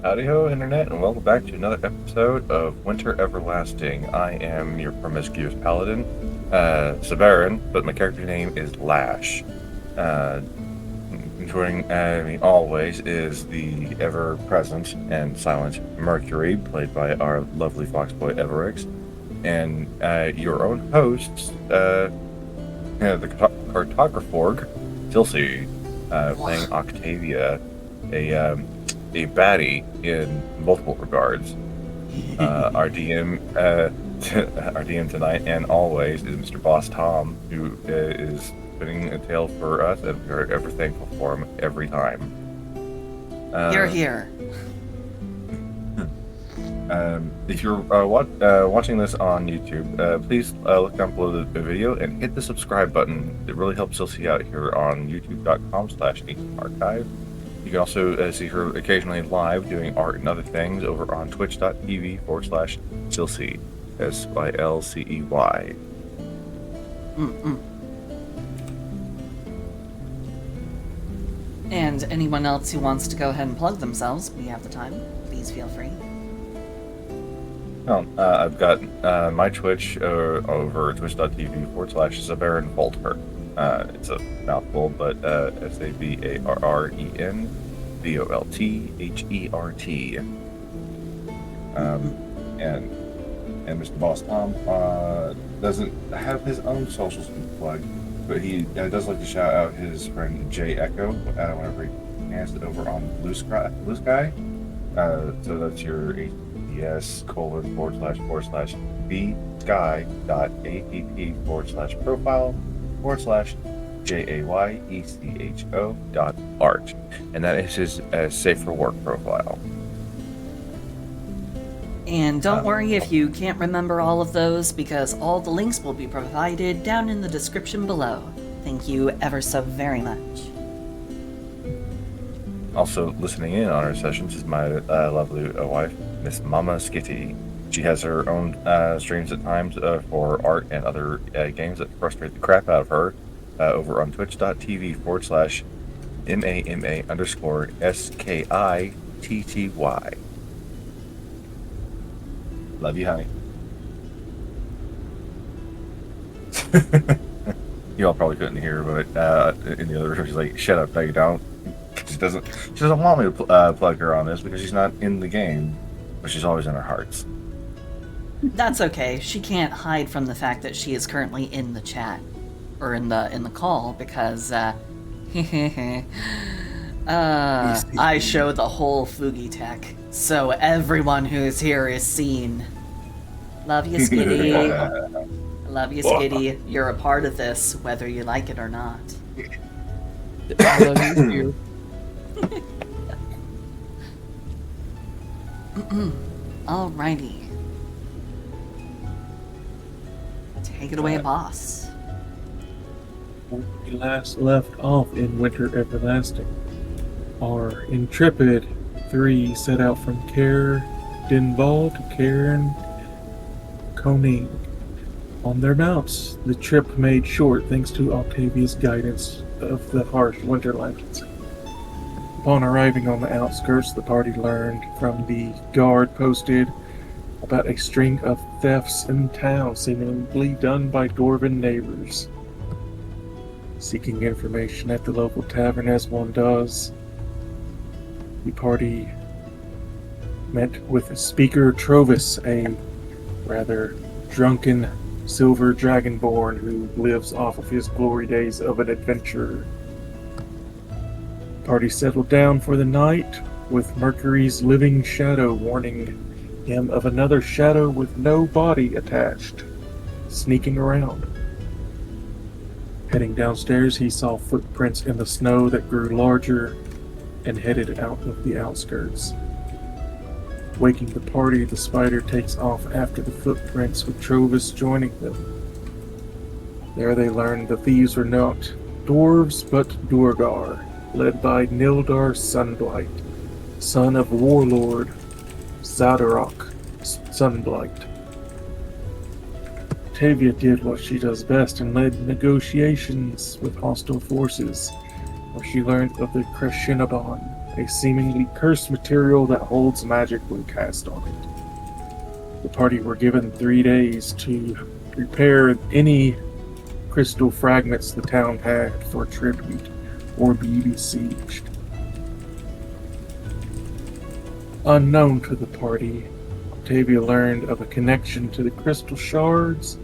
Howdy ho, Internet, and welcome back to another episode of Winter Everlasting. I am your promiscuous paladin, Severin, but my character name is Lash. Joining me always is the ever-present and silent Mercury, played by our lovely foxboy Everix, and your own hosts, the cartographer, Tilsey, playing Octavia, a baddie in multiple regards. Our DM, our DM tonight and always is Mr. Boss Tom, who is spinning a tale for us, and we're ever thankful for him every time. You're here. If you're watching this on YouTube, please look down below the video and hit the subscribe button. It really helps Silsey out here on youtube.com/archive. You can also see her occasionally live doing art and other things over on twitch.tv/Silcey, Sylcey. And anyone else who wants to go ahead and plug themselves, we have the time. Please feel free. I've got my Twitch over twitch.tv/Severin it's a mouthful, but SaberrenVoltHert. And Mr. Boss Tom doesn't have his own socials to plug, but he does like to shout out his friend Jay Echo whenever he has it over on Blue Sky. So that's your https://bsky.app/profile/JAYECHO.art, and that is his safe for work profile. And don't worry if you can't remember all of those, because all the links will be provided down in the description below. Thank you ever so very much. Also listening in on our sessions is my lovely wife, Miss Mama Skitty. She has her own streams at times for art and other games that frustrate the crap out of her over on twitch.tv/MAMA_SKITTY. Love you, honey. You all probably couldn't hear, but in the other room, she's like, "Shut up, no, you don't." She doesn't want me to plug her on this because she's not in the game, but she's always in our hearts. That's okay. She can't hide from the fact that she is currently in the chat or in the call, because I show the whole Fugi tech, so everyone who's here is seen. Love you, Skitty. Love you, Skitty. You're a part of this, whether you like it or not. I love you too. Alrighty. Take it away, boss. When we last left off in Winter Everlasting, our intrepid three set out from Caer Dinval to Cairn Koning. On their mounts, the trip made short thanks to Octavia's guidance of the harsh winterlands. Upon arriving on the outskirts, the party learned from the guard posted about a string of thefts in town, seemingly done by dwarven neighbors. Seeking information at the local tavern as one does, the party met with Speaker Trovis, a rather drunken silver dragonborn who lives off of his glory days of an adventurer. The party settled down for the night, with Mercury's living shadow warning him of another shadow with no body attached, sneaking around. Heading downstairs, he saw footprints in the snow that grew larger and headed out of the outskirts. Waking the party, the spider takes off after the footprints, with Trovis joining them. There they learn the thieves were not dwarves, but Duergar, led by Nildar Sunblight, son of warlord Zadarok Sunblight. Octavia did what she does best and led negotiations with hostile forces, where she learned of the Crescenabon, a seemingly cursed material that holds magic when cast on it. The party were given 3 days to repair any crystal fragments the town had for tribute or be besieged. Unknown to the party, Octavia learned of a connection to the crystal shards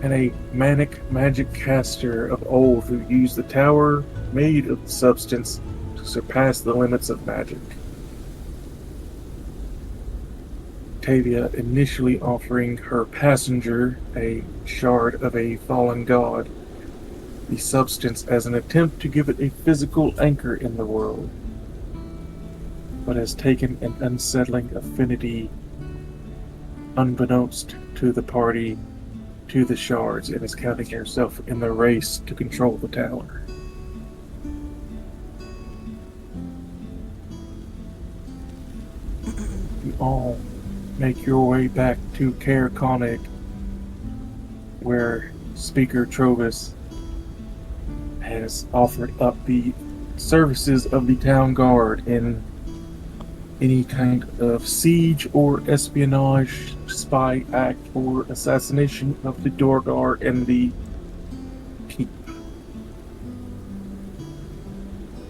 and a manic magic caster of old who used the tower made of the substance to surpass the limits of magic. Octavia initially offering her passenger a shard of a fallen god, the substance as an attempt to give it a physical anchor in the world, but has taken an unsettling affinity unbeknownst to the party to the shards and is counting herself in the race to control the tower. You all make your way back to Caer Konig, where Speaker Trovis has offered up the services of the town guard in any kind of siege or espionage, spy act, or assassination of the door guard and the keep.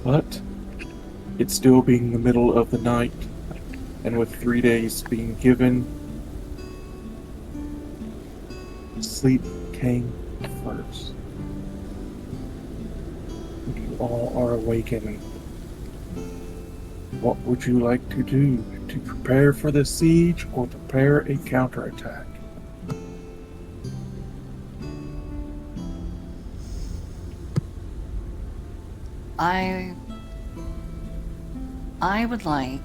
But it still being the middle of the night, and with 3 days being given, sleep came first. You all are awakened. What would you like to do? To prepare for the siege or prepare a counterattack? I would like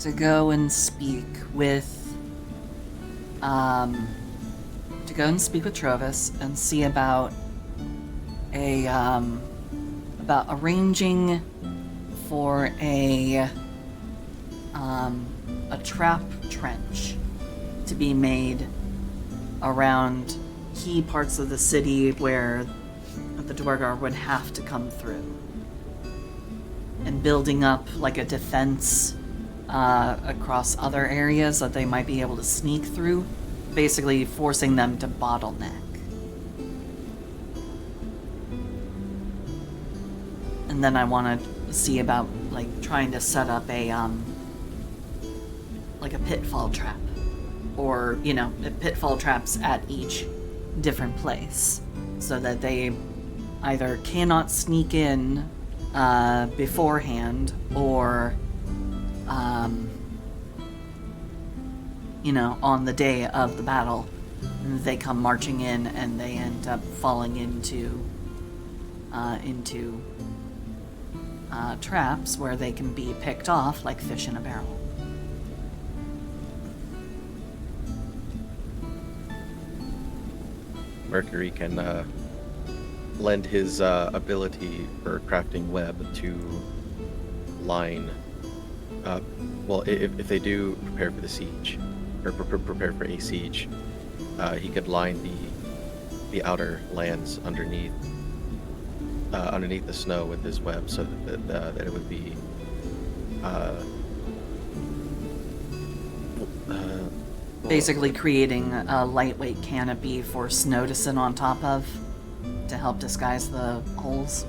to go and speak with Trovis and see about about arranging for a trap trench to be made around key parts of the city where the Dwargar would have to come through, and building up like a defense across other areas that they might be able to sneak through, basically forcing them to bottleneck. And then I want to see about like trying to set up a like a pitfall trap, or pitfall traps at each different place, so that they either cannot sneak in beforehand, or on the day of the battle, they come marching in and they end up falling into traps where they can be picked off like fish in a barrel. Mercury can lend his ability for crafting web to line. Well, if they do prepare for the siege, or prepare for a siege, he could line the outer lands underneath the snow with his web, so that it would be basically creating a lightweight canopy for snow to sit on top of to help disguise the holes.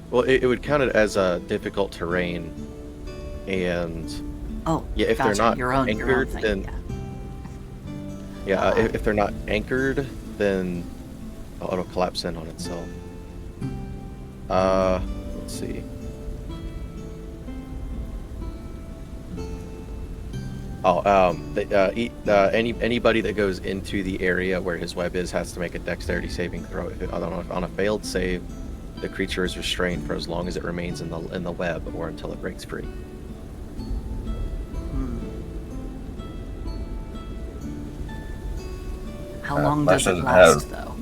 Well, it would count it as a difficult terrain, and if gotcha. they're not your own anchored, thing, then if they're not anchored, then it'll collapse in on itself. Let's see. Anybody that goes into the area where his web is has to make a dexterity saving throw. If on a failed save, the creature is restrained for as long as it remains in the web, or until it breaks free. How long does it last, though?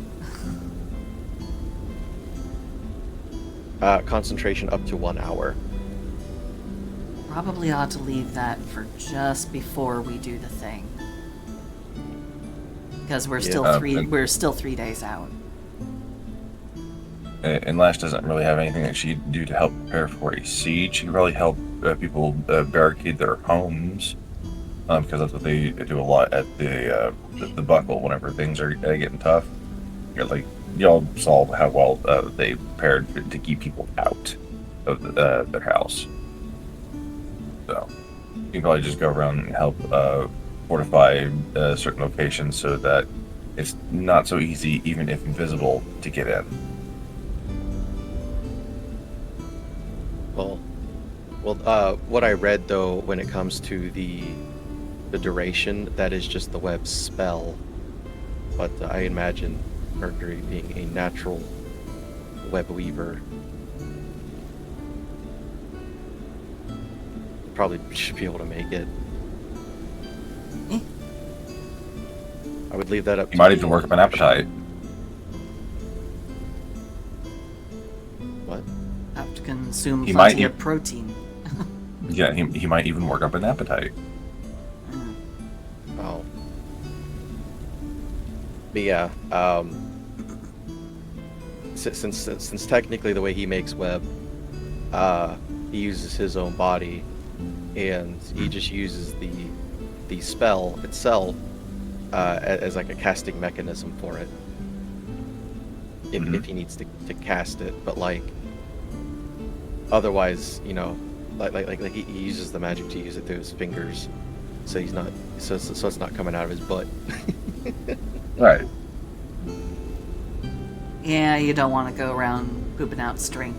Concentration up to 1 hour. Probably ought to leave that for just before we do the thing, because we're still 3 days out. and Lash doesn't really have anything that she'd do to help prepare for a siege. She can probably help people barricade their homes, because that's what they do a lot at the Buckle whenever things are getting tough. Like y'all saw how well they prepared to keep people out of their house. So you can probably just go around and help fortify certain locations so that it's not so easy, even if invisible, to get in. What I read though, when it comes to the duration, that is just the web's spell. But I imagine Mercury being a natural web weaver probably should be able to make it. I would leave that up. You might even work up an appetite. What? Have to consume He plenty might of protein. Yeah, he might even work up an appetite. Oh. But yeah, since technically the way he makes web, he uses his own body, and he just uses the spell itself as like a casting mechanism for it. If he needs to cast it, but like otherwise, you know, like he uses the magic to use it through his fingers, so he's not so it's not coming out of his butt. Right. Yeah, you don't want to go around pooping out string.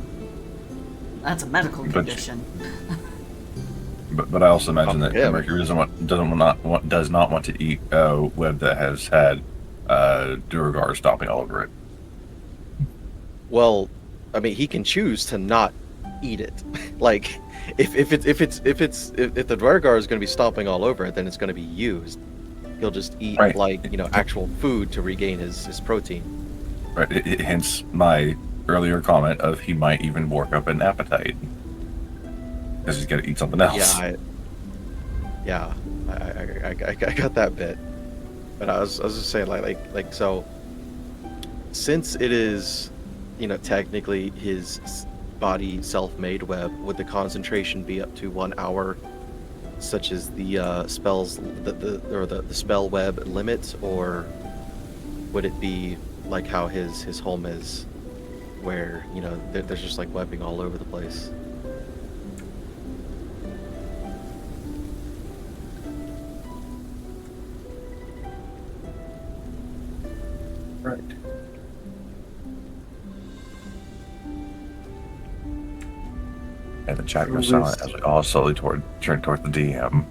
That's a medical condition. But I also imagine that yeah. Mercury does not want to eat web that has had Duragar stomping all over it. Well, I mean, he can choose to not eat it. Like, if the Dwargar is going to be stomping all over it, then it's going to be used. He'll just eat Right. like, you know, actual food to regain his protein. Right. Hence my earlier comment of he might even work up an appetite because he's got to eat something else. I got that bit, but I was just saying like so. Since it is, you know, technically his body self-made web, would the concentration be up to 1 hour, such as the spells the spell web limit, or would it be like how his home is, where, you know, there's just like webbing all over the place? Right. And the chat goes silent as we all slowly turn toward the DM.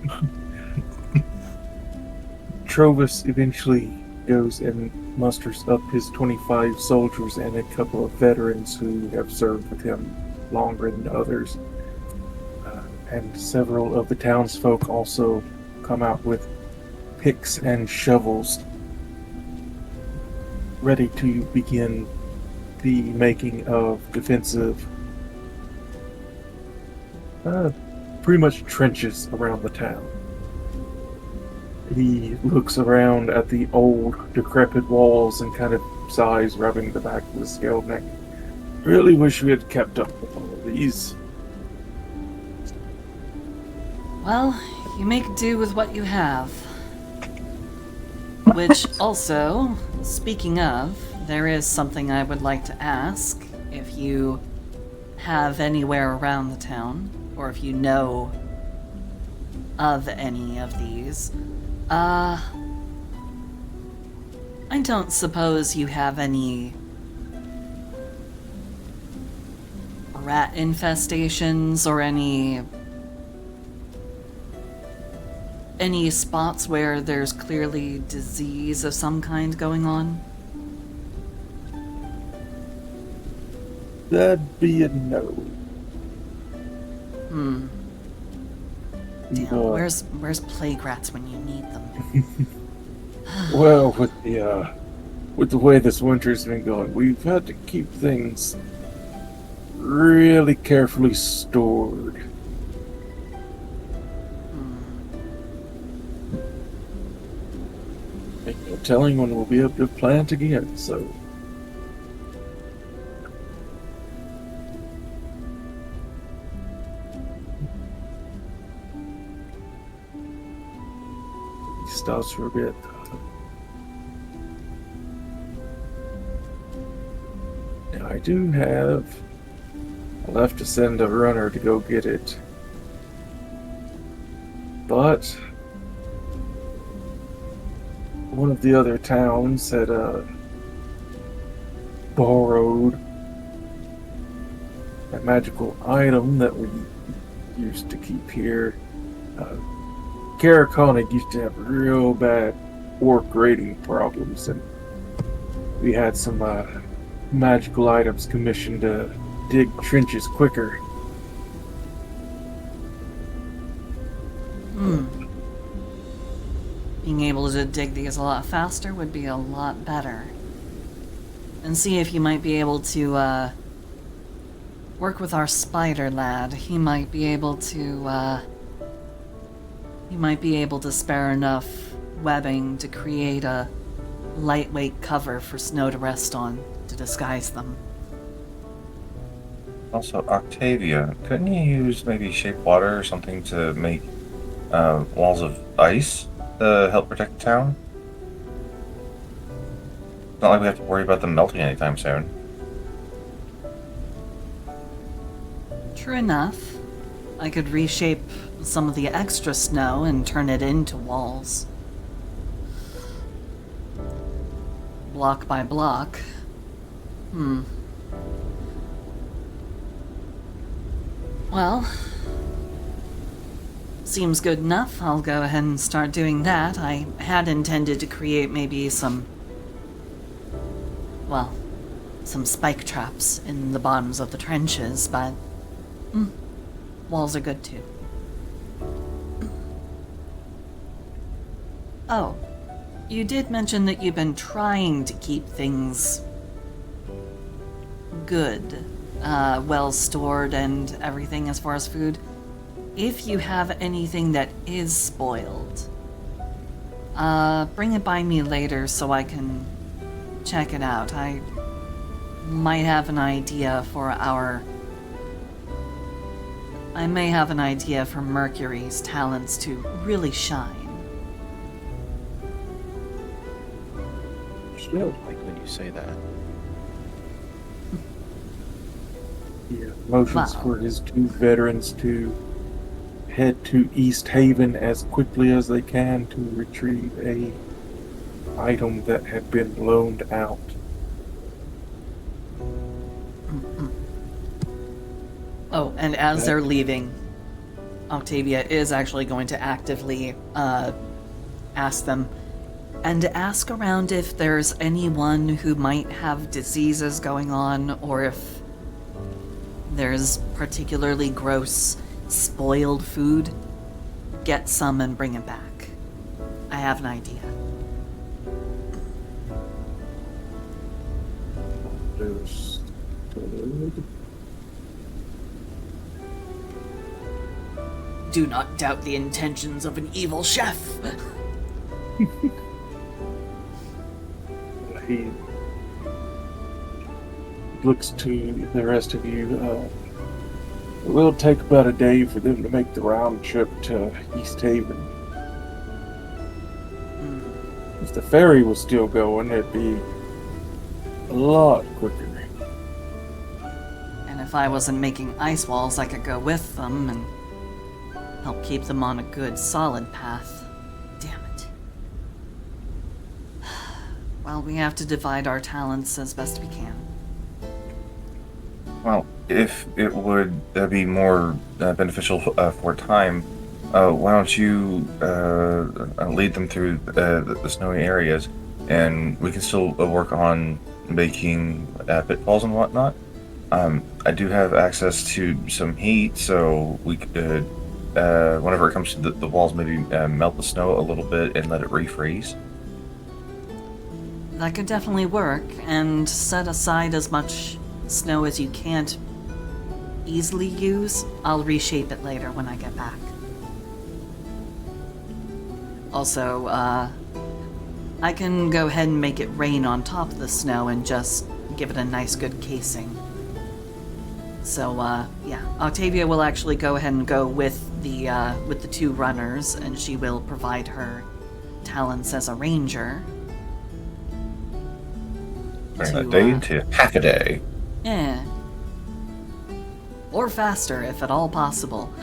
Trovis eventually goes and musters up his 25 soldiers and a couple of veterans who have served with him longer than others. And several of the townsfolk also come out with picks and shovels, ready to begin the making of defensive, pretty much trenches around the town. He looks around at the old, decrepit walls and kind of sighs, rubbing the back of his scaled neck. Really wish we had kept up with all of these. Well, you make do with what you have. Which also, speaking of, there is something I would like to ask. If you have anywhere around the town, or if you know of any of these, I don't suppose you have any rat infestations or any spots where there's clearly disease of some kind going on? That'd be a no. Damn, where's plague rats when you need them? Well, with the way this winter's been going, we've had to keep things really carefully stored. Ain't no telling when we'll be able to plant again, so starts for a bit. Now, I do have. I'll have to send a runner to go get it. But one of the other towns had borrowed a magical item that we used to keep here. Karakonic used to have real bad orc raiding problems, and we had some magical items commissioned to dig trenches quicker. Being able to dig these a lot faster would be a lot better. And see if you might be able to work with our spider lad. He might be able to spare enough webbing to create a lightweight cover for Snow to rest on to disguise them. Also, Octavia, couldn't you use maybe shape water or something to make walls of ice to help protect the town? It's not like we have to worry about them melting anytime soon. True enough. I could reshape some of the extra snow and turn it into walls. Block by block. Well, seems good enough. I'll go ahead and start doing that. I had intended to create maybe some spike traps in the bottoms of the trenches, but walls are good too. Oh, you did mention that you've been trying to keep things good, well stored and everything as far as food. If you have anything that is spoiled, bring it by me later so I can check it out. I might have an idea for Mercury's talents to really shine. I like when you say that. Yeah, motions Wow. for his two veterans to head to East Haven as quickly as they can to retrieve a item that had been loaned out. Oh, and as they're leaving, Octavia is actually going to actively ask them and ask around if there's anyone who might have diseases going on, or if there's particularly gross, spoiled food. Get some and bring it back. I have an idea. There's Do not doubt the intentions of an evil chef. He looks to the rest of you. It will take about a day for them to make the round trip to East Haven. If the ferry was still going, it'd be a lot quicker. And if I wasn't making ice walls, I could go with them and help keep them on a good, solid path. Damn it. Well, we have to divide our talents as best we can. Well, if it would be more beneficial for time, why don't you lead them through the snowy areas, and we can still work on making pitfalls and whatnot. I do have access to some heat, so we could, whenever it comes to the walls, maybe melt the snow a little bit and let it refreeze. That could definitely work, and set aside as much snow as you can't easily use. I'll reshape it later when I get back. Also, I can go ahead and make it rain on top of the snow and just give it a nice good casing. So, yeah, Octavia will actually go ahead and go with the two runners, and she will provide her talents as a ranger. Turn To, a day into half a day. Yeah. Or faster, if at all possible.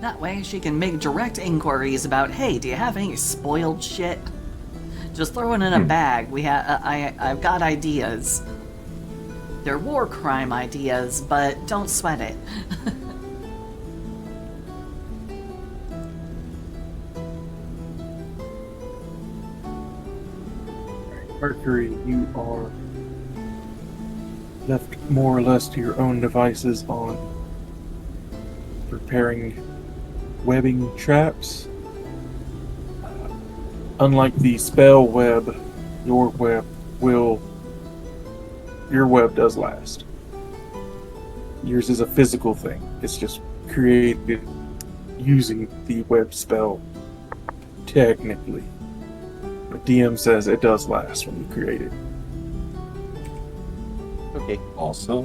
That way she can make direct inquiries about, hey, do you have any spoiled shit? Just throw it in a bag. I've got ideas. They're war crime ideas, but don't sweat it. Mercury, you are left more or less to your own devices on preparing webbing traps. Unlike the spell web, your web does last. Yours is a physical thing. It's just created using the web spell technically. But DM says it does last when you create it. Okay. Also,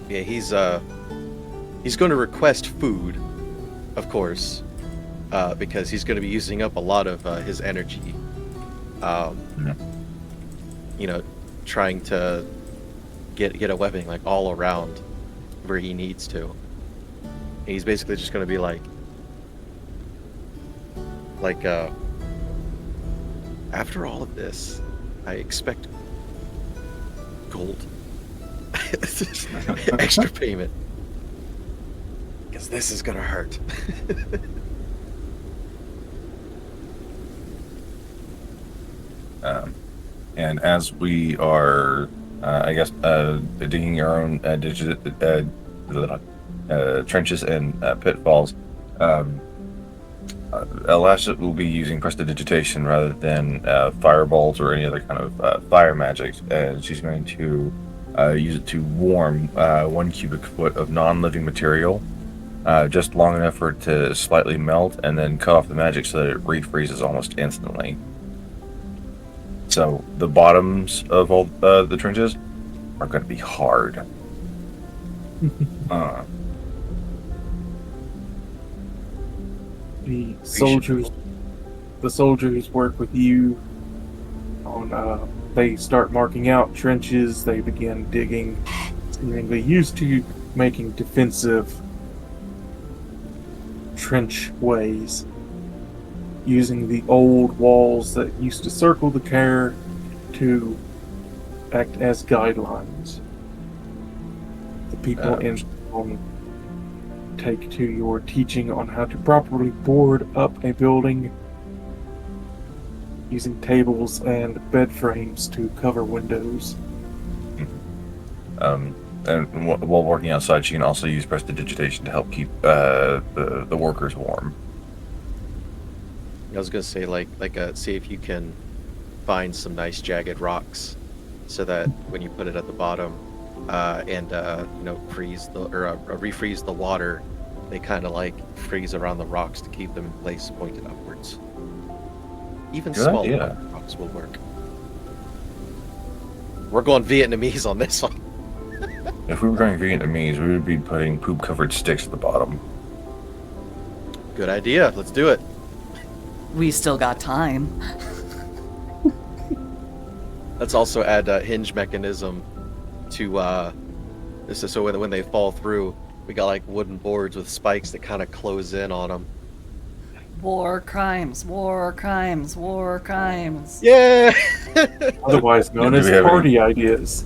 Yeah, he's going to request food, of course, because he's going to be using up a lot of his energy. You know, trying to get a webbing like all around where he needs to. And he's basically just going to be like after all of this, I expect gold. Extra payment. Because this is gonna hurt. and as we are, digging our own trenches and pitfalls, Elasha will be using prestidigitation rather than fireballs or any other kind of fire magic, and she's going to use it to warm 1 cubic foot of non-living material, just long enough for it to slightly melt, and then cut off the magic so that it refreezes almost instantly. So the bottoms of all the trenches are going to be hard. The soldiers work with you on. They start marking out trenches. They begin digging. Seemingly used to making defensive trench ways, using the old walls that used to circle the care to act as guidelines. The people in take to your teaching on how to properly board up a building using tables and bed frames to cover windows. And while working outside, she can also use prestidigitation to help keep the workers warm. I was gonna say see if you can find some nice jagged rocks, so that when you put it at the bottom, and refreeze the water, they kind of like freeze around the rocks to keep them in place, pointed upwards. Even Good small idea. rocks will work. We're going Vietnamese on this one. If we were going Vietnamese, we would be putting poop-covered sticks at the bottom. Good idea. Let's do it. We still got time. Let's also add a hinge mechanism to this is so when they fall through, we got like wooden boards with spikes that kind of close in on them. War crimes, war crimes, war crimes. Yeah. Otherwise known Do as we have party ideas.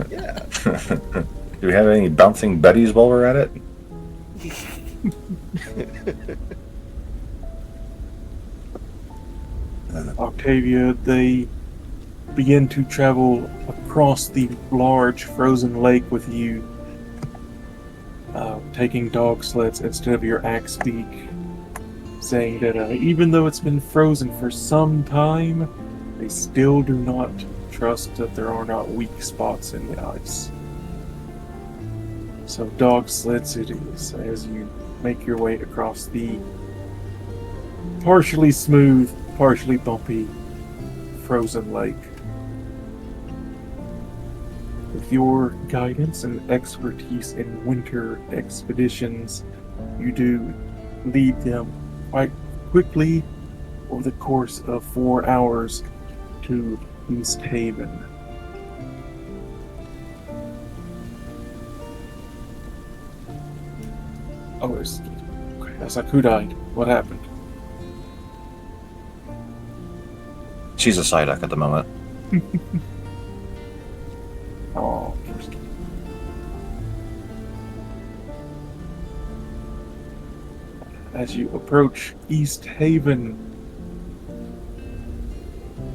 Yeah. Do we have any bouncing buddies while we're at it? Octavia, they begin to travel across the large frozen lake with you, taking dog sleds instead of your axe beak, saying that even though it's been frozen for some time, they still do not trust that there are not weak spots in the ice. So dog sleds it is as you make your way across the partially smooth, partially bumpy frozen lake. With your guidance and expertise in winter expeditions, you do lead them quite quickly over the course of 4 hours to East Haven. Oh, that's like who died? What happened? She's a Psyduck at the moment. Oh, as you approach East Haven,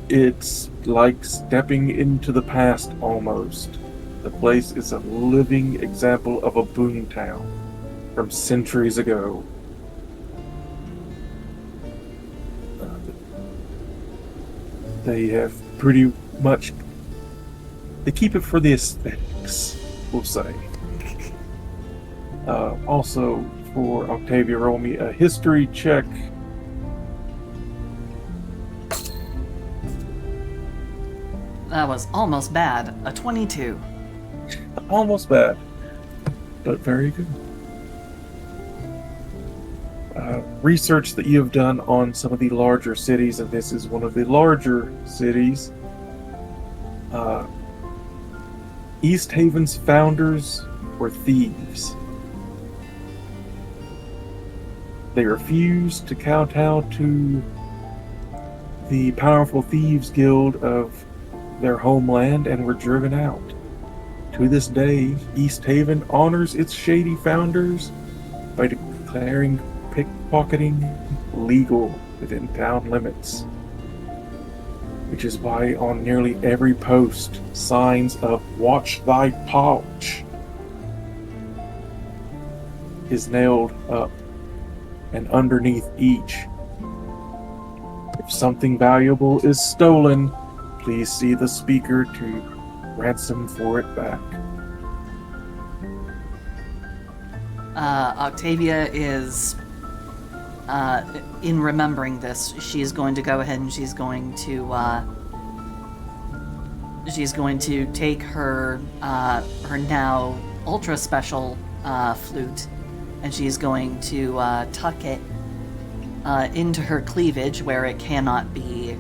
it's like stepping into the past almost. The place is a living example of a boomtown from centuries ago. They have pretty much... They keep it for the aesthetics, we'll say. Also, for Octavia, roll me a history check. That was almost bad. A 22. Almost bad, but very good. Research that you have done on some of the larger cities, and this is one of the larger cities. East Haven's founders were thieves. They refused to kowtow to the powerful Thieves Guild of their homeland and were driven out. To this day, East Haven honors its shady founders by declaring pickpocketing legal within town limits. Which is why on nearly every post, signs of "Watch thy pouch" is nailed up, and underneath each, if something valuable is stolen, please see the speaker to ransom for it back. Octavia is, in remembering this, she's going to go ahead and she's going to take her her now ultra special flute, and she's going to tuck it into her cleavage where it cannot be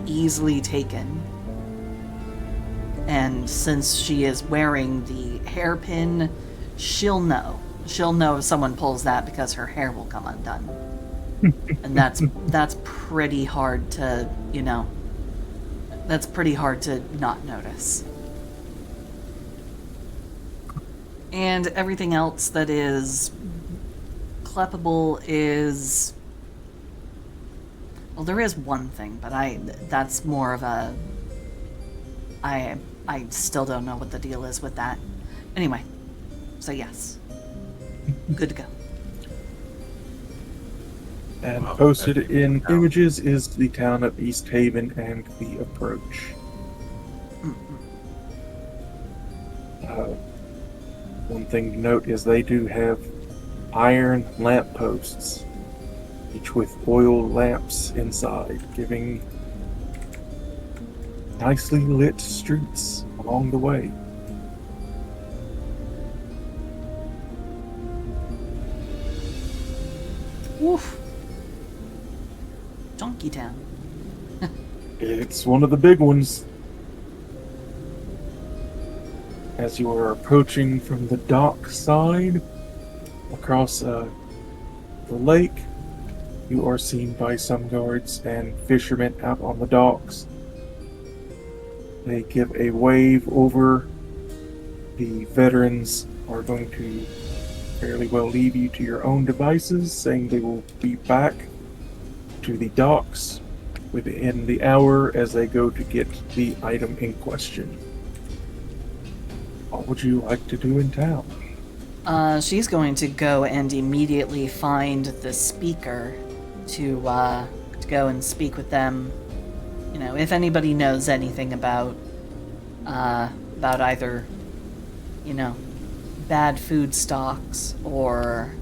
easily taken. And since she is wearing the hairpin, she'll know if someone pulls that because her hair will come undone. And that's pretty hard to, that's pretty hard to not notice. And everything else that is cleppable is... Well, there is one thing, but that's more of a... I still don't know what the deal is with that. Anyway, so yes. Good to go. And posted in images is the town of East Haven and the approach. One thing to note is they do have iron lampposts, each with oil lamps inside, giving nicely lit streets along the way. Woof. Donkey Town. It's one of the big ones. As you are approaching from the dock side across the lake, you are seen by some guards and fishermen out on the docks. They give a wave over. The veterans are going to fairly well leave you to your own devices, saying they will be back to the docks within the hour as they go to get the item in question. What would you like to do in town? She's going to go and immediately find the speaker to go and speak with them. If anybody knows anything about either, bad food stocks or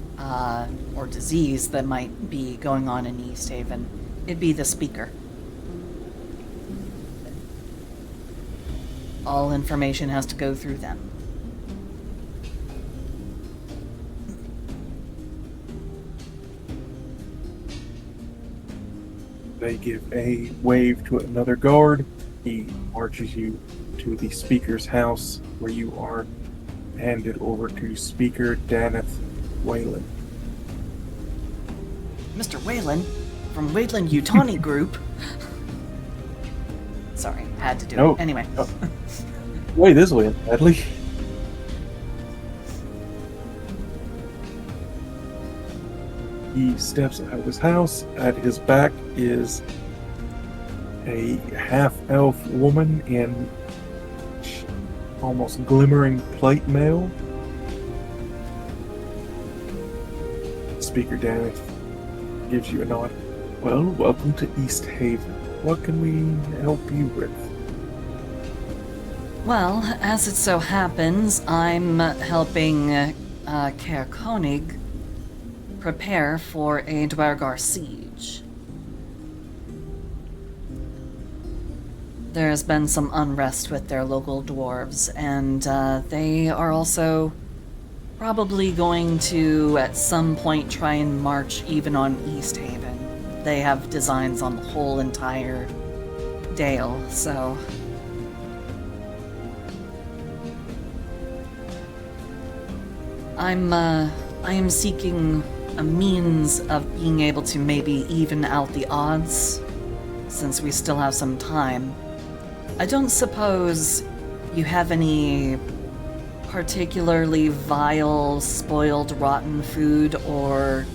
disease that might be going on in East Haven, it'd be the speaker. All information has to go through them. They give a wave to another guard. He marches you to the speaker's house, where you are handed over to Speaker Daneth Whalen. Mr. Whalen, from Wayland Utani Group. Sorry, had to do No. it. Anyway. Way this way, Bradley. He steps out of his house. At his back is a half-elf woman in almost glimmering plate mail. Speaker Daneth gives you a nod. Well, welcome to East Haven. What can we help you with? Well, as it so happens, I'm helping Kaer Konig prepare for a Dwargar siege. There has been some unrest with their local dwarves, and they are also probably going to, at some point, try and march even on East Haven. They have designs on the whole entire Dale, so... I am seeking a means of being able to maybe even out the odds, since we still have some time. I don't suppose you have any particularly vile, spoiled, rotten food or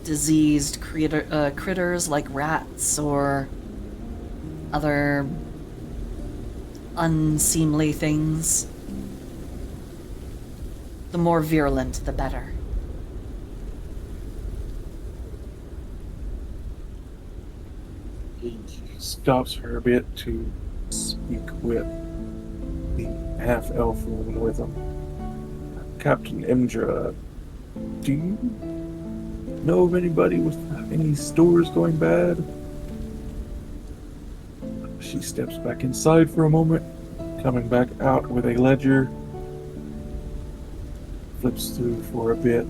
diseased critters like rats or other unseemly things? The more virulent, the better. He stops for a bit to speak with the half-elf woman with him. Captain Imdra, do you know of anybody with any stores going bad? She steps back inside for a moment, coming back out with a ledger. Flips through for a bit.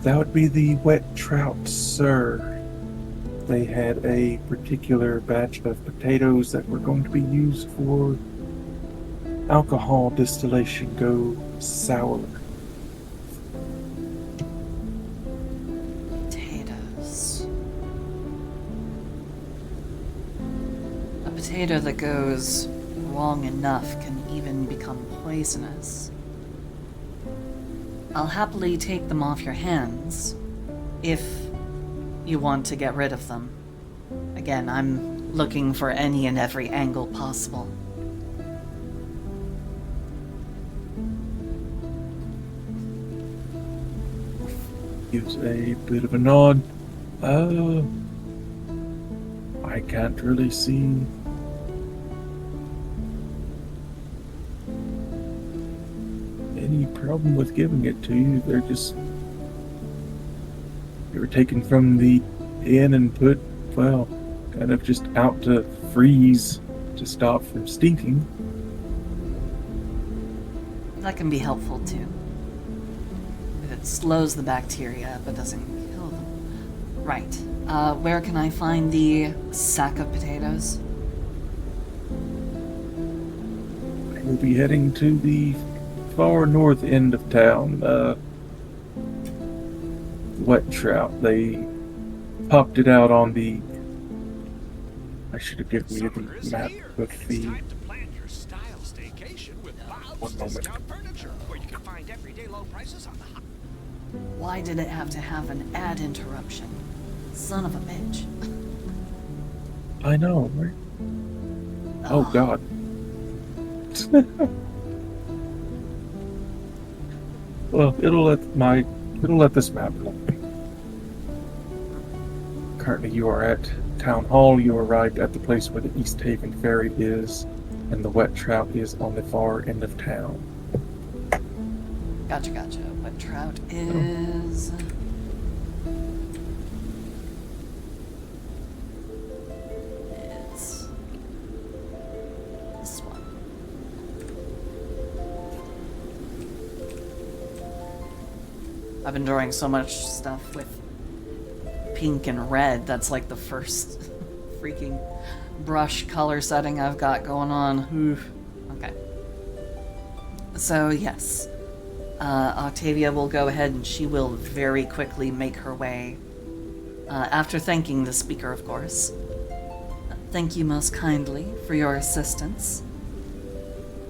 That would be the wet trout, sir. They had a particular batch of potatoes that were going to be used for alcohol distillation go sour. Potatoes. A potato that goes wrong enough can even become poisonous. I'll happily take them off your hands, if you want to get rid of them. Again, I'm looking for any and every angle possible. Gives a bit of a nod. I can't really see any problem with giving it to you. They were taken from the inn and put, well, kind of just out to freeze to stop from stinking. That can be helpful too. If it slows the bacteria but doesn't kill them. Right. Where can I find the sack of potatoes? We'll be heading to the far north end of town. Wet trout. They popped it out on the... I should have given you the map with the... One moment. Why did it have to have an ad interruption? Son of a bitch. I know, right? Oh God. Well, it'll let this map go. Currently you are at Town Hall. You arrived at the place where the East Haven Ferry is, and the wet trout is on the far end of town. Gotcha. Wet trout is... I've been drawing so much stuff with pink and red. That's like the first freaking brush color setting I've got going on. Oof. Okay. So, yes. Octavia will go ahead and she will very quickly make her way. After thanking the speaker, of course. Thank you most kindly for your assistance.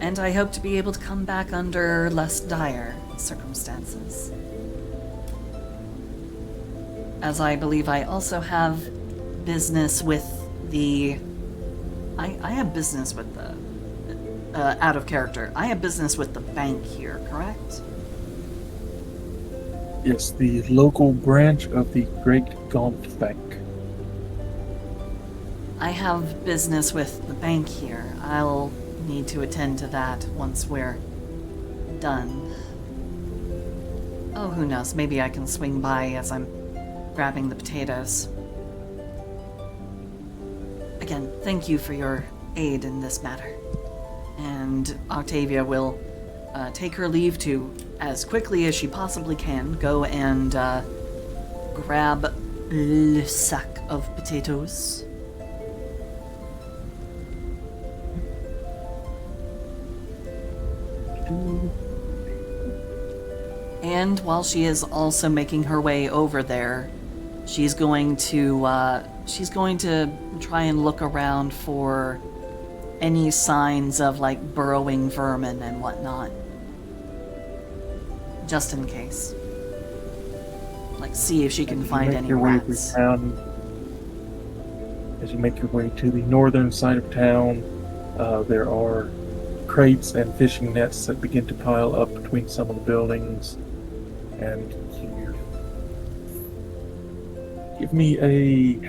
And I hope to be able to come back under less dire circumstances. As I believe I also have business with the... I have business with the... out of character. I have business with the bank here, correct? Yes, the local branch of the Great Gaunt Bank. I have business with the bank here. I'll need to attend to that once we're done. Oh, who knows? Maybe I can swing by as I'm grabbing the potatoes. Again, thank you for your aid in this matter. And Octavia will take her leave to, as quickly as she possibly can, go and grab le sac of potatoes. And while she is also making her way over there, she's going to try and look around for any signs of like burrowing vermin and whatnot. Just in case. Like see if she can find any rats. As you make your way to the northern side of town, there are crates and fishing nets that begin to pile up between some of the buildings. And you give me a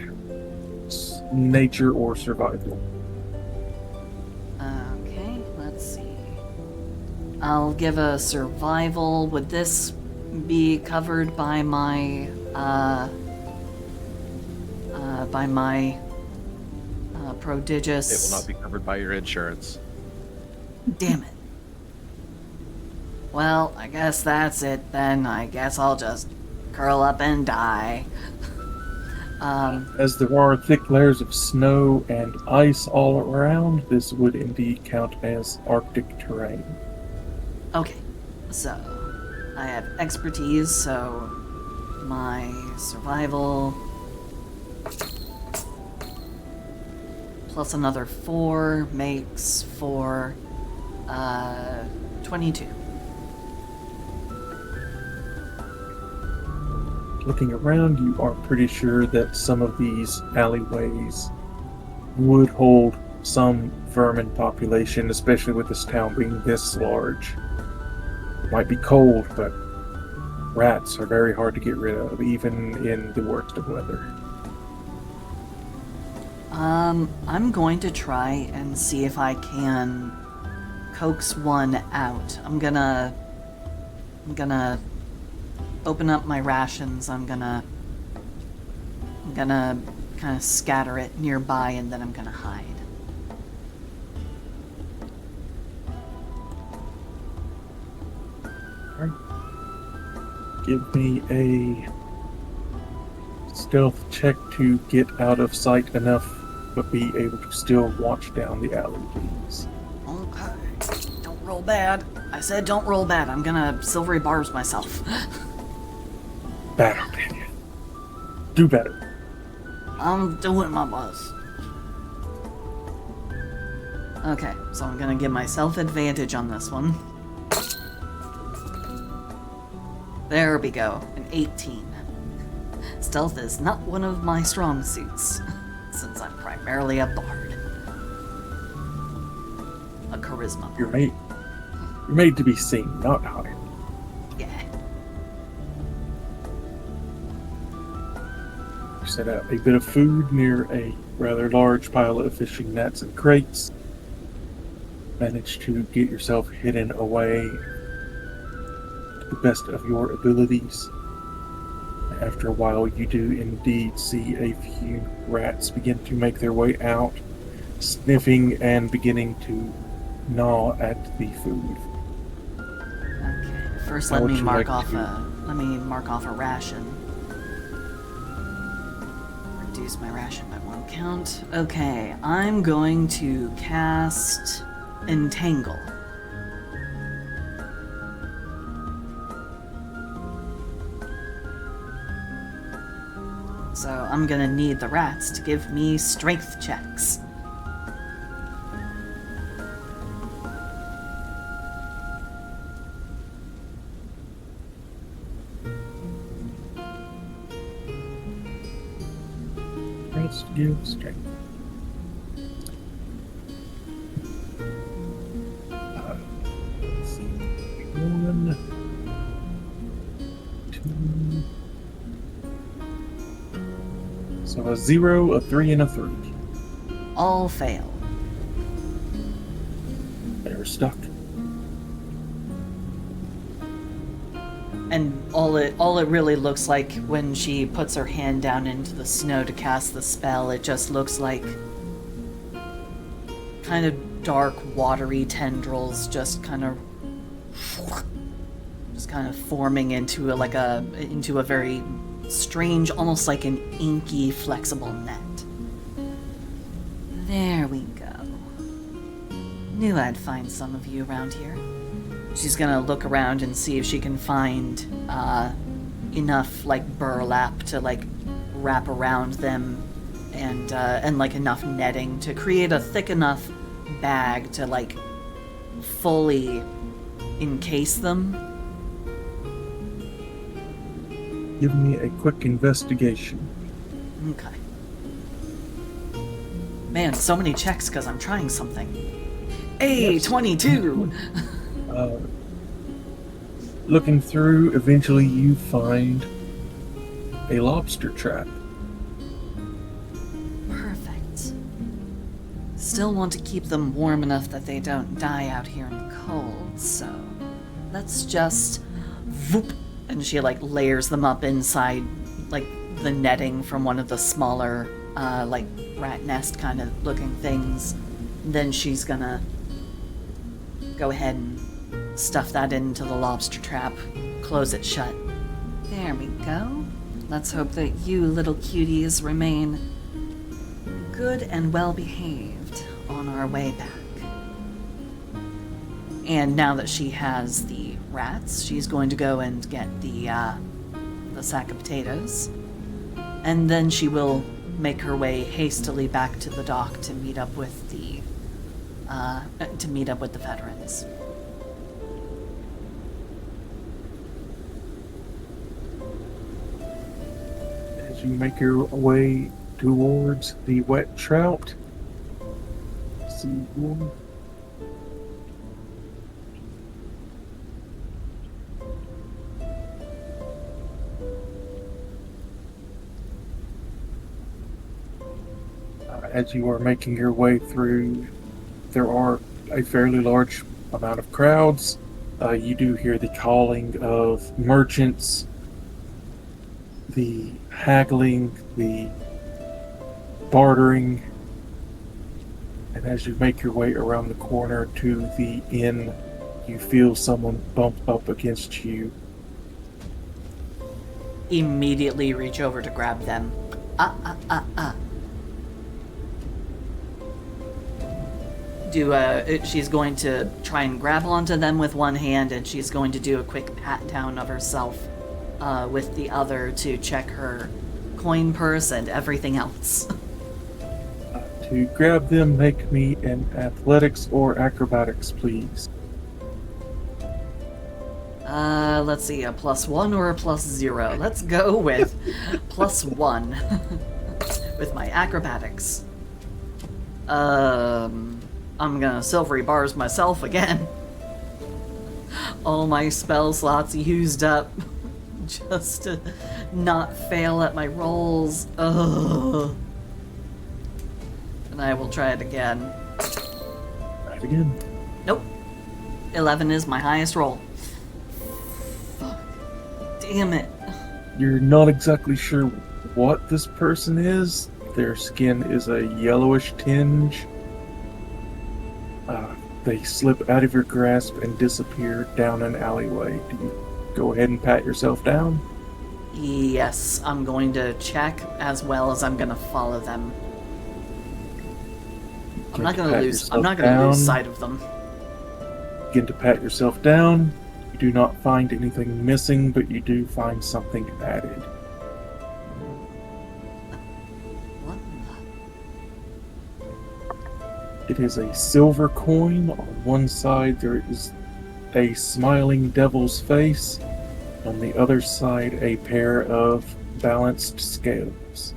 nature or survival. Okay, let's see. I'll give a survival. Would this be covered by my prodigious? It will not be covered by your insurance. Damn it. Well, I guess that's it then. I guess I'll just curl up and die. As there are thick layers of snow and ice all around, this would indeed count as Arctic terrain. Okay, so I have expertise, so my survival plus another 4 makes for 22. Looking around, you are pretty sure that some of these alleyways would hold some vermin population, especially with this town being this large. It might be cold, but rats are very hard to get rid of, even in the worst of weather. I'm going to try and see if I can coax one out. I'm gonna open up my rations. I'm gonna kind of scatter it nearby, and then I'm gonna hide. Alright. Give me a stealth check to get out of sight enough, but be able to still watch down the alley, please. Okay. Don't roll bad. I said don't roll bad. I'm gonna silvery barbs myself. Better, Daniel. Do better. I'm doing my best. Okay, so I'm gonna give myself advantage on this one. There we go, an 18. Stealth is not one of my strong suits, since I'm primarily a bard. A charisma bard. You're made to be seen, not hired. Yeah. You set out a bit of food near a rather large pile of fishing nets and crates. Manage to get yourself hidden away to the best of your abilities. After a while, you do indeed see a few rats begin to make their way out, sniffing and beginning to gnaw at the food. Okay, first How let would me you mark like off to- a Let me mark off a ration. Reduce my ration by 1 count. Okay, I'm going to cast Entangle. So I'm gonna need the rats to give me strength checks. Let's give strength. Let's see. 1, 2. So a 0, a 3, and a 3. All fail. They're stuck. And all it really looks like when she puts her hand down into the snow to cast the spell, it just looks like kind of dark, watery tendrils just kind of forming into a very strange, almost like an inky, flexible net. There we go. Knew I'd find some of you around here. She's gonna look around and see if she can find enough like burlap to like wrap around them, and like enough netting to create a thick enough bag to like fully encase them. Give me a quick investigation. Okay. Man, so many checks because I'm trying something. Yes. 22. Looking through, eventually you find a lobster trap. Perfect. Still want to keep them warm enough that they don't die out here in the cold, so let's just whoop, and she like layers them up inside like the netting from one of the smaller like rat nest kind of looking things. Then she's gonna go ahead and stuff that into the lobster trap, close it shut. There we go. Let's hope that you little cuties remain good and well behaved on our way back. And now that she has the rats, she's going to go and get the sack of potatoes, and then she will make her way hastily back to the dock to meet up with the veterans. As you make your way towards the wet trout, see one. As you are making your way through, there are a fairly large amount of crowds. You do hear the calling of merchants, the haggling, the bartering, and as you make your way around the corner to the inn, you feel someone bump up against you. Immediately reach over to grab them. She's going to try and grab onto them with one hand, and she's going to do a quick pat down of herself with the other to check her coin purse and everything else. To grab them, make me an athletics or acrobatics, please. Let's see, a +1 or a +0? Let's go with +1 with my acrobatics. I'm gonna silvery bars myself again. All my spell slots used up just to not fail at my rolls. Ugh. And I will try it again. Try it again. Nope. 11 is my highest roll. Fuck. Damn it. You're not exactly sure what this person is. Their skin is a yellowish tinge. They slip out of your grasp and disappear down an alleyway. Do you go ahead and pat yourself down. Yes, I'm going to check as well as I'm going to follow them. I'm not going to lose sight of them. Begin to pat yourself down. You do not find anything missing, but you do find something added. What? It is a silver coin. On one side there is a smiling devil's face. On the other side, a pair of balanced scales.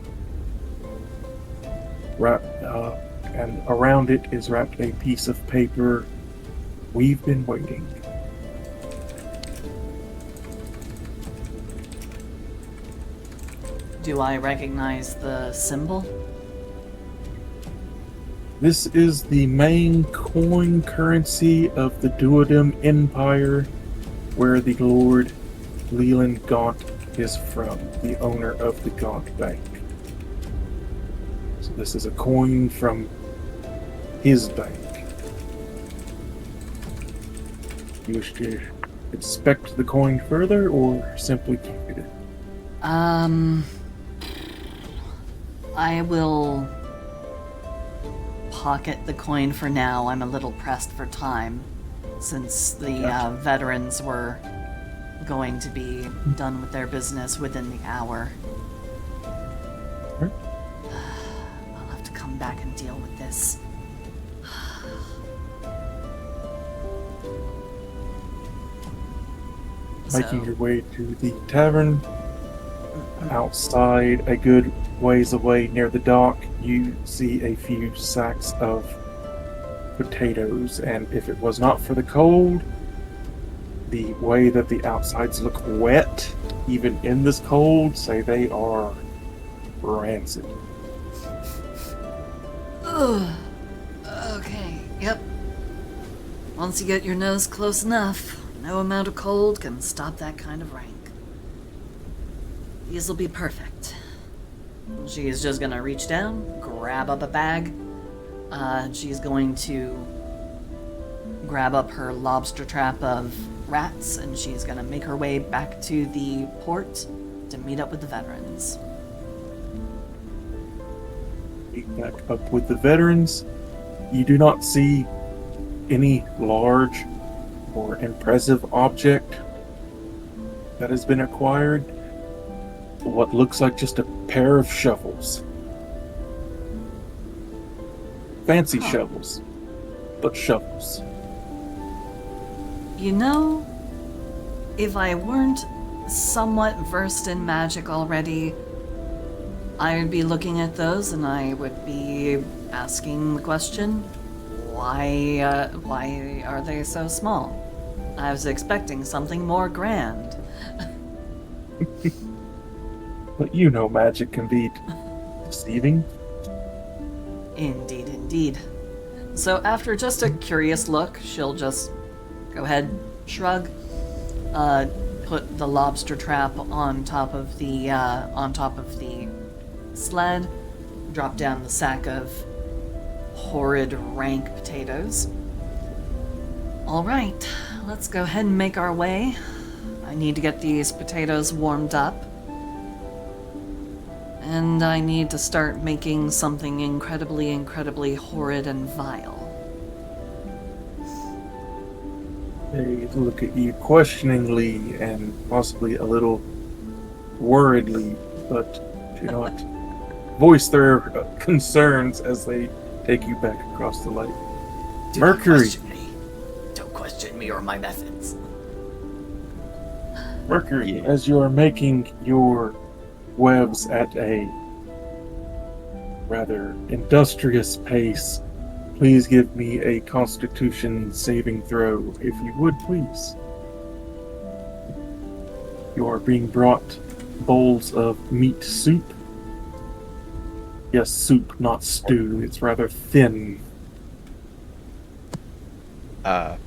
And around it is wrapped a piece of paper. We've been waiting. Do I recognize the symbol? This is the main coin currency of the Duodem Empire, where the Lord Leland Gaunt is from, the owner of the Gaunt Bank. So this is a coin from his bank. You wish to inspect the coin further, or simply keep it? I will pocket the coin for now. I'm a little pressed for time, since the veterans were going to be done with their business within the hour. Sure. I'll have to come back and deal with this. Making your way to the tavern. Outside, a good ways away near the dock, you see a few sacks of potatoes, and if it was not for the cold, the way that the outsides look wet, even in this cold, say they are rancid. Ugh. Okay, yep. Once you get your nose close enough, no amount of cold can stop that kind of rank. These'll be perfect. She's just gonna reach down, grab up a bag. She's going to grab up her lobster trap of rats, and she's gonna make her way back to the port to meet up with the veterans. Meet back up with the veterans. You do not see any large or impressive object that has been acquired. What looks like just a pair of shovels. Fancy shovels, but shovels. You know, if I weren't somewhat versed in magic already, I would be looking at those and I would be asking the question, why are they so small? I was expecting something more grand. But you know magic can be deceiving. Indeed, indeed. So after just a curious look, she'll just go ahead, shrug, put the lobster trap on top of the sled, drop down the sack of horrid, rank potatoes. All right, let's go ahead and make our way. I need to get these potatoes warmed up. And I need to start making something incredibly, incredibly horrid and vile. They look at you questioningly and possibly a little worriedly, but do not voice their concerns as they take you back across the lake. Do Mercury! not question me. Don't question me or my methods. Mercury, as you are making your webs at a rather industrious pace, please give me a Constitution saving throw, if you would, please. You are being brought bowls of meat soup. Yes, soup, not stew. It's rather thin. My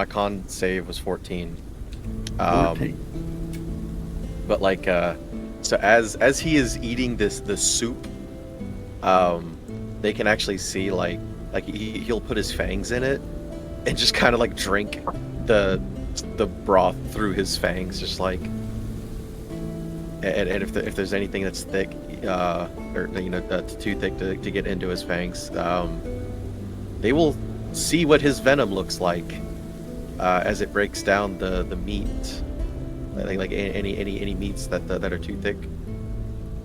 con save was 14. 14. But like, so as he is eating the soup, they can actually see like he'll put his fangs in it and just kind of like drink the the broth through his fangs, just like. And if there's anything that's thick, or too thick to get into his fangs, they will see what his venom looks like as it breaks down the meat. Like any meats that are too thick,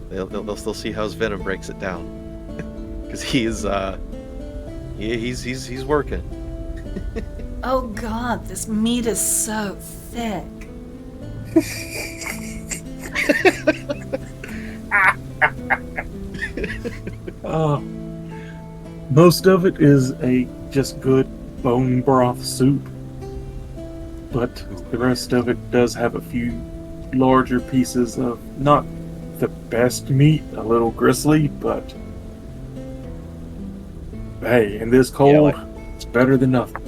they'll still see how his venom breaks it down, because he's working. Oh god, this meat is so thick. Most of it is a just good bone broth soup, but the rest of it does have a few larger pieces of not the best meat, a little gristly, but hey, in this cold, it's better than nothing.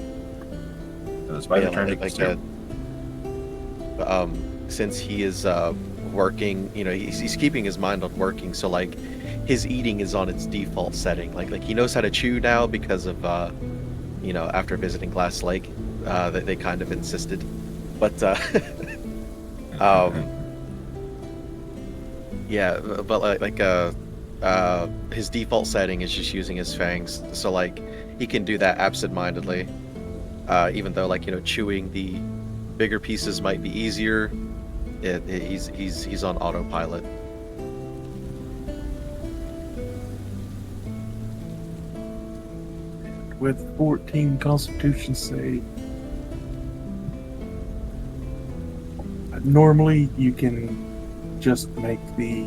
That's why they're trying to soup. Since he is working, he's keeping his mind on working, so like his eating is on its default setting. Like he knows how to chew now because of after visiting Glass Lake, that they kind of insisted. But yeah, but his default setting is just using his fangs, so like he can do that absent-mindedly, even though chewing the bigger pieces might be easier. He's on autopilot. With 14 Constitution save, normally you can just make the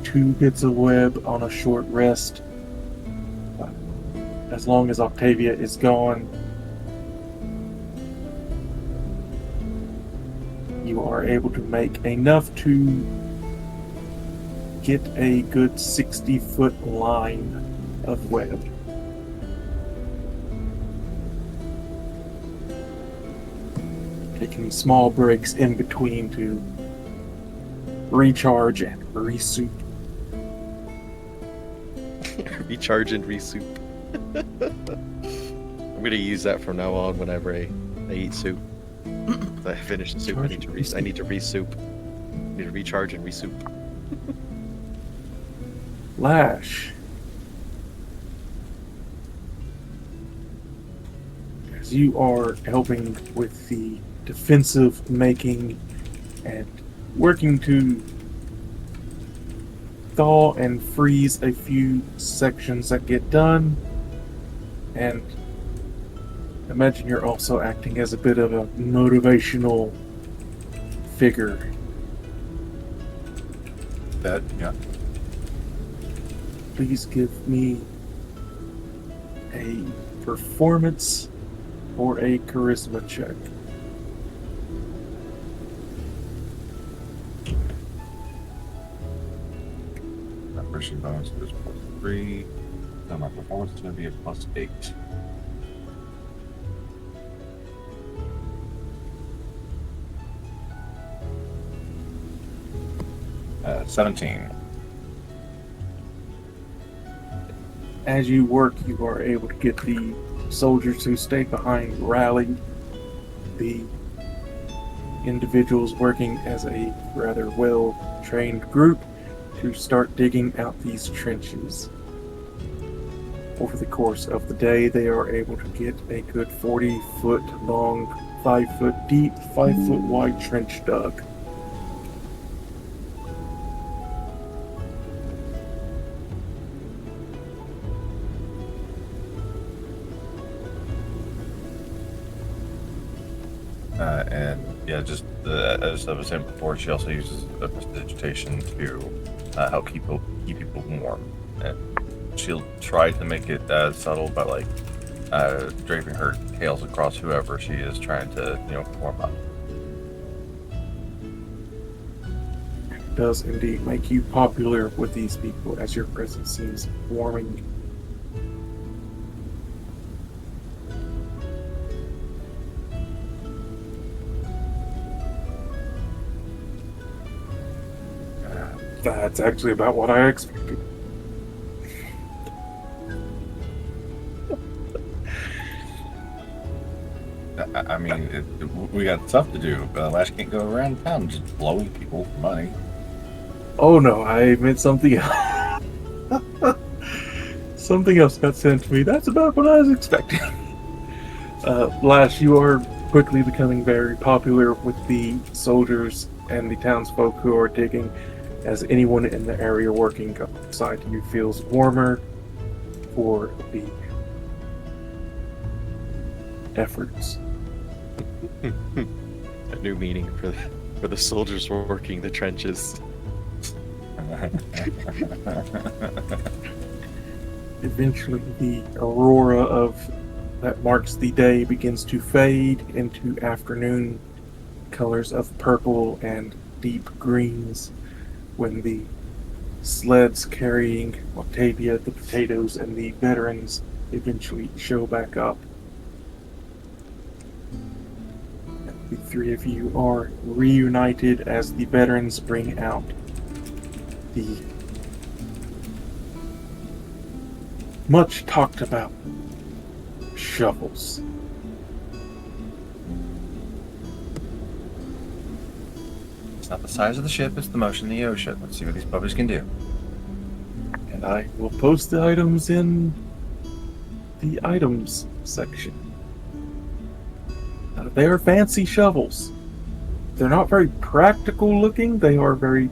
2 bits of web on a short rest. As long as Octavia is gone, you are able to make enough to get a good 60-foot line of web. Taking small breaks in between to recharge and resoup. Recharge and resoup. I'm gonna use that from now on whenever I eat soup. If I finish the soup, I need to resoup. I need to recharge and resoup. Lash. As you are helping with the defensive making and working to thaw and freeze a few sections that get done, and imagine you're also acting as a bit of a motivational figure. That, yeah. Please give me a performance or a charisma check. That person bonus is +3. So my performance is going to be a +8. 17. As you work, you are able to get the soldiers who stay behind rally the individuals working as a rather well-trained group to start digging out these trenches. Over the course of the day, they are able to get a good 40-foot long, 5-foot deep, 5-foot wide trench dug. And yeah, just as I was saying before, she also uses a prestidigitation to help keep people warm. And she'll try to make it subtle by like draping her tails across whoever she is trying to warm up. It does indeed make you popular with these people, as your presence seems warming. That's actually about what I expected. I mean, we got stuff to do. Lash can't go around town just blowing people for money. Oh no, I meant something else. Something else got sent to me. That's about what I was expecting. Lash, you are quickly becoming very popular with the soldiers and the townsfolk who are digging, as anyone in the area working alongside you feels warmer for the efforts. A new meaning for the soldiers working the trenches. Eventually, the aurora of that marks the day begins to fade into afternoon colors of purple and deep greens when the sleds carrying Octavia, the potatoes, and the veterans eventually show back up. The three of you are reunited as the veterans bring out the much talked about shovels. It's not the size of the ship, it's the motion of the ocean. Let's see what these puppies can do. And I will post the items in the items section. They are fancy shovels. They're not very practical looking. They are very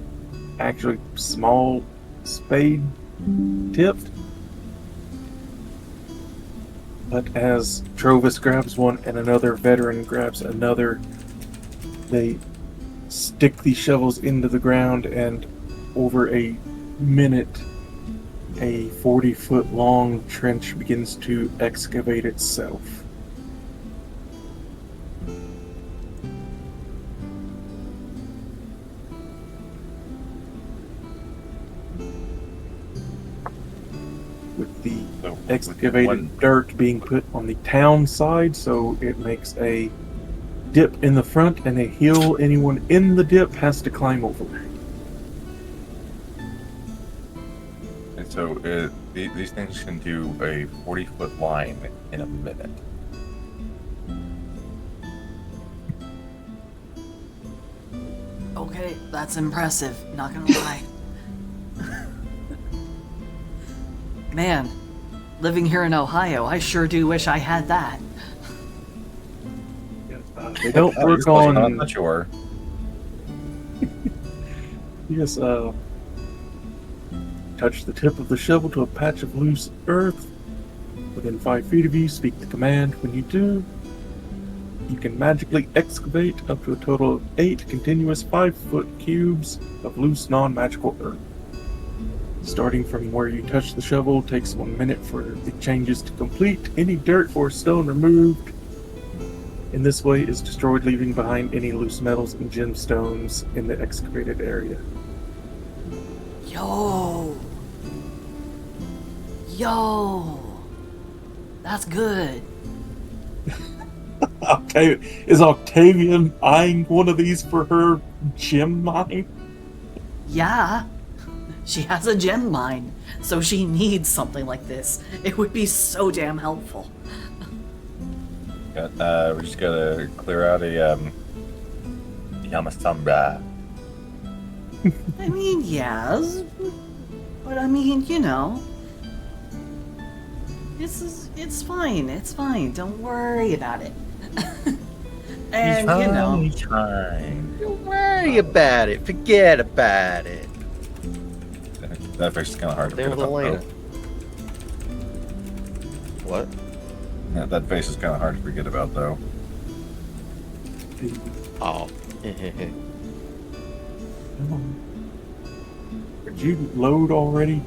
actually small spade tipped. But as Trovis grabs one and another veteran grabs another, they stick these shovels into the ground, and over a minute, a 40-foot long trench begins to excavate itself. With the excavated dirt being put on the town side, so it makes a dip in the front and a hill anyone in the dip has to climb over. And so these things can do a 40-foot line in a minute. Okay, that's impressive, not gonna lie. Man, living here in Ohio, I sure do wish I had that. They don't work I'm on. not sure. Yes, touch the tip of the shovel to a patch of loose earth. Within 5 feet of you, speak the command. When you do, you can magically excavate up to a total of 8 continuous 5-foot cubes of loose non-magical earth. Starting from where you touch the shovel, takes 1 minute for the changes to complete. Any dirt or stone removed in this way is destroyed, leaving behind any loose metals and gemstones in the excavated area. Yo! That's good. Okay, is Octavian eyeing one of these for her gem mine? Yeah. She has a gem mine, so she needs something like this. It would be so damn helpful. We just gotta clear out a Yamasambra. I mean, yes, but I mean, you know, it's fine. Don't worry about it. And you know, He's fine. Don't worry about it. Forget about it. That face is kind of hard to There, forget about, Elena. though. What? Yeah, that face is kind of hard to forget about, though. Oh. Did you load already?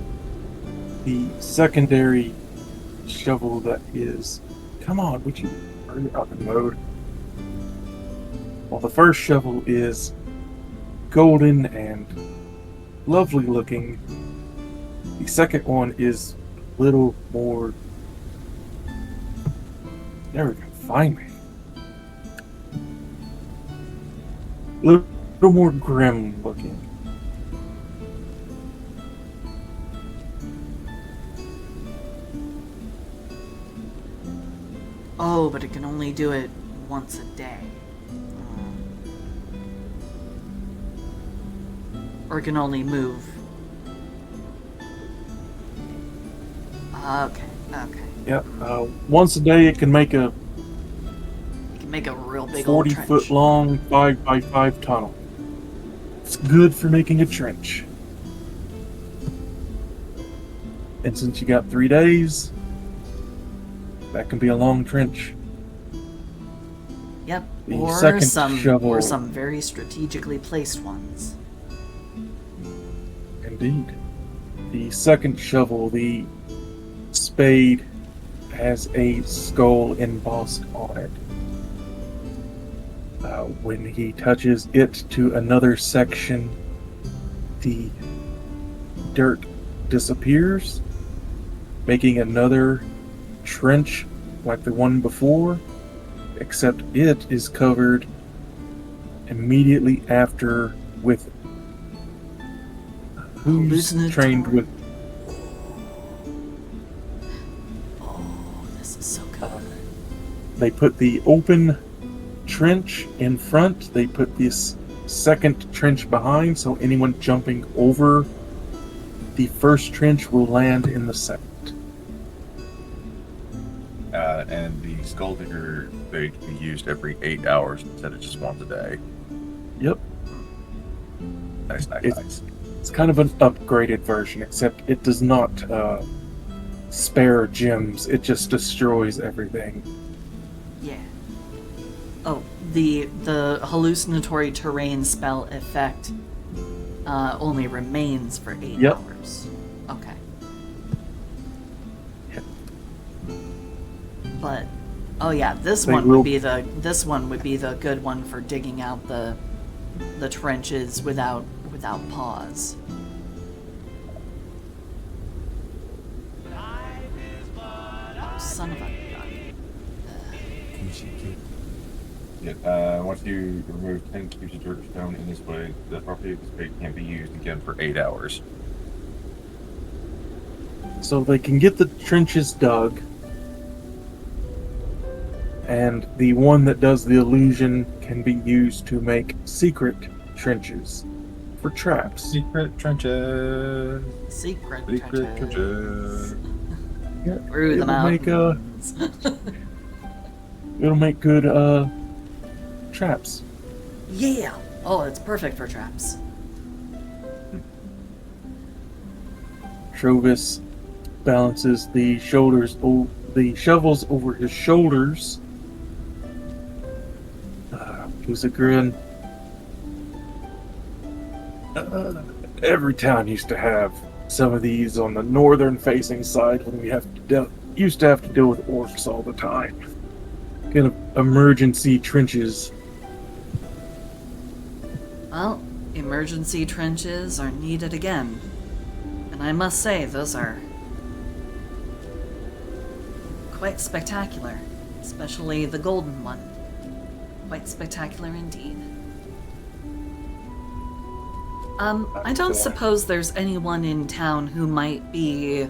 The secondary shovel that is... Come on, would you hurry up and load? Well, the first shovel is golden and lovely looking. The second one is a little more... There we go, finally. A little more grim looking. oh, but it can only do it once a day. Or can only move. Okay. Yeah. Once a day, it can make a You can make a real big old 40 trench. foot long 5x5 tunnel. It's good for making a trench. And since you got 3 days, that can be a long trench. Yep. The Or second some shovel- very strategically placed ones. Indeed. The second shovel, the spade, has a skull embossed on it. When he touches it to another section, the dirt disappears, making another trench like the one before, except it is covered immediately after with who's Hallucinatory. trained with Oh, this is so good. they put the open trench in front, they put this second trench behind, so anyone jumping over the first trench will land in the second. And the skull digger, they can be used every 8 hours instead of just once a day. Yep. Nice. It's kind of an upgraded version, except it does not spare gems, it just destroys everything. Yeah. Oh, the hallucinatory terrain spell effect only remains for 8 Yep. hours. Okay. Yep. But oh yeah, this They one will- would be the good one for digging out the trenches without pause. Son of a gun. Yeah, once you remove 10 cubes of dirt or stone in this way, the property of the spade can't be used again for 8 hours. So they can get the trenches dug, and the one that does the illusion can be used to make secret trenches for traps. Secret trenches. Secret Secret trenches. trenches. Yeah, Through the it'll make, mountains. it'll make good traps. Yeah. Oh, it's perfect for traps. Trovis balances the shovels over his shoulders. Gives a grin. Every town used to have some of these on the northern-facing side when we used to have to deal with orcs all the time. Kind of emergency trenches. Well, emergency trenches are needed again. And I must say, those are quite spectacular. Especially the golden one. Quite spectacular indeed. I don't suppose there's anyone in town who might be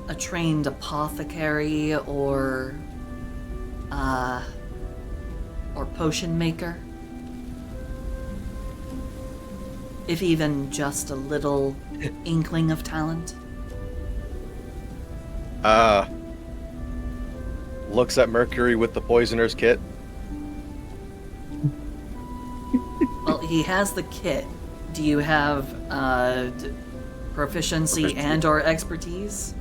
a trained apothecary or potion maker? If even just a little inkling of talent? Looks at Mercury with the poisoner's kit. Well, he has the kit. Do you have proficiency and or expertise?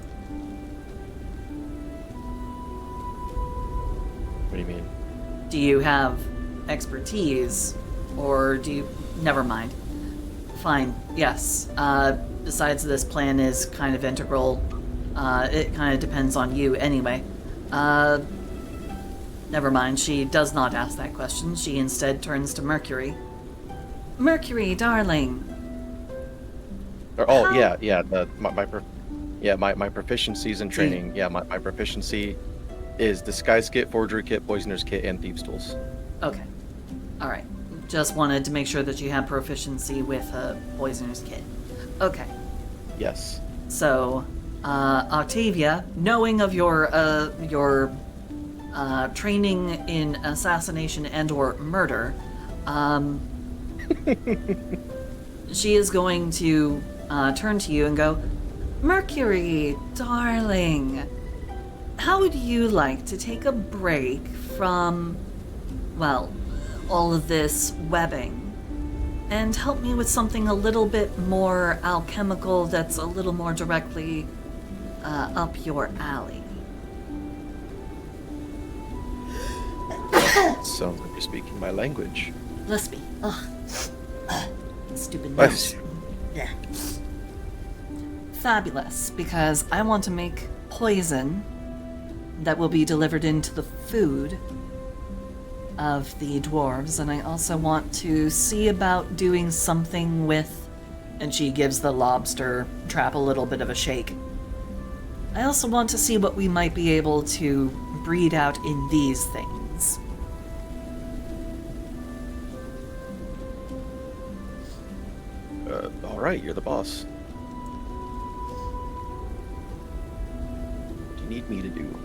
What do you mean? Do you have expertise, or do you... Never mind. Fine, yes. Besides, this plan is kind of integral. It kind of depends on you anyway. Never mind, she does not ask that question. She instead turns to Mercury. Mercury, darling. Oh, yeah. My proficiencies in training. Yeah, my proficiency is disguise kit, forgery kit, poisoner's kit, and thieves' tools. Okay. Alright. Just wanted to make sure that you have proficiency with a poisoner's kit. Okay. Yes. So, Octavia, knowing of your training in assassination and/or murder, she is going to turn to you and go, Mercury, darling, how would you like to take a break from, well, all of this webbing and help me with something a little bit more alchemical that's a little more directly up your alley? Sounds like you're speaking my language. Lispy. Ugh. Stupid Nice. nose. Yeah. Fabulous, because I want to make poison that will be delivered into the food of the dwarves, and I also want to see about doing something with, and she gives the lobster trap a little bit of a shake. I also want to see what we might be able to breed out in these things. All right, you're the boss. What do you need me to do?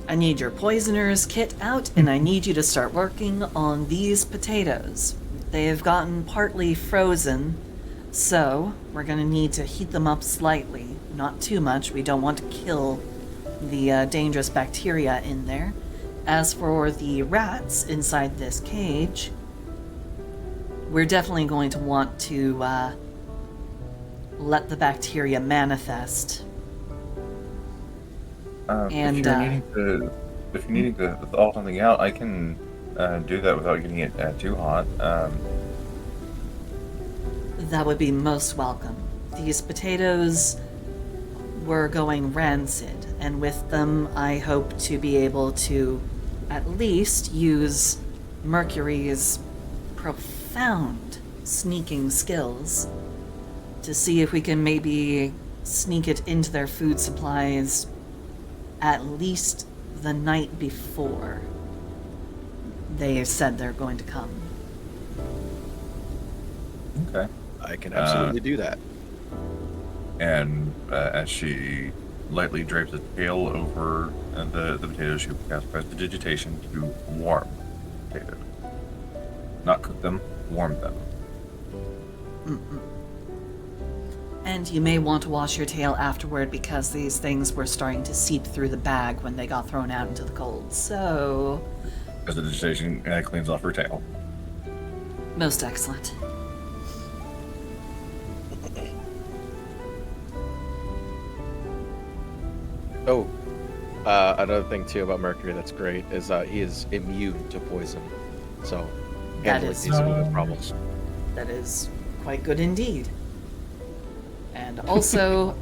I need your poisoner's kit out, and I need you to start working on these potatoes. They have gotten partly frozen, so we're going to need to heat them up slightly. Not too much. We don't want to kill the dangerous bacteria in there. As for the rats inside this cage, we're definitely going to want to let the bacteria manifest. And, if you're needing to thaw something out, I can do that without getting it too hot. That would be most welcome. These potatoes were going rancid, and with them I hope to be able to at least use Mercury's profound sneaking skills to see if we can maybe sneak it into their food supplies at least the night before they have said they're going to come. Okay. I can absolutely do that. And as she lightly drapes a tail over the potatoes, she will cast prestidigitation to warm potatoes. Not cook them, warm them. Mm-mm. And you may want to wash your tail afterward because these things were starting to seep through the bag when they got thrown out into the cold. So, Prestidigitation cleans off her tail. most excellent. Oh, another thing too about Mercury that's great is he is immune to poison. So, That handling is- these immune problems. That is quite good indeed. And also,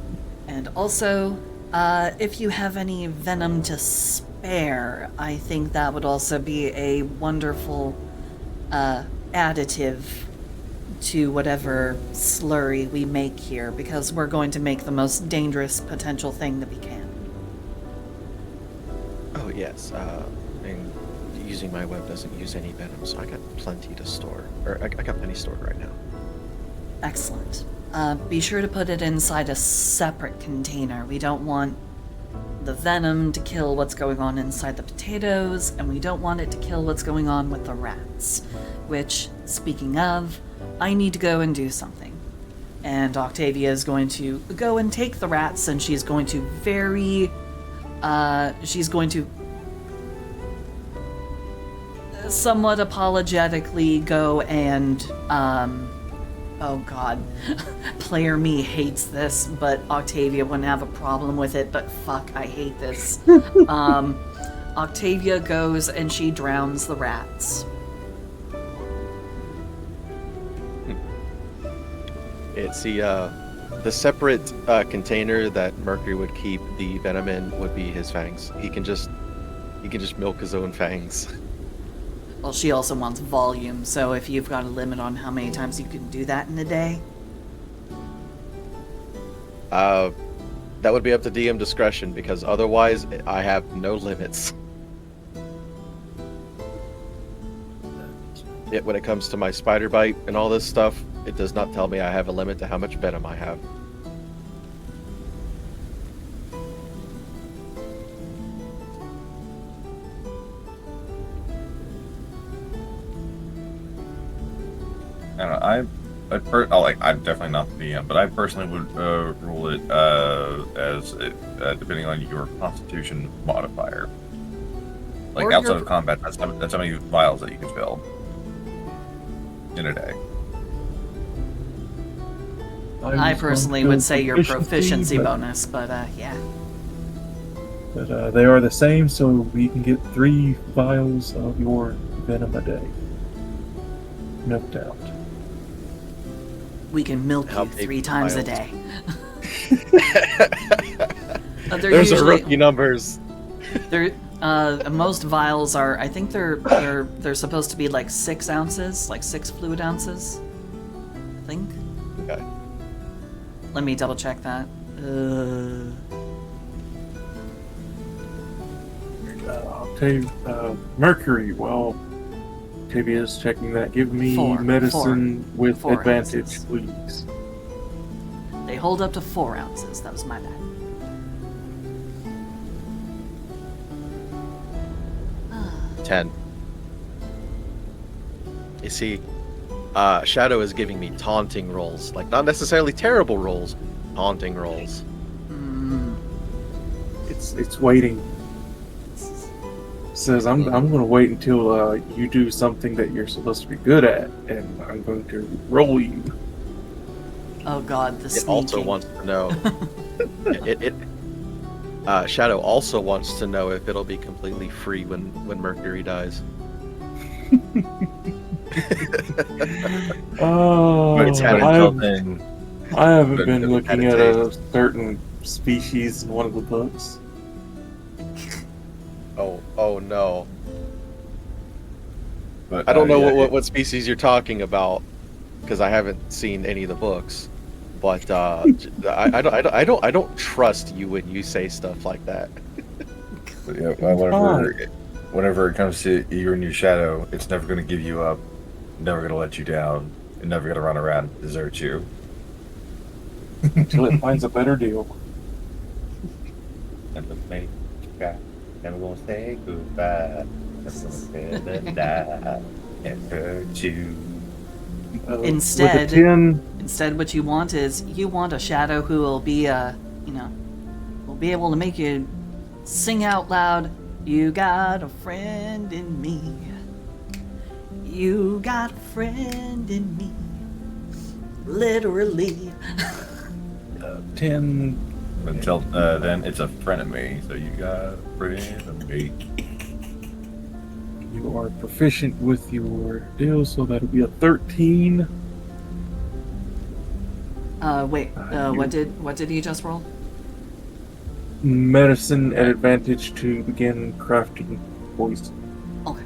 if you have any venom to spare, I think that would also be a wonderful additive to whatever slurry we make here, because we're going to make the most dangerous potential thing that we can. Oh yes, and using my web doesn't use any venom, so I got plenty to store. Or I got plenty stored right now. Excellent. Be sure to put it inside a separate container. We don't want the venom to kill what's going on inside the potatoes, and we don't want it to kill what's going on with the rats. Which, speaking of, I need to go and do something. And Octavia is going to go and take the rats, and she's going to somewhat apologetically go and, oh god, player me hates this, but Octavia wouldn't have a problem with it, but fuck, I hate this. Octavia goes and she drowns the rats. It's the separate container that Mercury would keep the venom in would be his fangs. He can just milk his own fangs. Well, she also wants volume, so if you've got a limit on how many times you can do that in a day. That would be up to DM discretion, because otherwise I have no limits. Yet when it comes to my spider bite and all this stuff, it does not tell me I have a limit to how much venom I have. I'm definitely not the DM, but I personally would rule it as depending on your Constitution modifier. Like Or outside your- of combat, that's how many vials that you can fill in a day. I was personally going would to say your proficiency but- bonus, but yeah. But they are the same, so you can get 3 vials of your venom a day. No doubt. We can milk How you big 3 times a vials? day. There's a rookie numbers. Most vials are. I think they're supposed to be like 6 ounces, like 6 fluid ounces. I think. Okay. Let me double check that. Mercury, well, Octavia's checking that. Give me 4, medicine with 4 advantage, ounces. please. They hold up to 4 ounces. That was my bad. 10. You see, Shadow is giving me taunting rolls. Like, not necessarily terrible rolls, taunting rolls. It's waiting. Says I'm gonna wait until you do something that you're supposed to be good at, and I'm going to roll you. Oh god, the It sneaking. also wants to know. Shadow also wants to know if it'll be completely free when Mercury dies. Oh, But it's had I until then. haven't but been it'll looking at meditate. a certain species in one of the books. Oh no. But, I don't know yeah, what species you're talking about because I haven't seen any of the books. But I don't trust you when you say stuff like that. Whenever it comes to you and your shadow, it's never going to give you up, never going to let you down, and never going to run around and desert you. Until it finds a better deal. And the make guy, never going to say goodbye, never going to say die and hurt you. Instead- with a 10, Instead, what you want is you want a shadow who will be will be able to make you sing out loud. You got a friend in me. You got a friend in me. Literally. 10. Until then, it's a frenemy, so you got a friend of me. You are proficient with your deal, so that'll be a 13. Wait. What did you just roll? Medicine at advantage to begin crafting poison. Okay.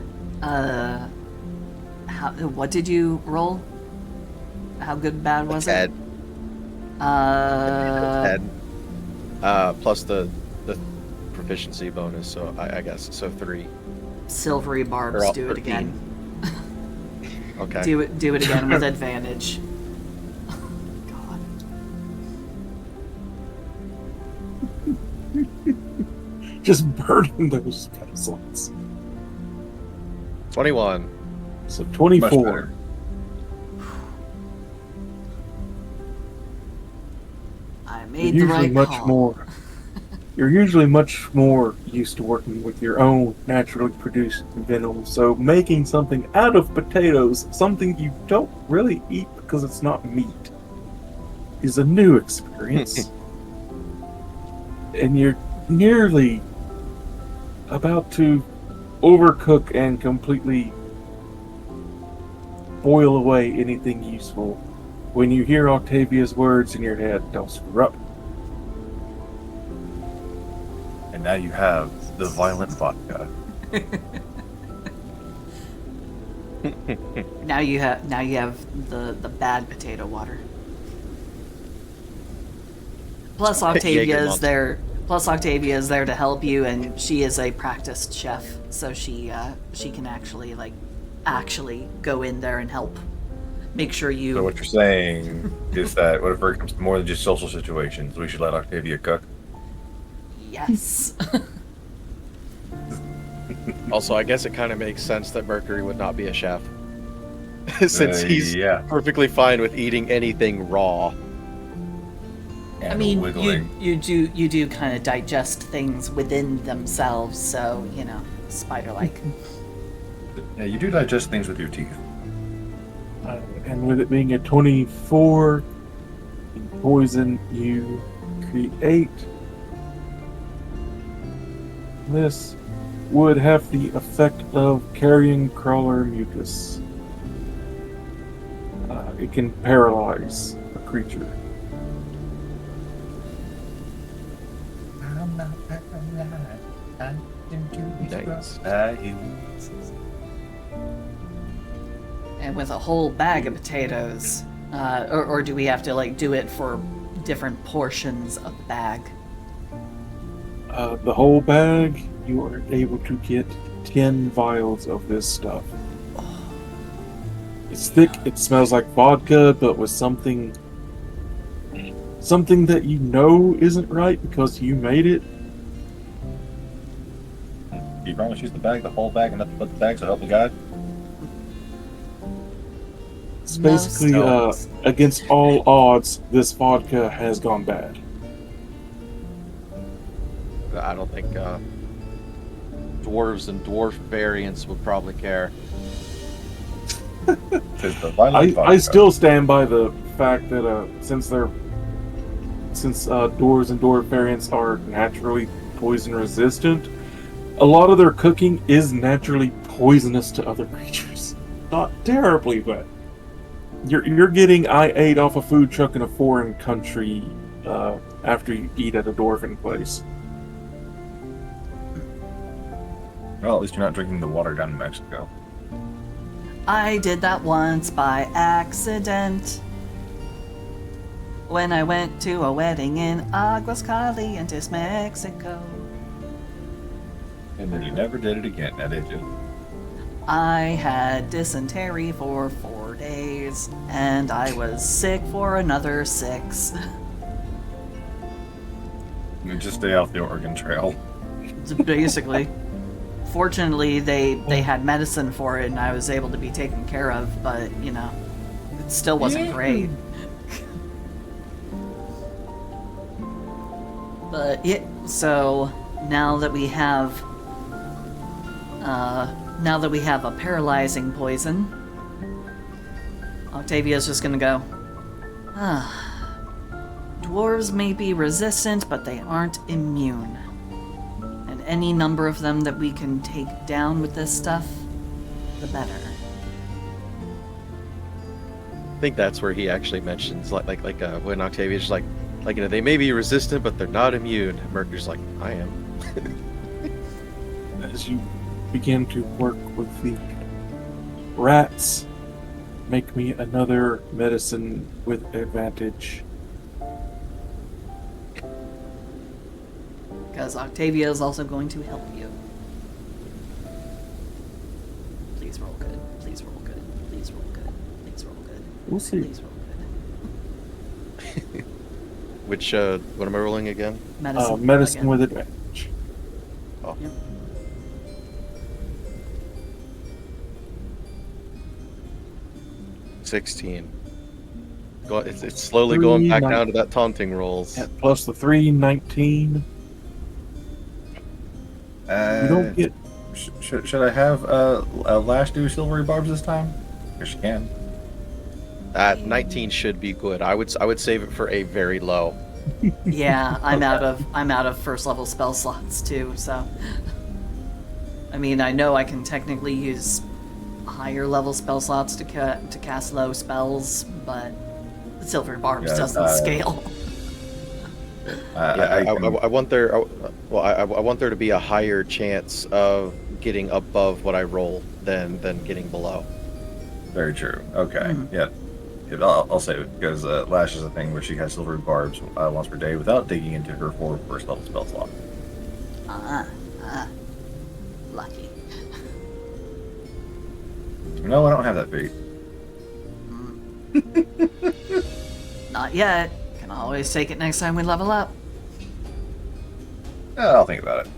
What did you roll? How good, bad was it? 10. Plus the proficiency bonus, so I guess so 3. Silvery barbs. Or all Do it 13. again. Okay. Do it again with advantage. God. Just burning those pencils. 21. So Much 24. better. I You're made the usually right much call. more. You're usually much more used to working with your own naturally produced venom, so making something out of potatoes, something you don't really eat because it's not meat, is a new experience. And you're nearly about to overcook and completely boil away anything useful when you hear Octavia's words in your head, "Don't screw up." And now you have the violent vodka. Now you have the bad potato water. Plus Octavia is Monster. there. Plus Octavia is there to help you, and she is a practiced chef, so she can actually go in there and help. Make sure you. So what you're saying is that whenever it comes to more than just social situations, we should let Octavia cook? Yes. Also, I guess it kind of makes sense that Mercury would not be a chef. Since he's yeah. perfectly fine with eating anything raw. I And mean, wiggling. you do kind of digest things within themselves, so you know, spider-like. Yeah, you do digest things with your teeth. And with it being a 24 poison you create, this would have the effect of carrying crawler mucus. It can paralyze a creature. I'm not paralyzed. I can do Nice. And with a whole bag of potatoes, or do we have to like do it for different portions of the bag? The whole bag, you are able to get 10 vials of this stuff. It's thick, it smells like vodka, but with something that you know isn't right because you made it. You promise use the bag, the whole bag, and nothing but the bag, so help me God? It's basically, Most- against all odds, this vodka has gone bad. I don't think dwarves and dwarf variants would probably care. Because the violent I vodka- still stand by the fact that since dwarves and dwarf variants are naturally poison resistant, a lot of their cooking is naturally poisonous to other creatures. Not terribly, but you're getting I ate off a food truck in a foreign country after you eat at a dwarven place. Well, at least you're not drinking the water down in Mexico. I did that once by accident. When I went to a wedding in Aguascalientes, Mexico. And then you never did it again, now did you? I had dysentery for 4 days, and I was sick for another 6. You just stay off the Oregon Trail. Basically. Fortunately, they had medicine for it, and I was able to be taken care of, but, you know, it still wasn't great. But, so, now that we have a paralyzing poison, Octavia's just gonna go, dwarves may be resistant, but they aren't immune. And any number of them that we can take down with this stuff, the better. I think that's where he actually mentions like when Octavia's just like you know, they may be resistant, but they're not immune. Mercury's like, I am. As you begin to work with the rats, make me another medicine with advantage. Because Octavia is also going to help you. Please roll good. Please roll good. Please roll good. Please roll good. We'll see. Please roll good. Which what am I rolling again? Medicine again. with advantage. Oh. Yep. $16. It's slowly going back down to that taunting rolls. Yeah, plus the 3, 19. You don't get. Should I have Lash do silvery barbs this time? Yes, you can. 19 should be good. I would save it for a very low. Yeah, I'm out of first level spell slots too, so I mean, I know I can technically use higher level spell slots to cast low spells, but Silver Barbs doesn't scale. I want there. I want there to be a higher chance of getting above what I roll than getting below. Very true. Okay. Mhm. Yeah. I'll save it because Lash is a thing where she has silver barbs once per day without digging into her 4 first level spell slot. Lucky. No, I don't have that feat. Not yet. Can always take it next time we level up. I'll think about it.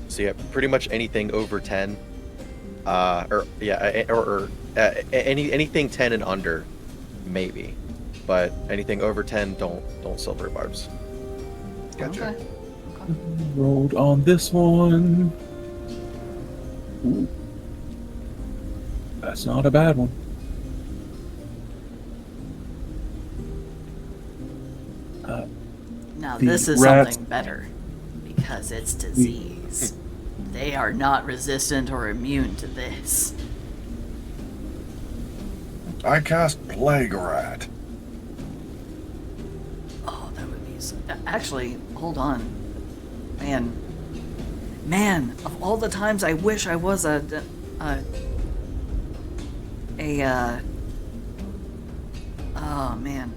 So yeah, pretty much anything over 10 anything 10 and under, maybe, but anything over 10, don't silver barbs. Gotcha. Okay. Rolled on this one. Ooh. That's not a bad one. Now The this is rats- something better, because it's disease. They are not resistant or immune to this. I cast Plague Rat. Oh, that would be actually, hold on. Man, of all the times I wish I was oh man.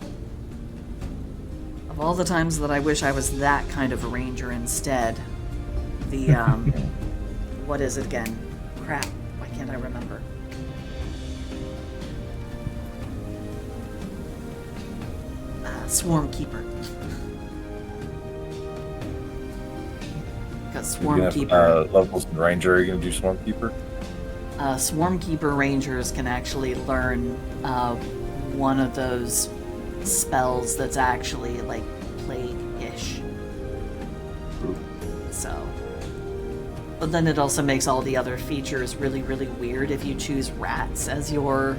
Of all the times that I wish I was that kind of a ranger instead, the, what is it again? Crap, why can't I remember? Swarm Keeper. Because Swarm Keeper... levels in Ranger, are you going to do Swarm Keeper? Swarm Keeper Rangers can actually learn one of those spells that's actually like plague-ish. So, but then it also makes all the other features really, really weird if you choose rats as your.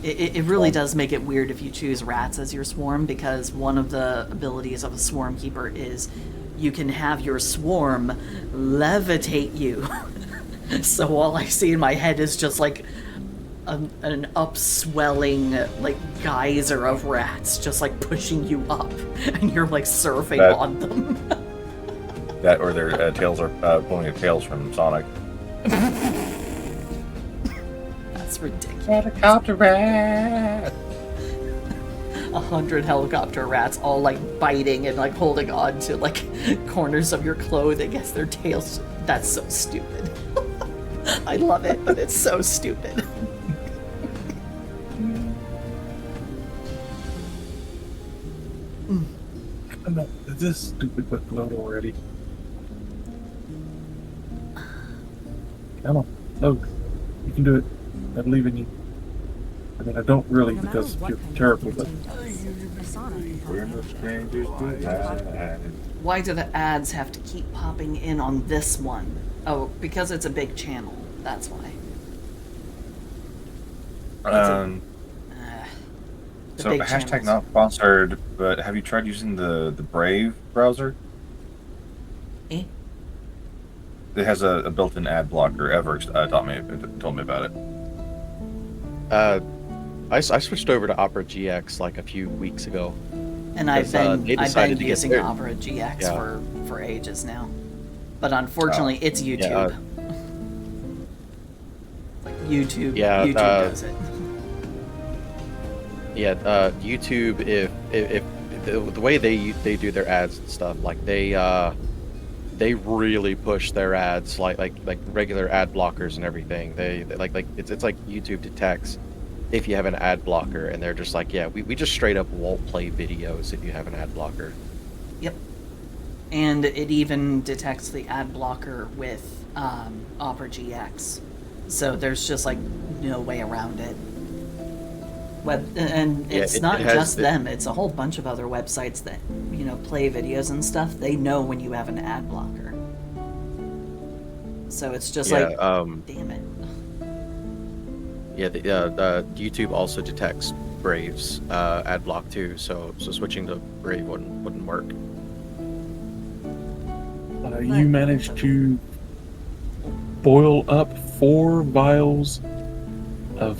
It really does make it weird if you choose rats as your swarm, because one of the abilities of a Swarm Keeper is you can have your swarm levitate you. So all I see in my head is just like an upswelling like geyser of rats just like pushing you up, and you're like surfing on them. That or their tails are pulling their tails from Sonic. That's ridiculous. Helicopter rat! 100 helicopter rats all like biting and like holding on to like corners of your clothing as their tails. That's so stupid. I love it, but it's so stupid. This stupid book load already. Come on, load. You can do it. I believe in you. I mean, I don't really because you're terrible, but... We're no strangers to hide. Why do the ads have to keep popping in on this one? Oh, because it's a big channel. That's why. The So big hashtag channels. not sponsored, but have you tried using the Brave browser? Eh? It has a built-in ad blocker. Ever told me about it. I switched over to Opera GX like a few weeks ago. And I've Because, they been decided to get using their- Opera GX Yeah. for ages now. But unfortunately, it's YouTube. Yeah, Like YouTube Yeah, does it. Yeah, YouTube. If the way they do their ads and stuff, like they really push their ads like regular ad blockers and everything. They like it's like YouTube detects if you have an ad blocker, and they're just like, yeah, we just straight up won't play videos if you have an ad blocker. Yep. And it even detects the ad blocker with Opera GX. So there's just like no way around it. And Yeah, it's it not has just the- them, it's a whole bunch of other websites that, play videos and stuff. They know when you have an ad blocker. So it's just Yeah, like, damn it. Yeah, the YouTube also detects Brave's ad block too, so switching to Brave wouldn't work. You managed to boil up 4 vials of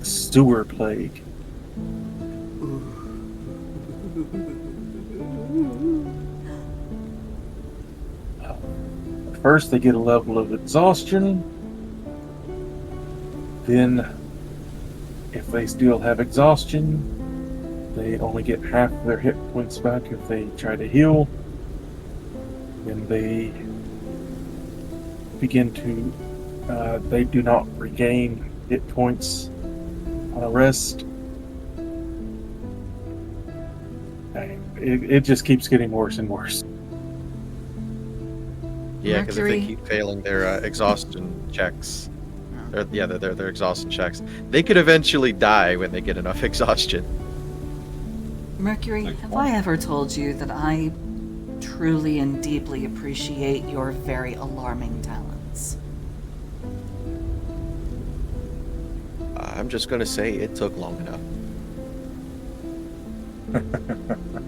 sewer plague. First, they get a level of exhaustion. Then, if they still have exhaustion, they only get half their hit points back if they try to heal. Then they begin to, they do not regain hit points on a rest. It just keeps getting worse and worse. Yeah, because if they Mercury. keep failing their exhaustion checks, their exhaustion checks, they could eventually die when they get enough exhaustion. Mercury, Like have what? I ever told you that I truly and deeply appreciate your very alarming talents? I'm just gonna say it took long enough.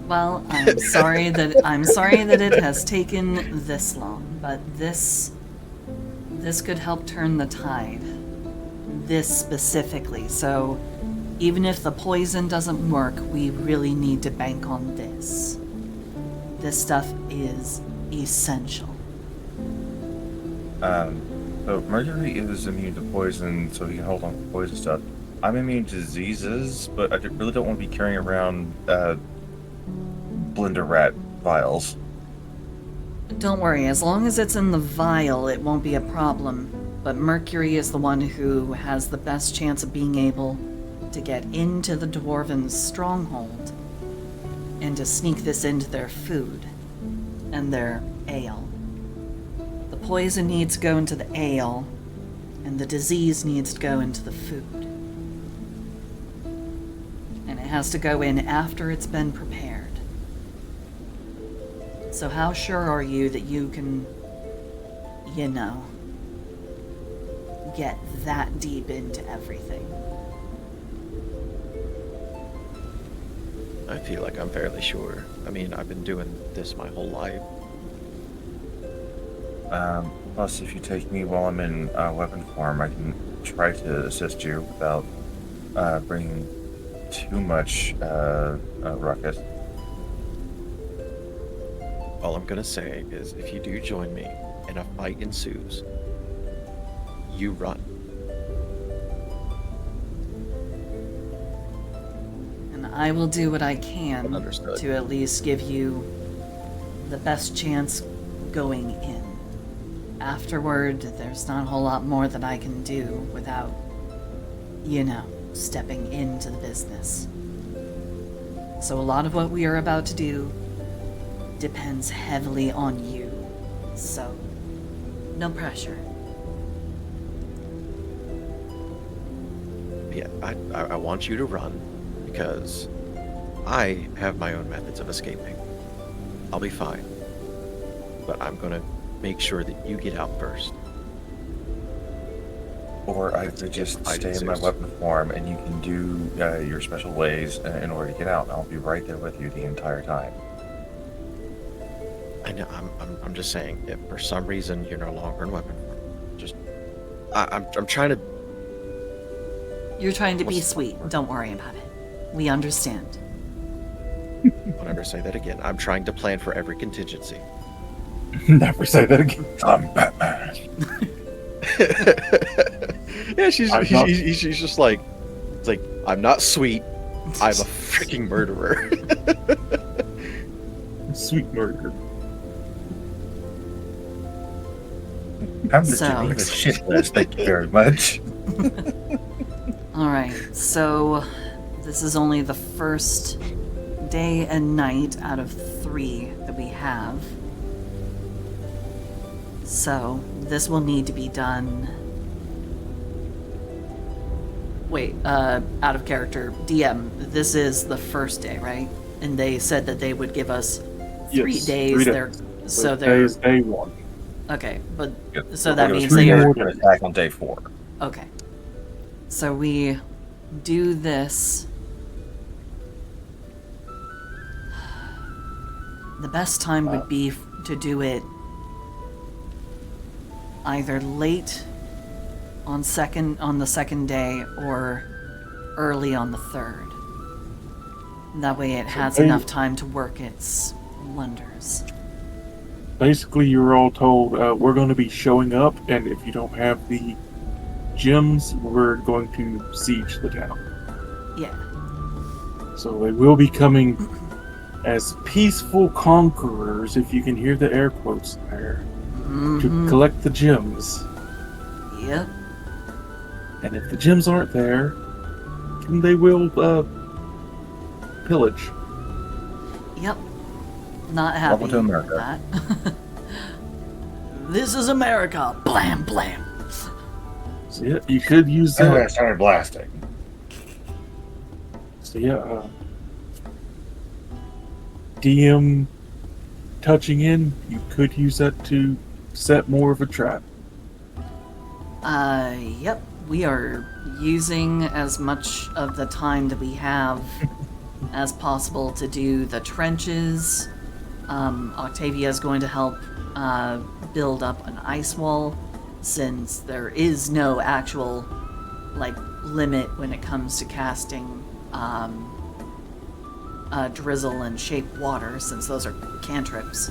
Well, I'm sorry that it has taken this long, but this could help turn the tide. This specifically. So even if the poison doesn't work, we really need to bank on this. This stuff is essential. So Mercury is immune to poison, so he can hold on to poison stuff. I'm immune to diseases, but I really don't want to be carrying around blender rat vials. Don't worry, as long as it's in the vial, it won't be a problem. But Mercury is the one who has the best chance of being able to get into the Dwarven's stronghold and to sneak this into their food and their ale. The poison needs to go into the ale, and the disease needs to go into the food. And it has to go in after it's been prepared. So how sure are you that you can, get that deep into everything? I feel like I'm fairly sure. I mean, I've been doing this my whole life. Plus, if you take me while I'm in weapon form, I can try to assist you without bringing too much ruckus. All I'm gonna say is, if you do join me and a fight ensues, you run. And I will do what I can Understood. to at least give you the best chance going in. Afterward, there's not a whole lot more that I can do without, stepping into the business. So a lot of what we are about to do depends heavily on you. So, no pressure. Yeah, I want you to run because I have my own methods of escaping. I'll be fine. But I'm gonna make sure that you get out first. Or I could just stay in my weapon form and you can do your special ways in order to get out. I'll be right there with you the entire time. I know. I'm just saying. If for some reason you're no longer in weapon form, just I'm trying to. You're trying to be What's the sweet. word? Don't worry about it. We understand. I'll never say that again. I'm trying to plan for every contingency. Never say that again. I'm Batman. Yeah, she's just like, it's like, I'm not sweet. I'm a freaking murderer. Sweet murder. I'm the So- Geneva shit list. Thank you very much. Alright, so this is only the first day and night out of 3 that we have. So, this will need to be done. Wait, out of character. DM, this is the first day, right? And they said that they would give us 3 Yes, days. 3 They're, days. so Today they're. is day 1. Okay, but. Yep. So that We're means gonna they are. more we're gonna attack on day 4. Okay. So we do this. The best time would be to do it either late on the second day or early on the third. That way it has Okay. enough time to work its wonders. Basically, you're all told we're going to be showing up, and if you don't have the gems, we're going to siege the town. Yeah. So they will be coming as peaceful conquerors, if you can hear the air quotes there, to Mhm. collect the gems. Yep. And if the gems aren't there, then they will pillage. Yep. Not happy Welcome to America. with that. This is America. Blam, blam. So yeah, you could use And then I that. started blasting. So yeah, DM touching in, you could use that to set more of a trap. Yep. We are using as much of the time that we have as possible to do the trenches. Octavia is going to help build up an ice wall, since there is no actual limit when it comes to casting drizzle and shape water, since those are cantrips.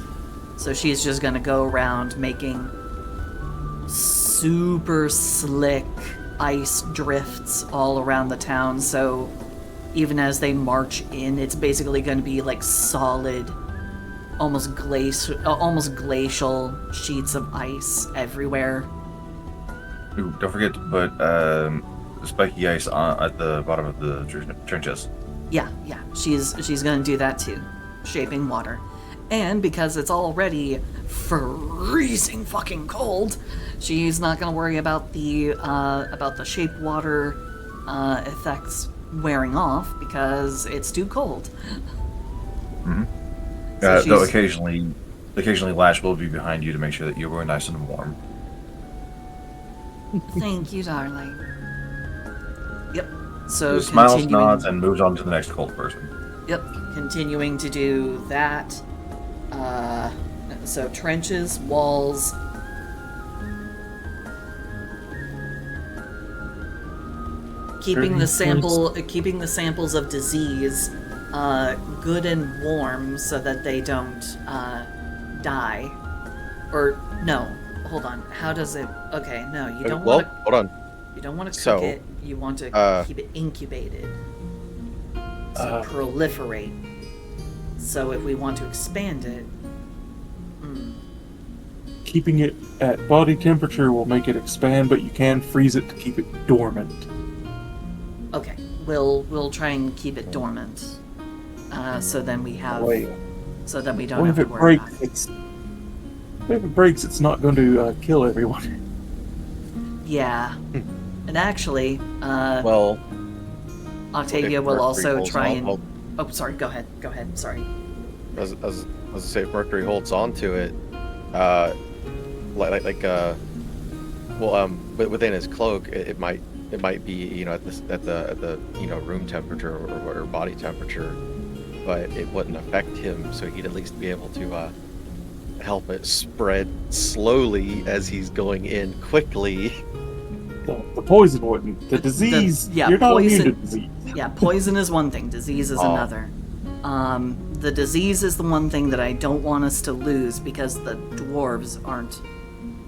So she's just gonna go around making super slick ice drifts all around the town, so even as they march in, it's basically going to be like solid, almost glacial sheets of ice everywhere. Ooh, don't forget to put spiky ice at the bottom of the trenches. Yeah, she's going to do that too, shaping water. And because it's already freezing fucking cold, she's not going to worry about the shape water effects wearing off, because it's too cold. Mm-hmm. So Though occasionally Lash will be behind you to make sure that you are nice and warm. Thank you, darling. Yep. So She smiles, continuing, nods, and moves on to the next cold person. Yep. Continuing to do that. So trenches, walls. Keeping the samples of disease good and warm so that they don't die. Or no, hold on. How does it? Okay, no, you don't want to. Hold on. You don't want to So, cook it. You want to keep it incubated. So proliferate. So if we want to expand it, Keeping it at body temperature will make it expand, but you can freeze it to keep it dormant. okay, we'll try and keep it dormant. So then we have. Wait. So that we don't What have if to it worry breaks? about it. If it breaks, it's not going to kill everyone. Yeah. And actually, Well, Octavia if will Mercury also holds try on- and. hold- Oh, sorry. Go ahead. Sorry. as I say, if Mercury holds on to it, within his cloak, it might be at the room temperature or body temperature, but it wouldn't affect him, so he'd at least be able to help it spread slowly as he's going in quickly. The poison wouldn't. The disease, you're not immune to disease. Yeah, poison is one thing, disease is another. The disease is the one thing that I don't want us to lose, because the dwarves aren't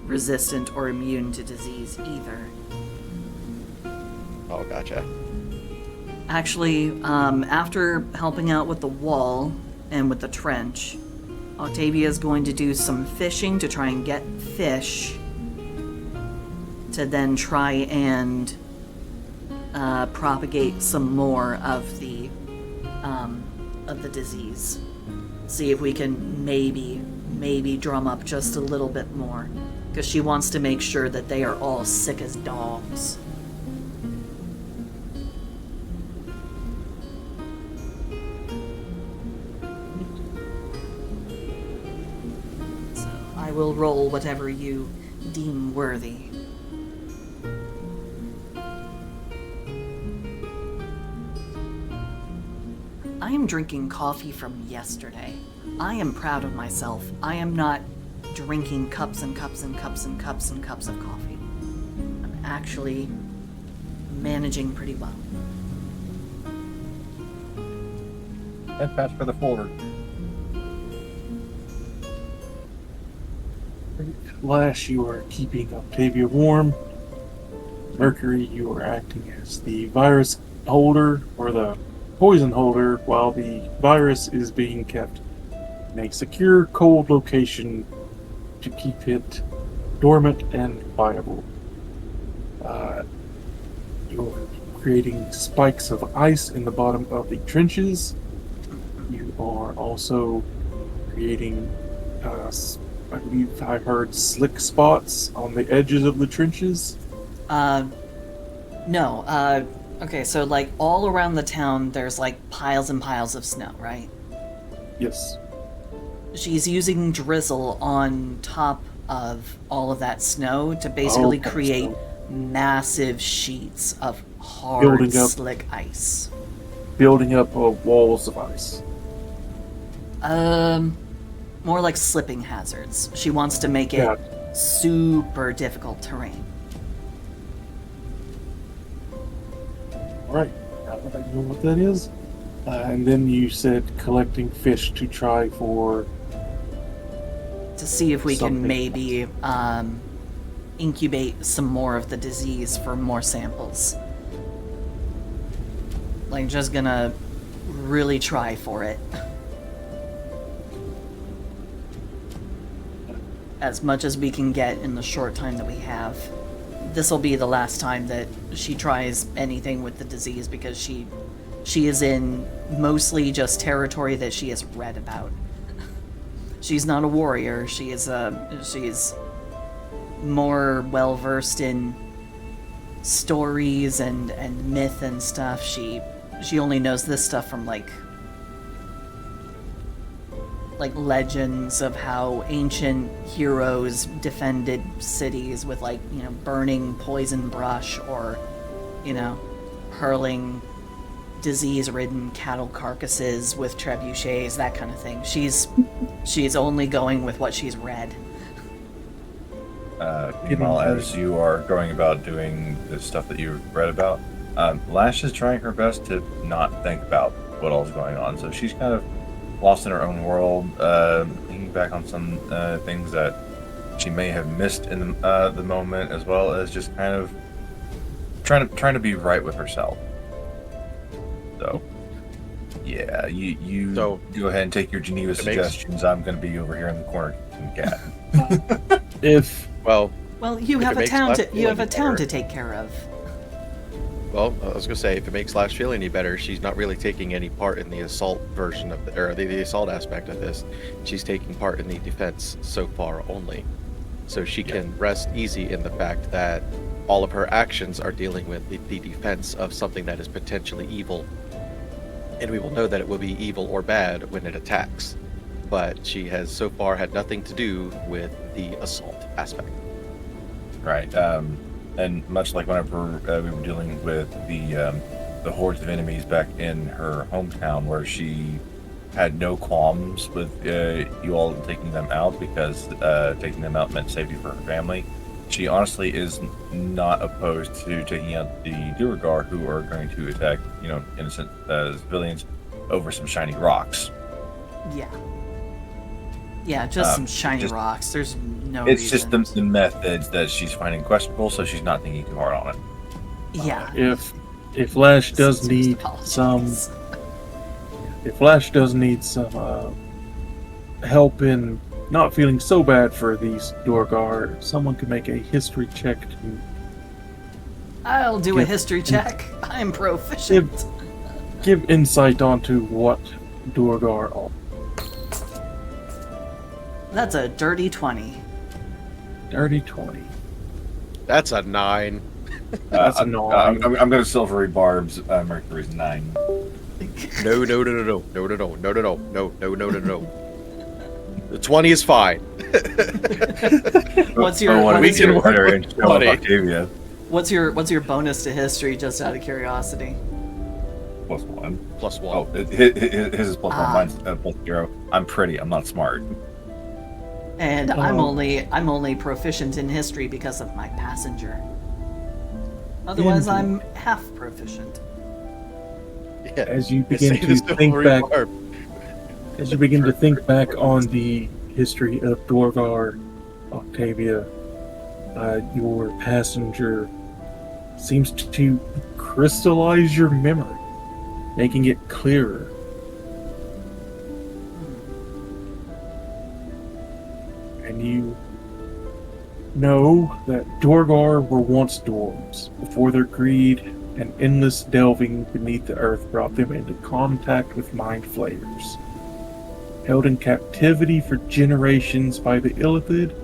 resistant or immune to disease either. Oh, gotcha. Actually, after helping out with the wall and with the trench, Octavia is going to do some fishing to try and get fish to then try and propagate some more of the disease. See if we can maybe drum up just a little bit more, because she wants to make sure that they are all sick as dogs. So I will roll whatever you deem worthy. I am drinking coffee from yesterday. I am proud of myself. I am not drinking cups and cups and cups and cups and cups of coffee. I'm actually managing pretty well. And pass for the forward. Lash, you are keeping Octavia warm. Mercury, you are acting as the virus holder, or the poison holder, while the virus is being kept in a secure, cold location to keep it dormant and viable. You're creating spikes of ice in the bottom of the trenches. You are also creating I believe I heard slick spots on the edges of the trenches. No, okay, so, like, all around the town, there's, like, piles and piles of snow, right? Yes. She's using drizzle on top of all of that snow to basically Okay, create so massive sheets of hard, Building up. slick ice. building up walls of ice. More like slipping hazards. She wants to make it Yeah. super difficult terrain. Alright, now that I know what that is. And then you said collecting fish to try for... To see if we can Something. maybe incubate some more of the disease for more samples. Like, just gonna really try for it. As much as we can get in the short time that we have. This will be the last time that she tries anything with the disease because she is in mostly just territory that she has read about. She's not a warrior. She's more well versed in stories and myth and stuff. She only knows this stuff from like legends of how ancient heroes defended cities with, like, you know, burning poison brush or, you know, hurling disease-ridden cattle carcasses with trebuchets, that kind of thing. She's only going with what she's read. Meanwhile, as you are going about doing the stuff that you've read about, Lash is trying her best to not think about what all's going on. So she's kind of lost in her own world, thinking back on some things that she may have missed in the moment, as well as just kind of trying to be right with herself. So, yeah, you So, go ahead and take your Geneva makes- suggestions. I'm going to be over here in the corner kicking cat. If... Well, Well, you If have it a makes town Lash to feel any better. take care of. I was gonna say, if it makes Lash feel any better, she's not really taking any part in the assault version of the assault aspect of this. She's taking part in the defense so far only, so she can rest easy in the fact that all of her actions are dealing with the defense of something that is potentially evil, and we will know that it will be evil or bad when it attacks. But she has so far had nothing to do with the assault aspect. Right. And much like whenever we were dealing with the hordes of enemies back in her hometown, where she had no qualms with you all taking them out because taking them out meant safety for her family. She honestly is not opposed to taking out the Duergar who are going to attack, you know, innocent civilians over some shiny rocks. Yeah. Yeah, just some shiny just- rocks. There's no It's reason. just the methods that she's finding questionable, so she's not thinking too hard on it. Yeah. If Lash does Seems need to apologize. some... If Flash does need some help in not feeling so bad for these Duergar, someone could make a history check to I'll do a Give- history check. I'm proficient. give insight onto what Duergar are. That's a dirty 20. Dirty 20. That's a 9. That's I'm annoying. going to Silvery Barb's Mercury's 9. No. The 20 is fine. What's your Oh, what we is can your, work her and show up 20. Octavia. what's your bonus to history, just out of curiosity? +1. Plus 1. Oh, his is +1. Ah. Mine's +0. I'm pretty. I'm not smart. And I'm Oh. only proficient in history because of my passenger. Otherwise, I'm half proficient. Yeah. As you Say begin this to to think Silvery back, Barb. as you begin to think back on the history of Duergar, Octavia, your passenger seems to crystallize your memory, making it clearer. And you know that Duergar were once dwarves before their greed and endless delving beneath the earth brought them into contact with mind flayers. Held in captivity for generations by the Illithid,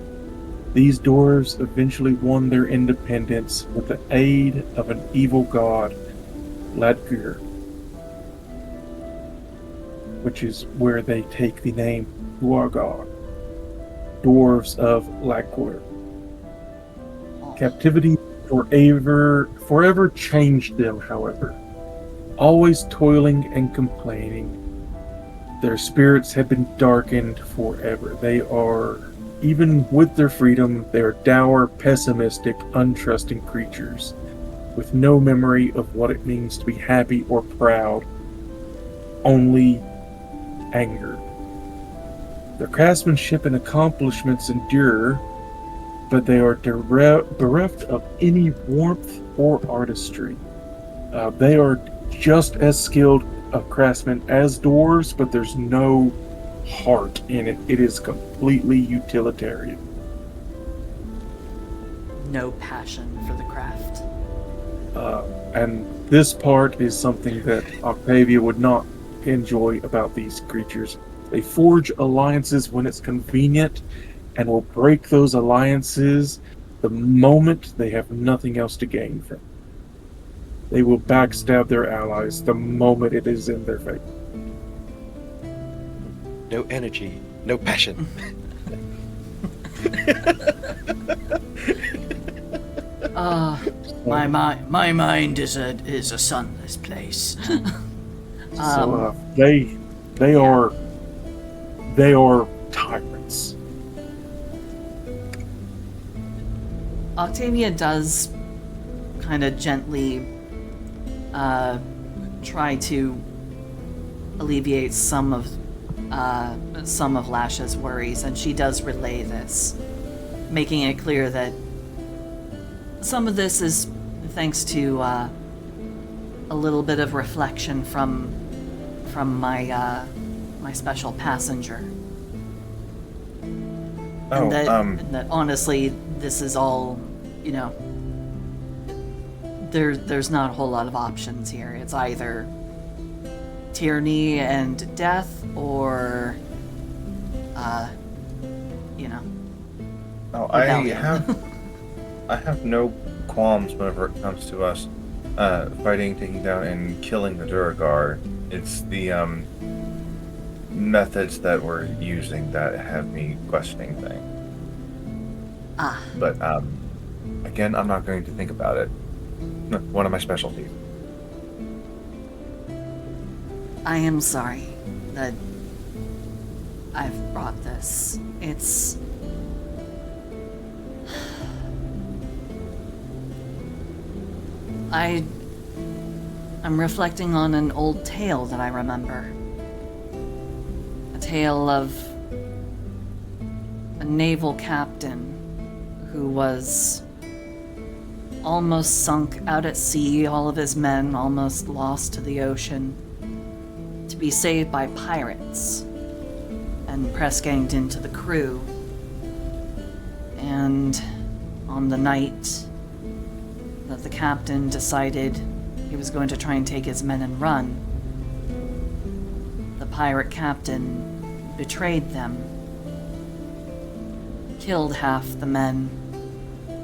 these dwarves eventually won their independence with the aid of an evil god, Ladgur, which is where they take the name Duergar, dwarves of Ladgur. Captivity forever changed them, however, always toiling and complaining. Their spirits have been darkened forever. They are, even with their freedom, they are dour, pessimistic, untrusting creatures, with no memory of what it means to be happy or proud, only anger. Their craftsmanship and accomplishments endure, but they are bereft of any warmth or artistry. They are just as skilled craftsmen as dwarves, but there's no heart in it. It is completely utilitarian. No passion for the craft. And this part is something that Octavia would not enjoy about these creatures. They forge alliances when it's convenient and will break those alliances the moment they have nothing else to gain from. They will backstab their allies the moment it is in their face. No energy, no passion. My mind is a sunless place. They are tyrants. Octavia does kind of gently try to alleviate some of Lash's worries, and she does relay this, making it clear that some of this is thanks to a little bit of reflection from my special passenger. And that honestly, this is all, there's not a whole lot of options here. It's either tyranny and death, or, Oh, rebellion. I have no qualms whenever it comes to us fighting, taking down, and killing the Duergar. It's the methods that we're using that have me questioning things. But again, I'm not going to think about it. One of my specialties. I am sorry that I've brought this. I'm reflecting on an old tale that I remember. A tale of a naval captain who was almost sunk out at sea, all of his men almost lost to the ocean, to be saved by pirates and press-ganged into the crew. And on the night that the captain decided he was going to try and take his men and run, the pirate captain betrayed them, killed half the men,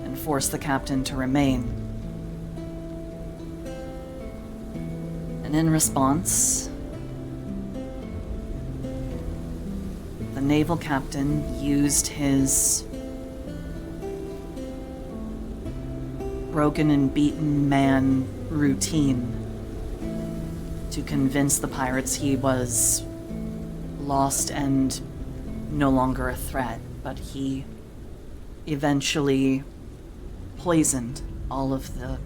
and forced the captain to remain. And in response, the naval captain used his broken and beaten man routine to convince the pirates he was lost and no longer a threat, but he eventually poisoned all of the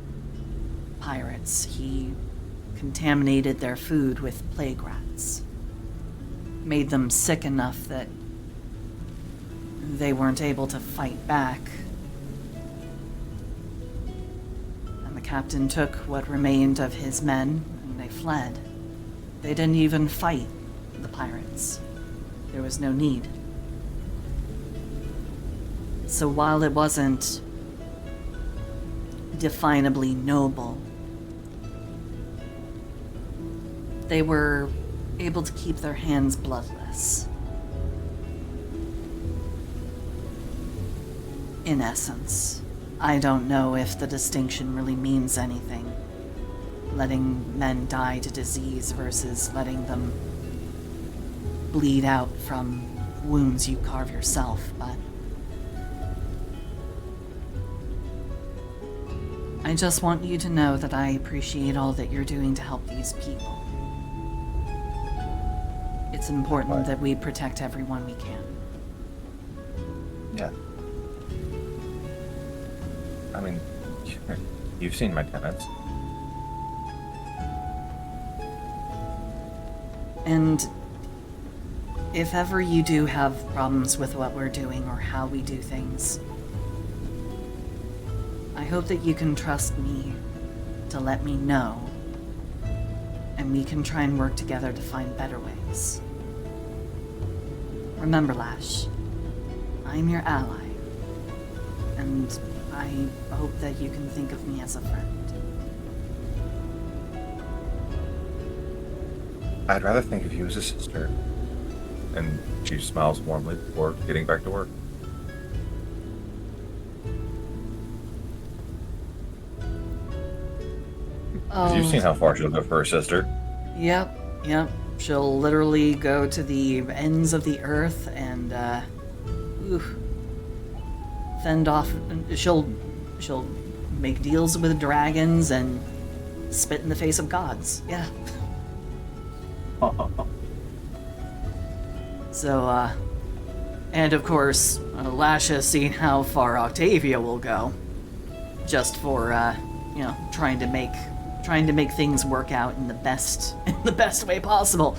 pirates. He contaminated their food with plague rats, made them sick enough that they weren't able to fight back. And the captain took what remained of his men and they fled. They didn't even fight the pirates. There was no need. So while it wasn't definably noble, they were able to keep their hands bloodless. In essence, I don't know if the distinction really means anything. Letting men die to disease versus letting them bleed out from wounds you carve yourself, but I just want you to know that I appreciate all that you're doing to help these people. It's important that we protect everyone we can. Yeah. I mean, you've seen my tenants. And if ever you do have problems with what we're doing or how we do things, I hope that you can trust me to let me know, and we can try and work together to find better ways. Remember, Lash, I'm your ally, and I hope that you can think of me as a friend. I'd rather think of you as a sister. And she smiles warmly before getting back to work. You've seen how far she'll go for her sister. Yep. She'll literally go to the ends of the earth and, fend off. She'll make deals with dragons and spit in the face of gods. Yeah. So, and of course, Lash has seen how far Octavia will go, just for, trying to make things work out in the best way possible.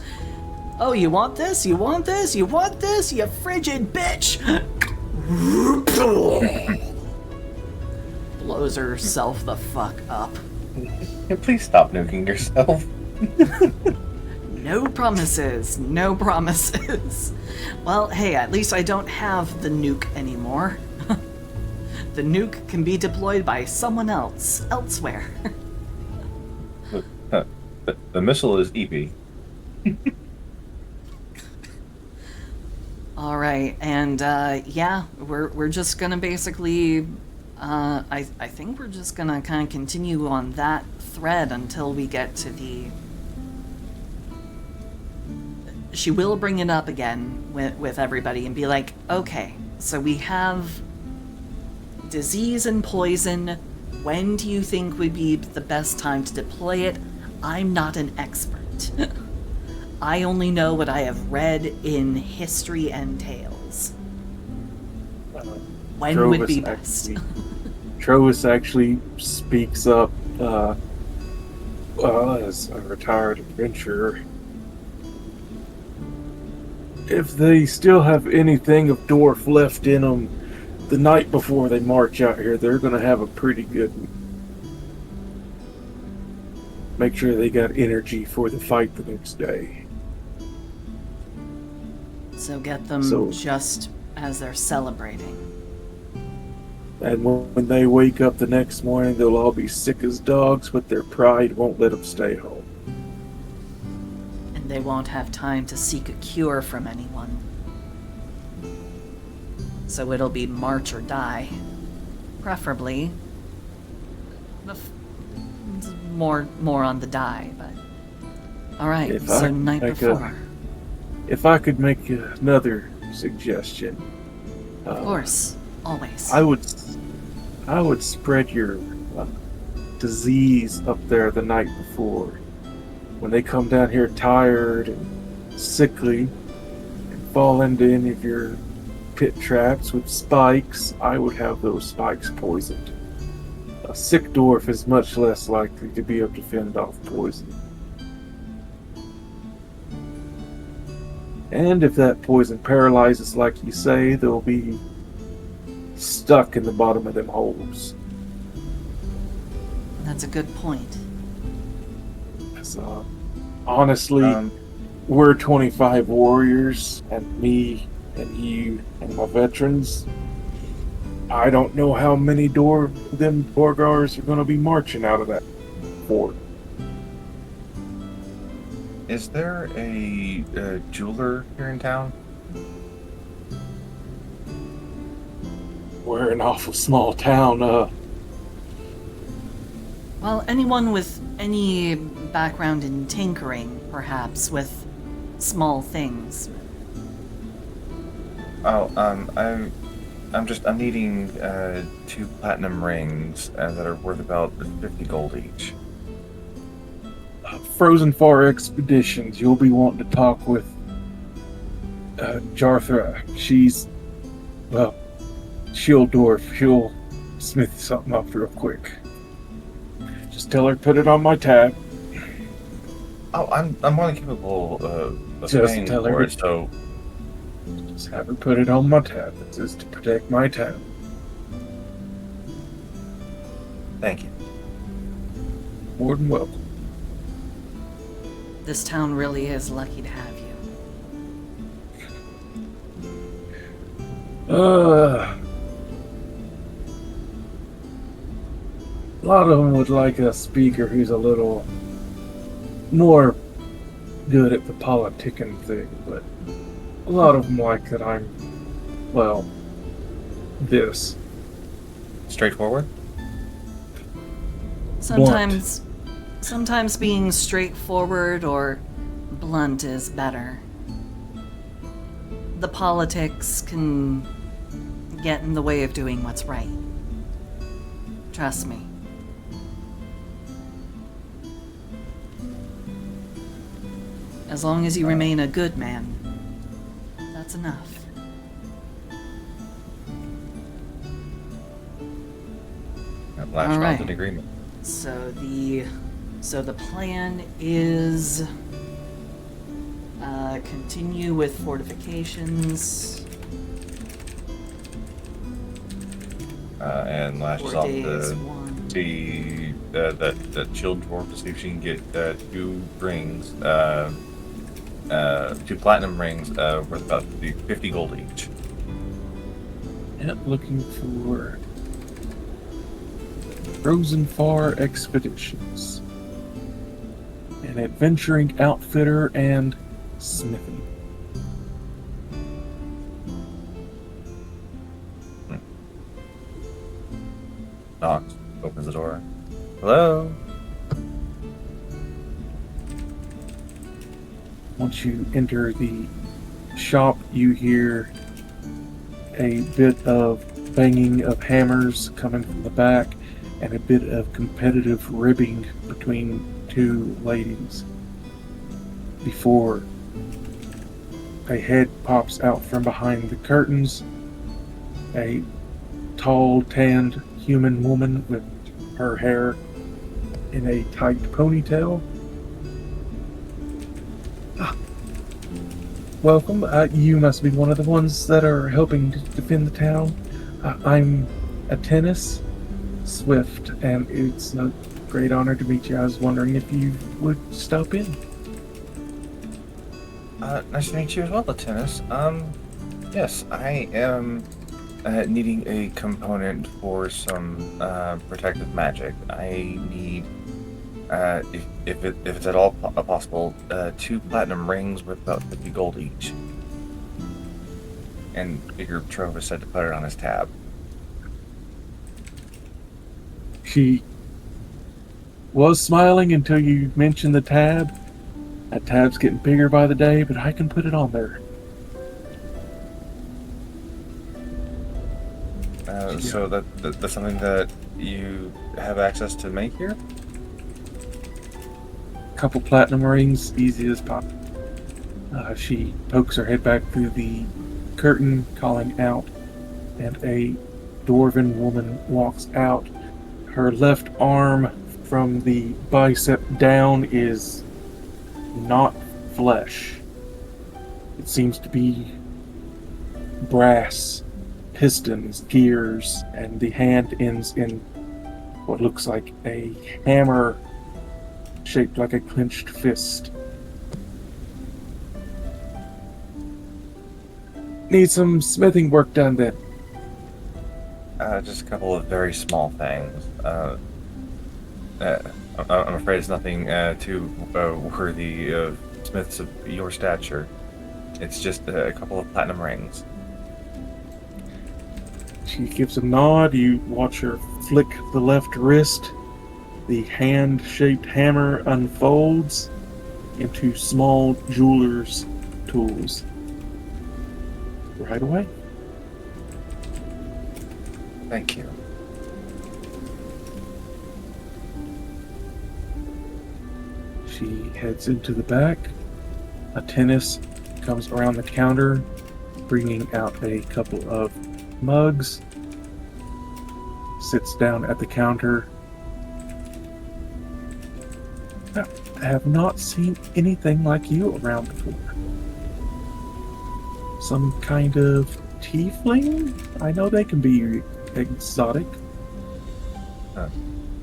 Oh, you want this? You want this? You want this? You frigid bitch! Blows herself the fuck up. Please stop nuking yourself. No promises. No promises. Well, hey, at least I don't have the nuke anymore. The nuke can be deployed by someone else, elsewhere. The missile is EP. All right, and we're just gonna basically, I think we're just gonna kind of continue on that thread until we get to the. She will bring it up again with everybody and be like, okay, so we have disease and poison. When do you think would be the best time to deploy it? I'm not an expert. I only know what I have read in history and tales. When Trovis would be best? Trovis actually speaks up as a retired adventurer. If they still have anything of dwarf left in them, the night before they march out here, they're going to have a pretty good. Make sure they got energy for the fight the next day. So get them just as they're celebrating. And when they wake up the next morning, they'll all be sick as dogs, but their pride won't let them stay home. And they won't have time to seek a cure from anyone. So it'll be march or die. Preferably. More on the die, but... Alright, so night before. If I could make another suggestion. Of course, always. I would spread your disease up there the night before. When they come down here tired and sickly and fall into any of your pit traps with spikes, I would have those spikes poisoned. A sick dwarf is much less likely to be able to fend off poison. And if that poison paralyzes like you say, they'll be stuck in the bottom of them holes. That's a good point. So, honestly, we're 25 warriors, and me and you and my veterans. I don't know how many them Borgars are going to be marching out of that fort. Is there a jeweler here in town? We're an awful small town. Well, anyone with any background in tinkering, perhaps, with small things. Oh, I'm needing 2 platinum rings that are worth about 50 gold each. Frozen Far Expeditions. You'll be wanting to talk with Jarthra. She's, well, Shieldorf. She'll smith something up real quick. Just tell her to put it on my tab. Oh, I'm more than capable of Just paying tell her for it, to- so Just have her put it on my tab. This is to protect my tab. thank you. More than welcome. This town really is lucky to have you. A lot of them would like a speaker who's a little more good at the politicking thing, but a lot of them like that I'm, well, this. Straightforward? Sometimes being straightforward or blunt is better. The politics can get in the way of doing what's right. Trust me. As long as you remain a good man, that's enough. Last All right. an agreement. So the plan is continue with fortifications. And lashes 4 off days, the 1. see that shield dwarf to see if she can get 2 rings, 2 platinum rings worth about 50 gold each. And looking for Frozen Far Expeditions. An adventuring outfitter and smithing. Knocks, opens the door. Hello? Once you enter the shop, you hear a bit of banging of hammers coming from the back and a bit of competitive ribbing between 2 ladies before a head pops out from behind the curtains. A tall, tanned human woman with her hair in a tight ponytail. Welcome. You must be one of the ones that are helping to defend the town. I'm Atenis Swift, and it's a great honor to meet you. I was wondering if you would stop in. Nice to meet you as well, Lieutenant. Yes, I am needing a component for some protective magic. I need, if it's at all possible, 2 platinum rings worth about 50 gold each. And Bigger Trova said to put it on his tab. She was smiling until you mentioned the tab. That tab's getting bigger by the day, but I can put it on there. So that's something that you have access to make here? Couple platinum rings, easy as pop. She pokes her head back through the curtain, calling out, and a dwarven woman walks out. Her left arm from the bicep down is not flesh. It seems to be brass, pistons, gears, and the hand ends in what looks like a hammer shaped like a clenched fist. Need some smithing work done then. Just a couple of very small things. I'm afraid it's nothing too worthy of smiths of your stature. It's just a couple of platinum rings. She gives a nod. You watch her flick the left wrist. The hand-shaped hammer unfolds into small jeweler's tools. Right away. Thank you. She heads into the back. A tennis comes around the counter, bringing out a couple of mugs. Sits down at the counter. I have not seen anything like you around before. Some kind of tiefling? I know they can be exotic.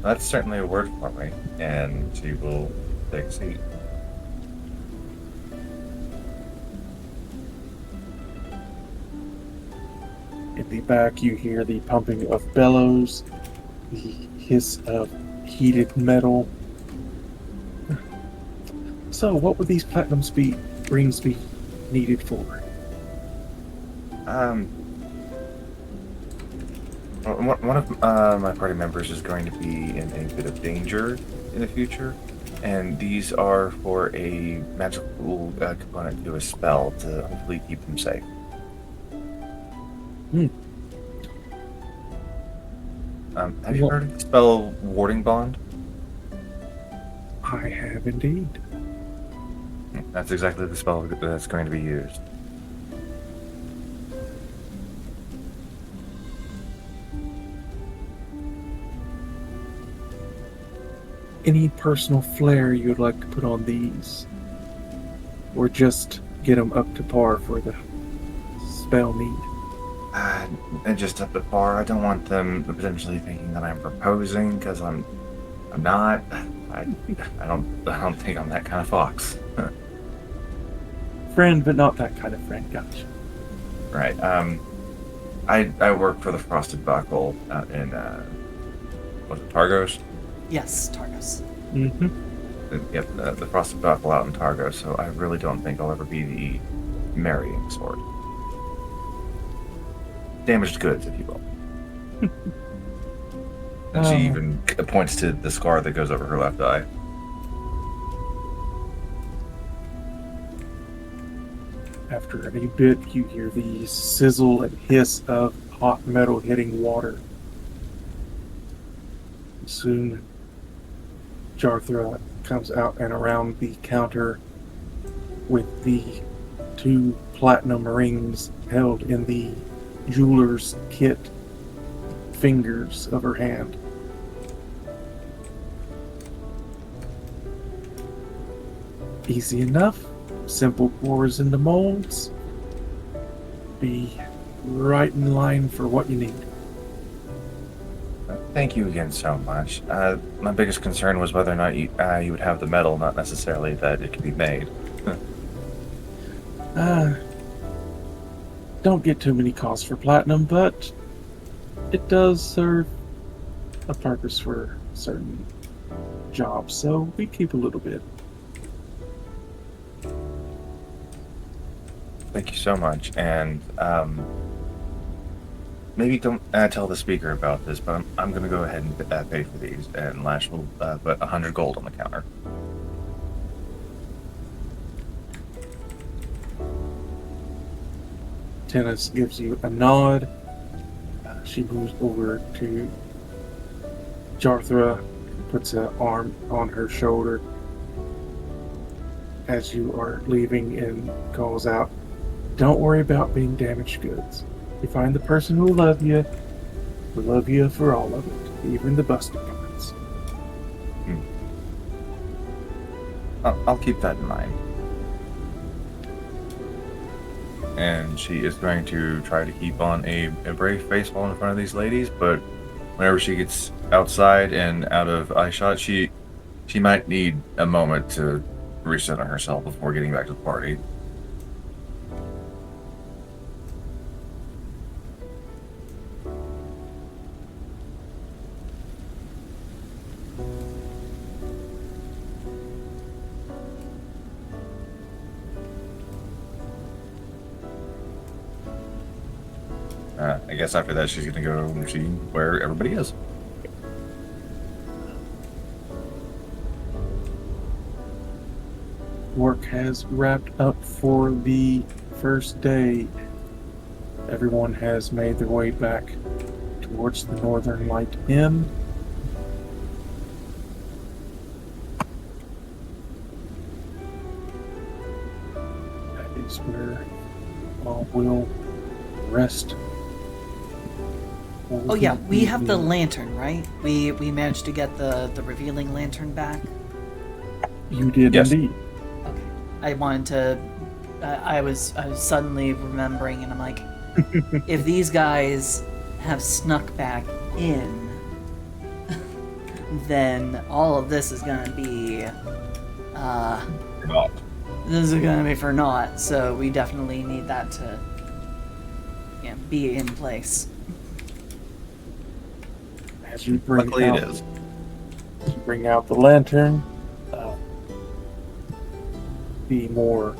That's certainly a word for me, and she will take a seat. In the back, you hear the pumping of bellows, the hiss of heated metal. So, what would these platinum rings be needed for? One of my party members is going to be in a bit of danger in the future, and these are for a magical component to a spell to hopefully keep them safe. Have you heard of the spell Warding Bond? I have indeed. That's exactly the spell that's going to be used. Any personal flair you'd like to put on these? Or just get them up to par for the spell need? And just up at par, I don't want them potentially thinking that I'm proposing, because I'm not. I don't think I'm that kind of fox. Friend, but not that kind of friend. Gotcha. Right. I work for the Frosted Buckle out in was it Targos? Yes, Targos. Mm-hmm. Yep, the Frosted Buckle out in Targos. So I really don't think I'll ever be the marrying sort. Damaged goods, if you will. And she even points to the scar that goes over her left eye. After a bit, you hear the sizzle and hiss of hot metal hitting water. Soon, Jarthra comes out and around the counter with the 2 platinum rings held in the jeweler's kit fingers of her hand. Easy enough. Simple pours into molds. Be right in line for what you need. Thank you again so much. My biggest concern was whether or not you would have the metal, not necessarily that it could be made. Don't get too many costs for platinum, but it does serve a purpose for certain jobs, so we keep a little bit. Thank you so much, and maybe don't tell the speaker about this, but I'm going to go ahead and pay for these, and Lash will put 100 gold on the counter. Tennis gives you a nod. She moves over to Jarthra, puts an arm on her shoulder as you are leaving and calls out, "Don't worry about being damaged goods. You find the person who will love you for all of it, even the busted parts." I'll keep that in mind. And she is going to try to keep on a brave face while in front of these ladies, but whenever she gets outside and out of eyeshot, she might need a moment to recenter herself before getting back to the party. I guess after that, she's gonna go and see where everybody is. Work has wrapped up for the first day. Everyone has made their way back towards the Northern Light Inn. That is where all will rest. Oh yeah, we have the lantern, right? We managed to get the revealing lantern back. You did Yes. indeed. Okay. I wanted to. I was suddenly remembering, and I'm like, if these guys have snuck back in, then all of this is gonna be. Not. This is gonna be for naught. So we definitely need that to, be in place. As you bring Luckily, out, it is. as you bring out the lantern, the more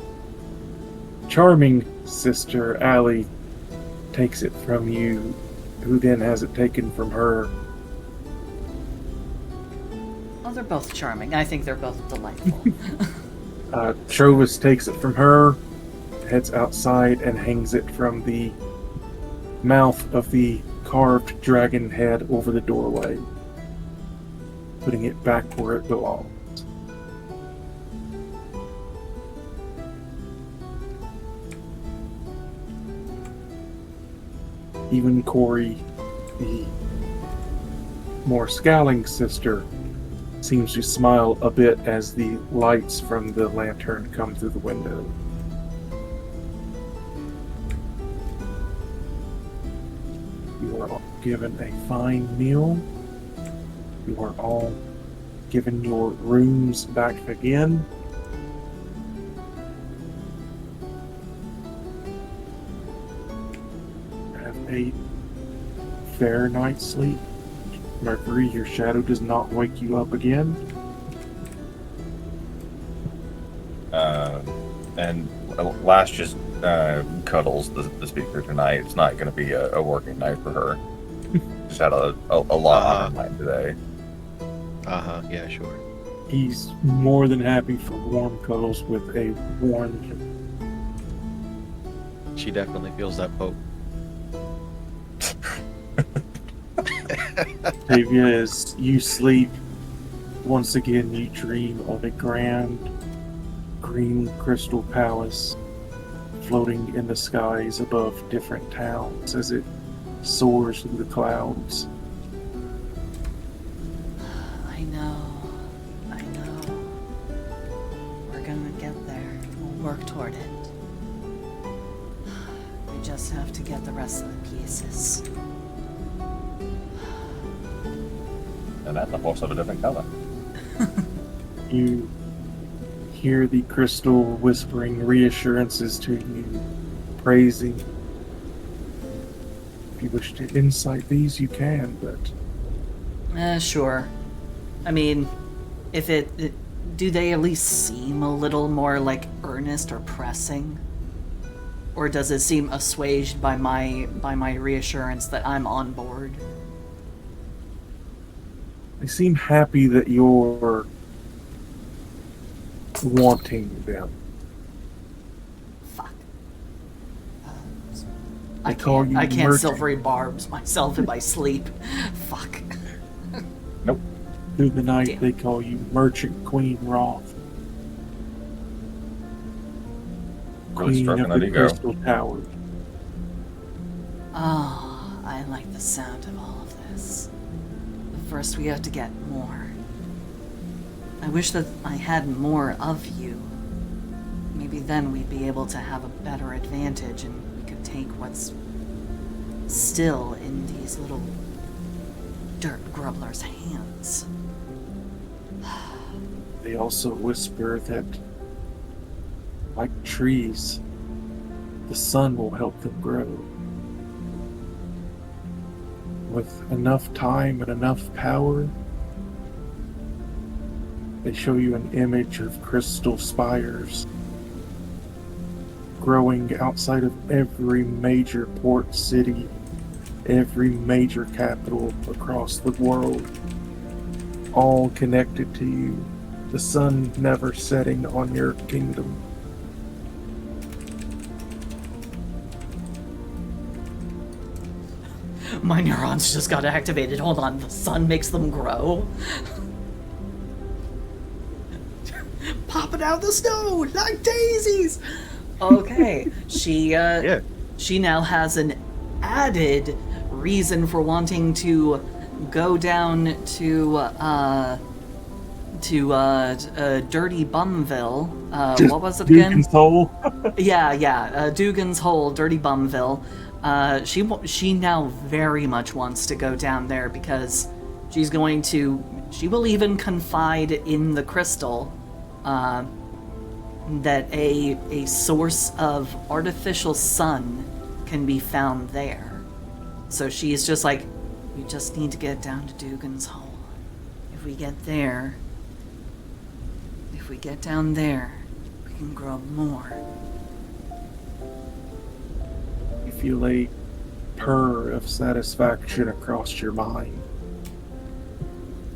charming sister, Allie, takes it from you, who then has it taken from her. Oh, they're both charming. I think they're both delightful. Trovis takes it from her, heads outside, and hangs it from the mouth of the carved dragon head over the doorway, putting it back where it belongs. Even Corey, the more scowling sister, seems to smile a bit as the lights from the lantern come through the window. You are all given a fine meal. You are all given your rooms back again. Have a fair night's sleep. Mercury, your shadow does not wake you up again. And Lash just cuddles the speaker tonight. It's not going to be a working night for her. Just had a lot on her mind today. Yeah, sure. He's more than happy for warm cuddles with a warm. She definitely feels that poke. Octavia, as you sleep, once again you dream of a grand green crystal palace floating in the skies above different towns as it soars through the clouds. I know. We're gonna get there. We'll work toward it. We just have to get the rest of the pieces. And that's a horse of a different color. You hear the crystal whispering reassurances to you, praising. If you wish to insight these, you can, but Sure. I mean, if do they at least seem a little more like earnest or pressing? Or does it seem assuaged by my reassurance that I'm on board? they seem happy that you're wanting them. Fuck. They I call can't, you I can't merchant. silvery barbs myself in my sleep. Fuck. Nope. Through the night, Damn. they call you Merchant Queen Roth. Really Queen stroking of that the ego. Crystal Tower. Oh, I like the sound of all of this. But first we have to get more. I wish that I had more of you. Maybe then we'd be able to have a better advantage and we could take what's still in these little dirt grubblers' hands. They also whisper that, like trees, the sun will help them grow. With enough time and enough power, they show you an image of crystal spires growing outside of every major port city every major capital across the world, all connected to you, the sun never setting on your kingdom. My neurons just got activated. Hold on, the sun makes them grow? Popping out the snow like daisies! Okay, Yeah. she now has an added reason for wanting to go down to Dirty Bumville. What was it again? Deacon's Hole. Yeah, Dugan's Hole, Dirty Bumville. She now very much wants to go down there because she will even confide in the crystal that a source of artificial sun can be found there. So she's just like, we just need to get down to Dugan's Hole. If we get down there, we can grow more. You feel a purr of satisfaction across your mind,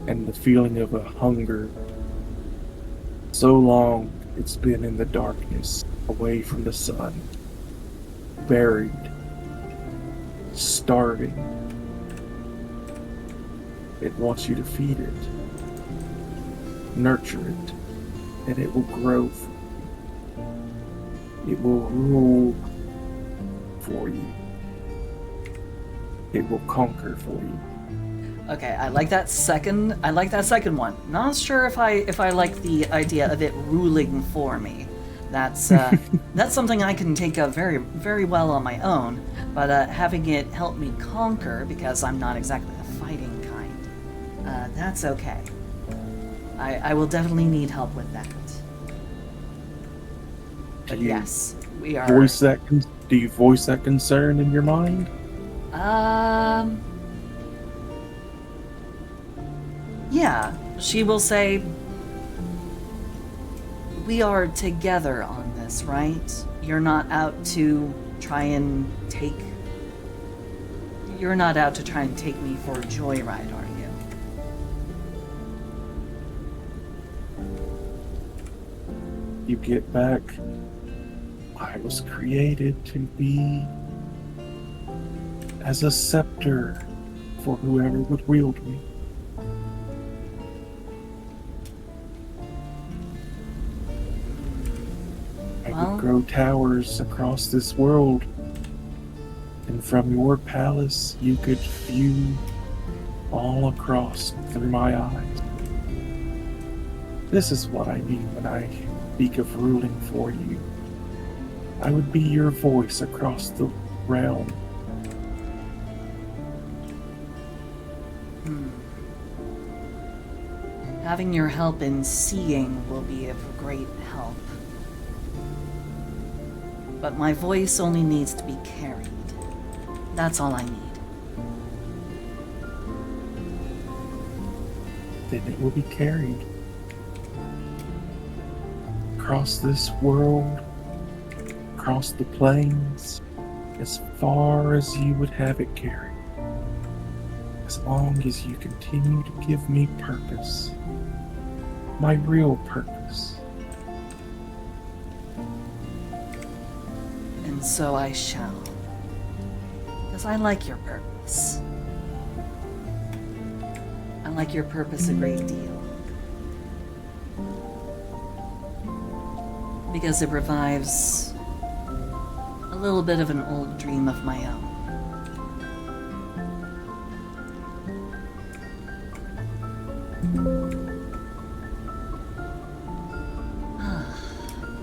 and the feeling of a hunger. So long it's been in the darkness, away from the sun, buried, starving. It wants you to feed it, nurture it, and it will grow for you. It will rule for you. It will conquer for you. Okay, I like that second one. Not sure if I like the idea of it ruling for me. That's that's something I can take up very, very well on my own, but having it help me conquer, because I'm not exactly a fighting kind, that's okay. I will definitely need help with that. But Do you yes, we are... Do you voice that concern in your mind? Yeah, she will say, we are together on this, right? You're not out to try and take me for a joyride, are you? You get back. I was created to be as a scepter for whoever would wield me. I would grow towers across this world, and from your palace you could view all across through my eyes. This is what I mean when I speak of ruling for you. I would be your voice across the realm. Having your help in seeing will be of great help. But my voice only needs to be carried. That's all I need. Then it will be carried across this world, across the plains, as far as you would have it carried. As long as you continue to give me purpose, my real purpose. And so I shall. Because I like your purpose. I like your purpose a great deal. Because it revives a little bit of an old dream of my own.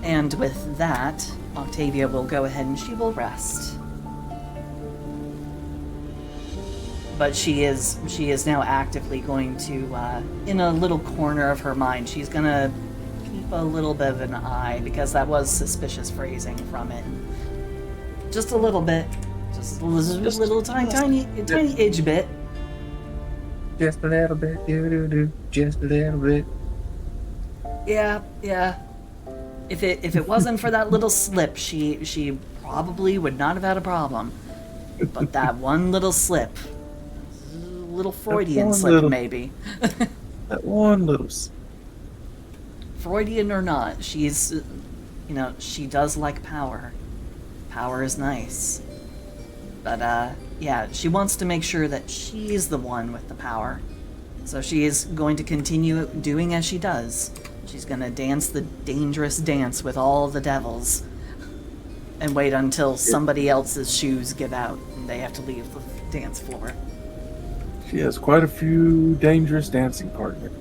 And with that, Octavia will go ahead and she will rest. But she is now actively going to, in a little corner of her mind, she's gonna keep a little bit of an eye, because that was suspicious phrasing from it. Just a little bit. Just a little tiny itch bit. Just a little bit, just a little bit. Yeah. If it wasn't for that little slip, she probably would not have had a problem. But that one little slip, little Freudian one slip little- maybe. That one little. Freudian or not, she's, she does like power. Power is nice. But, yeah, she wants to make sure that she's the one with the power. So she is going to continue doing as she does. She's gonna dance the dangerous dance with all the devils. And wait until somebody else's shoes give out and they have to leave the dance floor. She has quite a few dangerous dancing partners.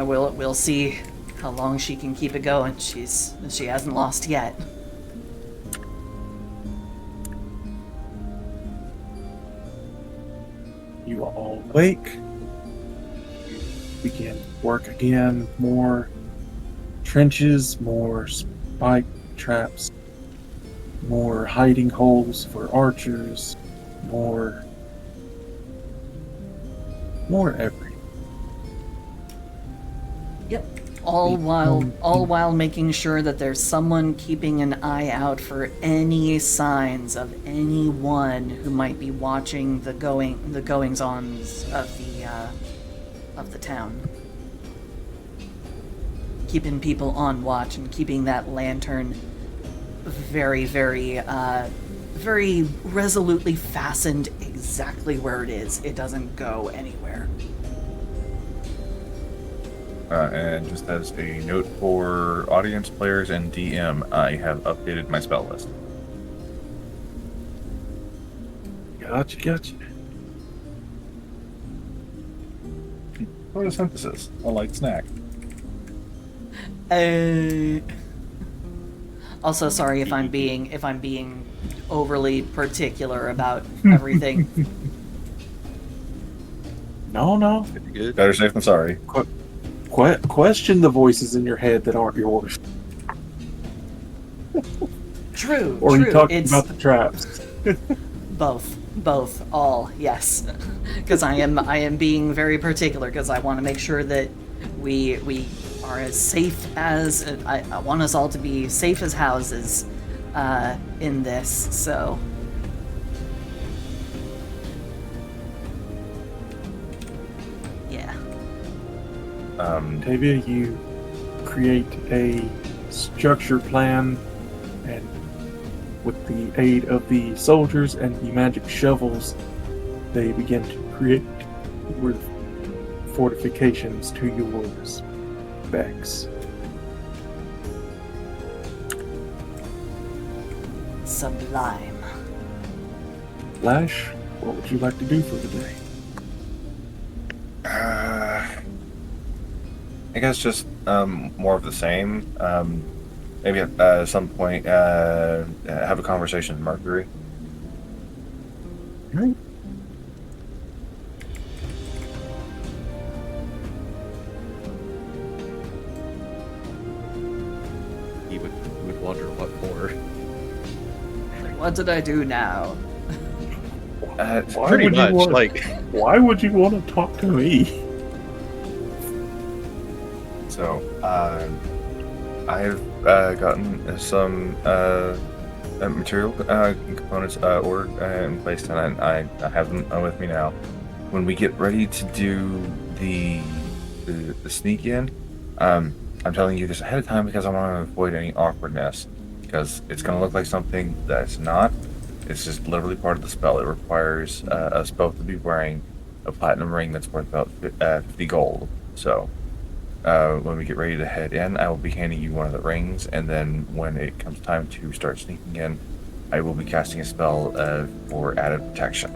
We'll see how long she can keep it going. She hasn't lost yet. You all awake. Begin work again. More trenches, more spike traps, more hiding holes for archers, more everything. Yep. All while making sure that there's someone keeping an eye out for any signs of anyone who might be watching the goings-ons of the town. Keeping people on watch and keeping that lantern very, very, very resolutely fastened exactly where it is. It doesn't go anywhere. And just as a note for audience players and DM, I have updated my spell list. Gotcha. Photosynthesis, a light snack. Also, sorry if I'm being overly particular about everything. No. Pretty good. Better safe than sorry. Question the voices in your head that aren't yours. True. Or are you talking It's about the traps? both, all, yes. Because I am being very particular because I want to make sure that we are as safe as I want us all to be safe as houses in this. So. Yeah. Tavia, you create a structure plan, and with the aid of the soldiers and the magic shovels, they begin to create fortifications to your specs. Sublime. Lash, what would you like to do for the day? I guess just more of the same. Maybe at some point have a conversation with Mercury. Right. He would wonder what for. What did I do now? Why Pretty would you much, want- like, Why would you want to talk to me? So, I've gotten some material components ordered and placed, and I have them with me now. When we get ready to do the sneak in, I'm telling you this ahead of time because I want to avoid any awkwardness, because it's going to look like something that's not. It's just literally part of the spell. It requires us both to be wearing a platinum ring that's worth about 50 gold. So, when we get ready to head in, I will be handing you one of the rings, and then when it comes time to start sneaking in, I will be casting a spell for added protection.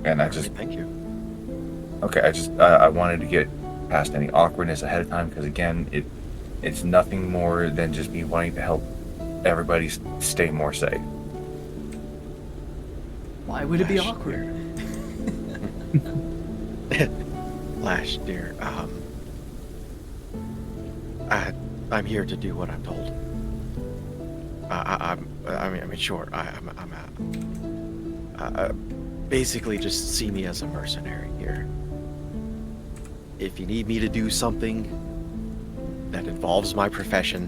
And I just, thank you. okay, I wanted to get past any awkwardness ahead of time, because again, it's nothing more than just me wanting to help everybody stay more safe. Why would it be Lash, awkward? Lash, dear, I'm here to do what I'm told. Sure, basically just see me as a mercenary here. If you need me to do something, that involves my profession,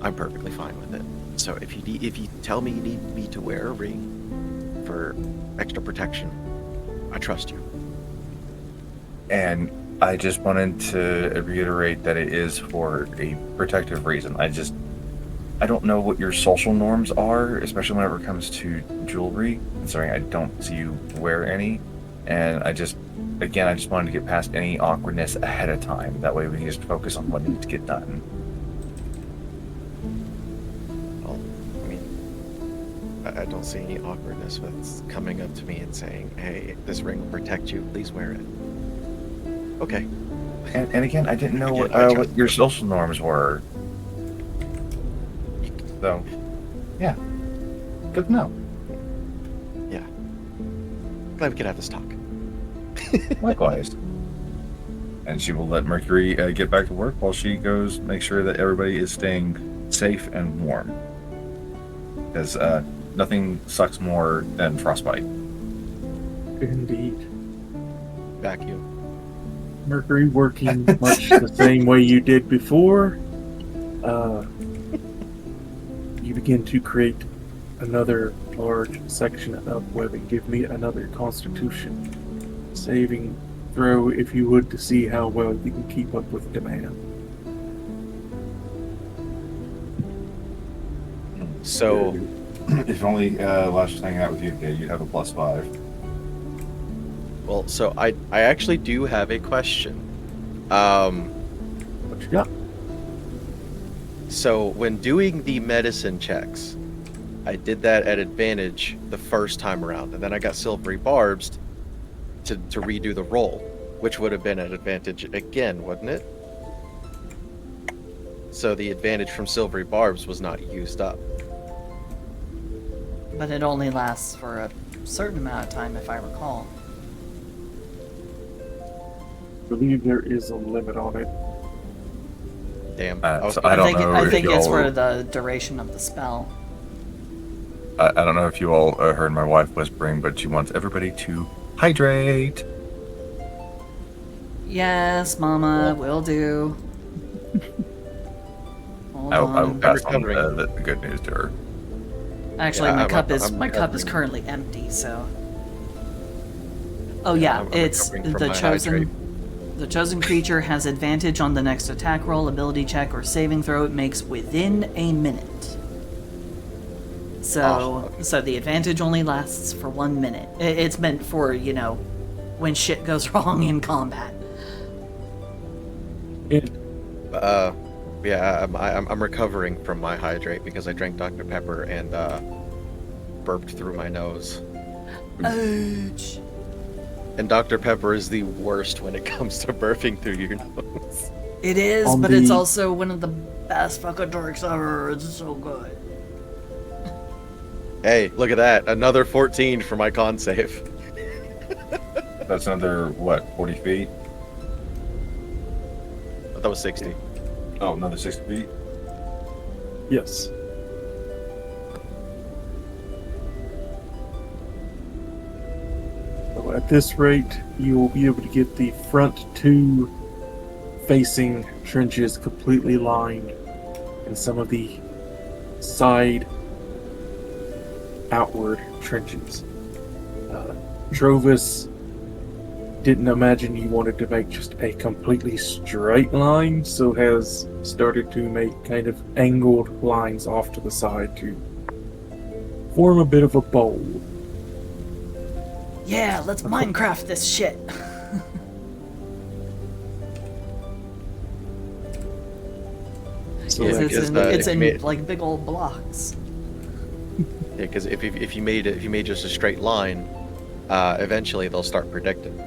I'm perfectly fine with it. So if you tell me you need me to wear a ring for extra protection, I trust you. And I just wanted to reiterate that it is for a protective reason. I don't know what your social norms are, especially whenever it comes to jewelry, considering I don't see you wear any. And I just wanted to get past any awkwardness ahead of time. That way we can just focus on what needs to get done. Well, I mean, I don't see any awkwardness with coming up to me and saying, "Hey, this ring will protect you. Please wear it." Okay. And again, I didn't know Again, what your social norms were. So, yeah. Good to know. Yeah. Glad we could have this talk. Likewise. And she will let Mercury get back to work while she goes make sure that everybody is staying safe and warm. Because nothing sucks more than frostbite. Indeed. Vacuum. Mercury working much the same way you did before. You begin to create another large section of webbing. Give me another Constitution saving throw, if you would, to see how well you can keep up with demand. So, If only Lash was hanging out with you today, you'd have a +5. well, so I actually do have a question. What you got? So when doing the medicine checks, I did that at advantage the first time around, and then I got silvery barbs to redo the roll, which would have been at advantage again, wouldn't it? So the advantage from silvery barbs was not used up. But it only lasts for a certain amount of time, if I recall. I believe there is a limit on it. Damn. So I don't know I if think it's y'all- for the duration of the spell. I don't know if you all heard my wife whispering, but she wants everybody to hydrate. Yes, Mama, will do. Hold I will on. pass on recovering. the good news to her. Actually, Yeah, my I'm- cup is I'm my cup is recovering. currently empty. So. Oh yeah, I'm it's recovering from the my chosen. hydrate. The chosen creature has advantage on the next attack roll, ability check, or saving throw it makes within a minute. So, okay. so the advantage only lasts for 1 minute. It's meant for, when shit goes wrong in combat. Yeah, I'm recovering from my hydrate because I drank Dr. Pepper and burped through my nose. Ouch. And Dr. Pepper is the worst when it comes to burping through your nose. It is, On but it's the- also one of the best fucking drinks ever. It's so good. Hey, look at that. Another 14 for my con save. That's another, 40 feet? That was 60. Oh, another 60 feet? Yes. So at this rate, you will be able to get the front two facing trenches completely lined, and some of the side outward trenches. Trovis didn't imagine you wanted to make just a completely straight line, so has started to make kind of angled lines off to the side to form a bit of a bowl. Yeah, let's Minecraft this shit. So Yeah, like, because, it's if in you made- like big old blocks. Yeah, because if you made just a straight line, eventually they'll start predicting.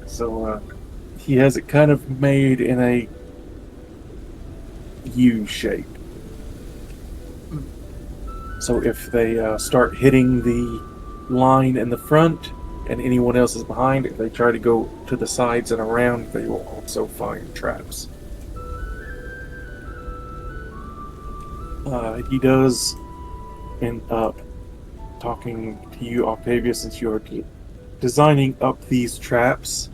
so he has it kind of made in a U shape. So if they start hitting the line in the front and anyone else is behind, if they try to go to the sides and around, they will also find traps. He does end up talking to you, Octavia, since you are designing up these traps.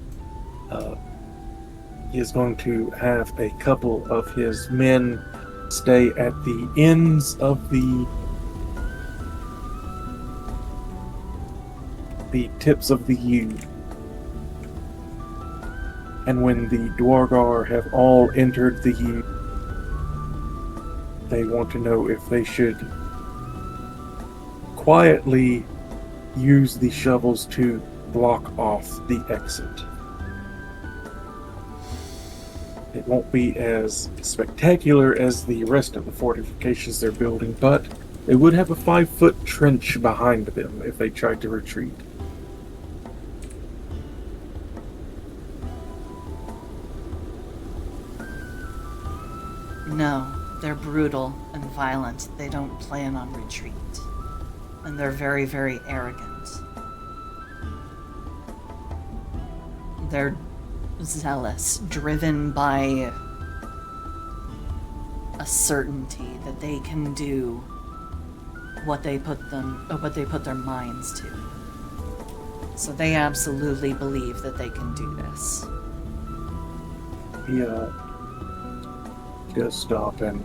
He is going to have a couple of his men stay at the ends of the tips of the U. And when the Dwargar have all entered the U, they want to know if they should quietly use the shovels to block off the exit. It won't be as spectacular as the rest of the fortifications they're building, but they would have a 5-foot trench behind them if they tried to retreat. No, they're brutal and violent. They don't plan on retreat. And they're very, very arrogant. They're zealous, driven by a certainty that they can do what they put their minds to. So they absolutely believe that they can do this. He does stop, and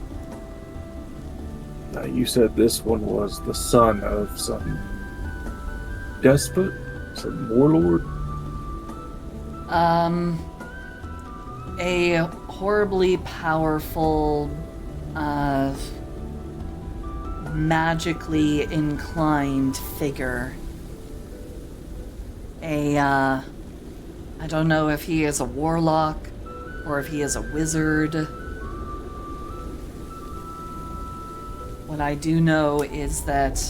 you said this one was the son of some despot, some warlord? A horribly powerful, magically inclined figure. I don't know if he is a warlock or if he is a wizard. What I do know is that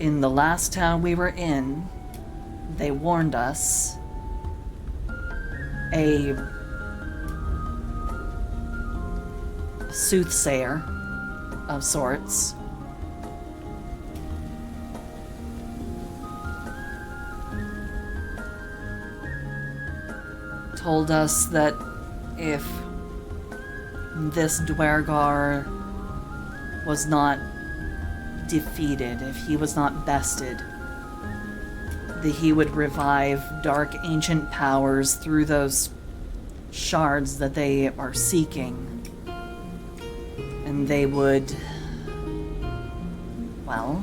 in the last town we were in, they warned us a soothsayer of sorts told us that if this Dwergar was not defeated, if he was not bested, that he would revive dark ancient powers through those shards that they are seeking. And they would, well,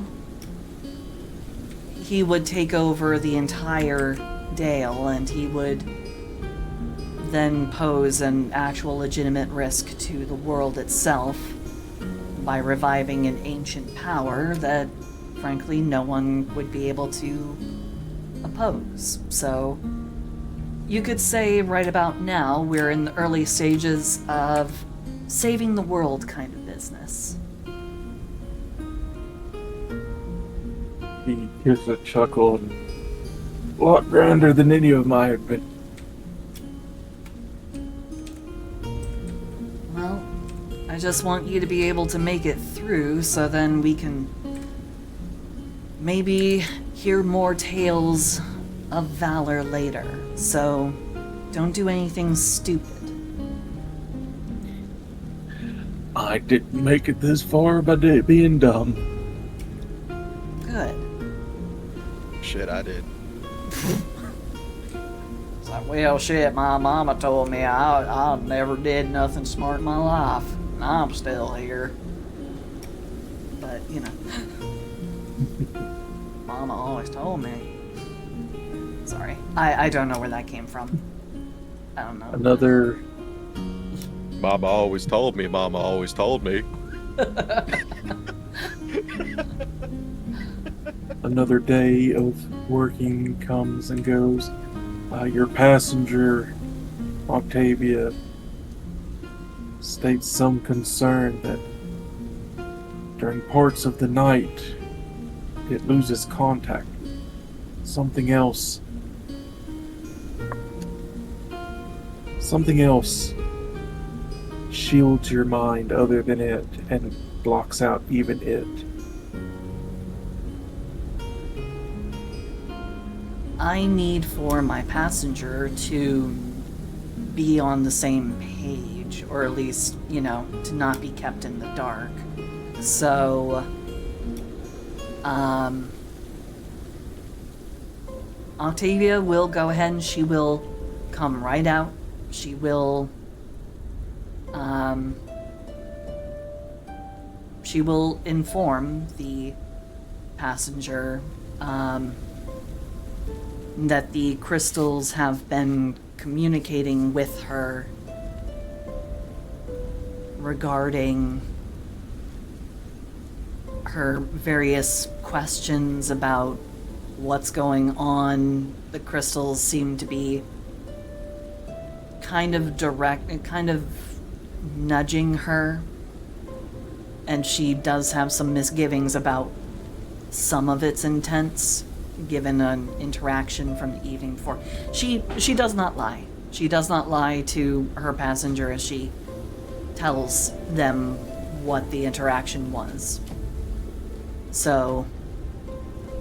he would take over the entire Dale, and he would then pose an actual legitimate risk to the world itself by reviving an ancient power that, frankly, no one would be able to oppose. So you could say right about now we're in the early stages of saving the world kind of business. He gives a chuckle, and a lot grander than any of mine have been. Well, I just want you to be able to make it through so then we can maybe hear more tales of valor later. So don't do anything stupid. I didn't make it this far by being dumb. Good. Shit, I did. It's like, well, shit, my mama told me I never did nothing smart in my life, and I'm still here. But, you know, mama always told me. Sorry, I don't know where that came from. I don't know. Another Mama always told me, Mama always told me. Another day of working comes and goes. Your passenger, Octavia, states some concern that during parts of the night it loses contact. Something else shields your mind other than it and blocks out even it. I need for my passenger to be on the same page, or at least, you know, to not be kept in the dark. So, Octavia will go ahead and she will come right out. She will inform the passenger that the crystals have been communicating with her regarding her various questions about what's going on. The crystals seem to be kind of nudging her, and she does have some misgivings about some of its intents, given an interaction from the evening before. She does not lie. She does not lie to her passenger as she tells them what the interaction was. So,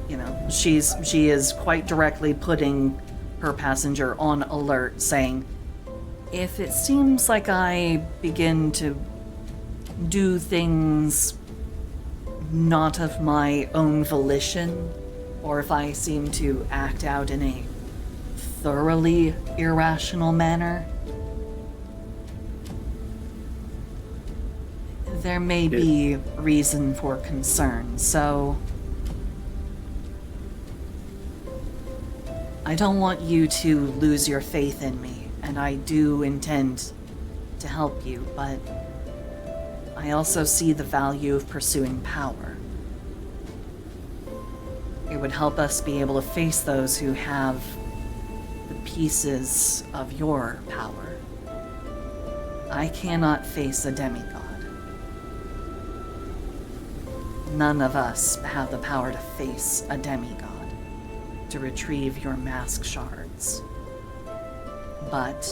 you know, she is quite directly putting her passenger on alert, saying, if it seems like I begin to do things not of my own volition, or if I seem to act out in a thoroughly irrational manner, there may be reason for concern. So I don't want you to lose your faith in me, and I do intend to help you, but I also see the value of pursuing power. It would help us be able to face those who have the pieces of your power. I cannot face a demigod. None of us have the power to face a demigod, to retrieve your mask shards. But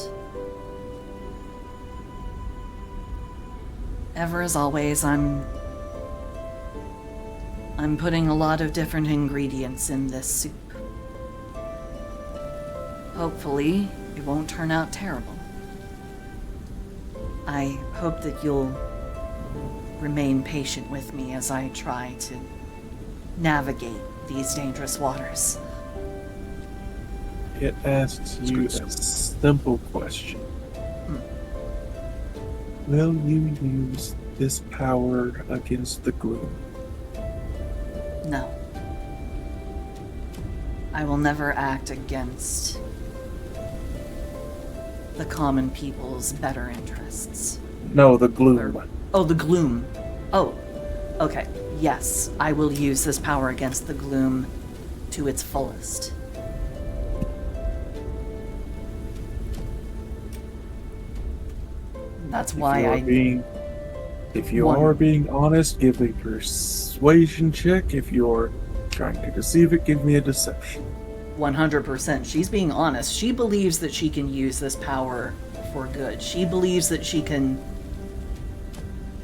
ever as always, I'm putting a lot of different ingredients in this soup. Hopefully, it won't turn out terrible. I hope that you'll remain patient with me as I try to navigate these dangerous waters. It asks you a simple question. Will you use this power against the gloom? No. I will never act against the common people's better interests. No, the gloom. Oh, the gloom. Oh, okay. Yes, I will use this power against the gloom to its fullest. That's why If you are being honest, give a persuasion check. If you're trying to deceive it, give me a deception. 100%. She's being honest. She believes that she can use this power for good. She believes that she can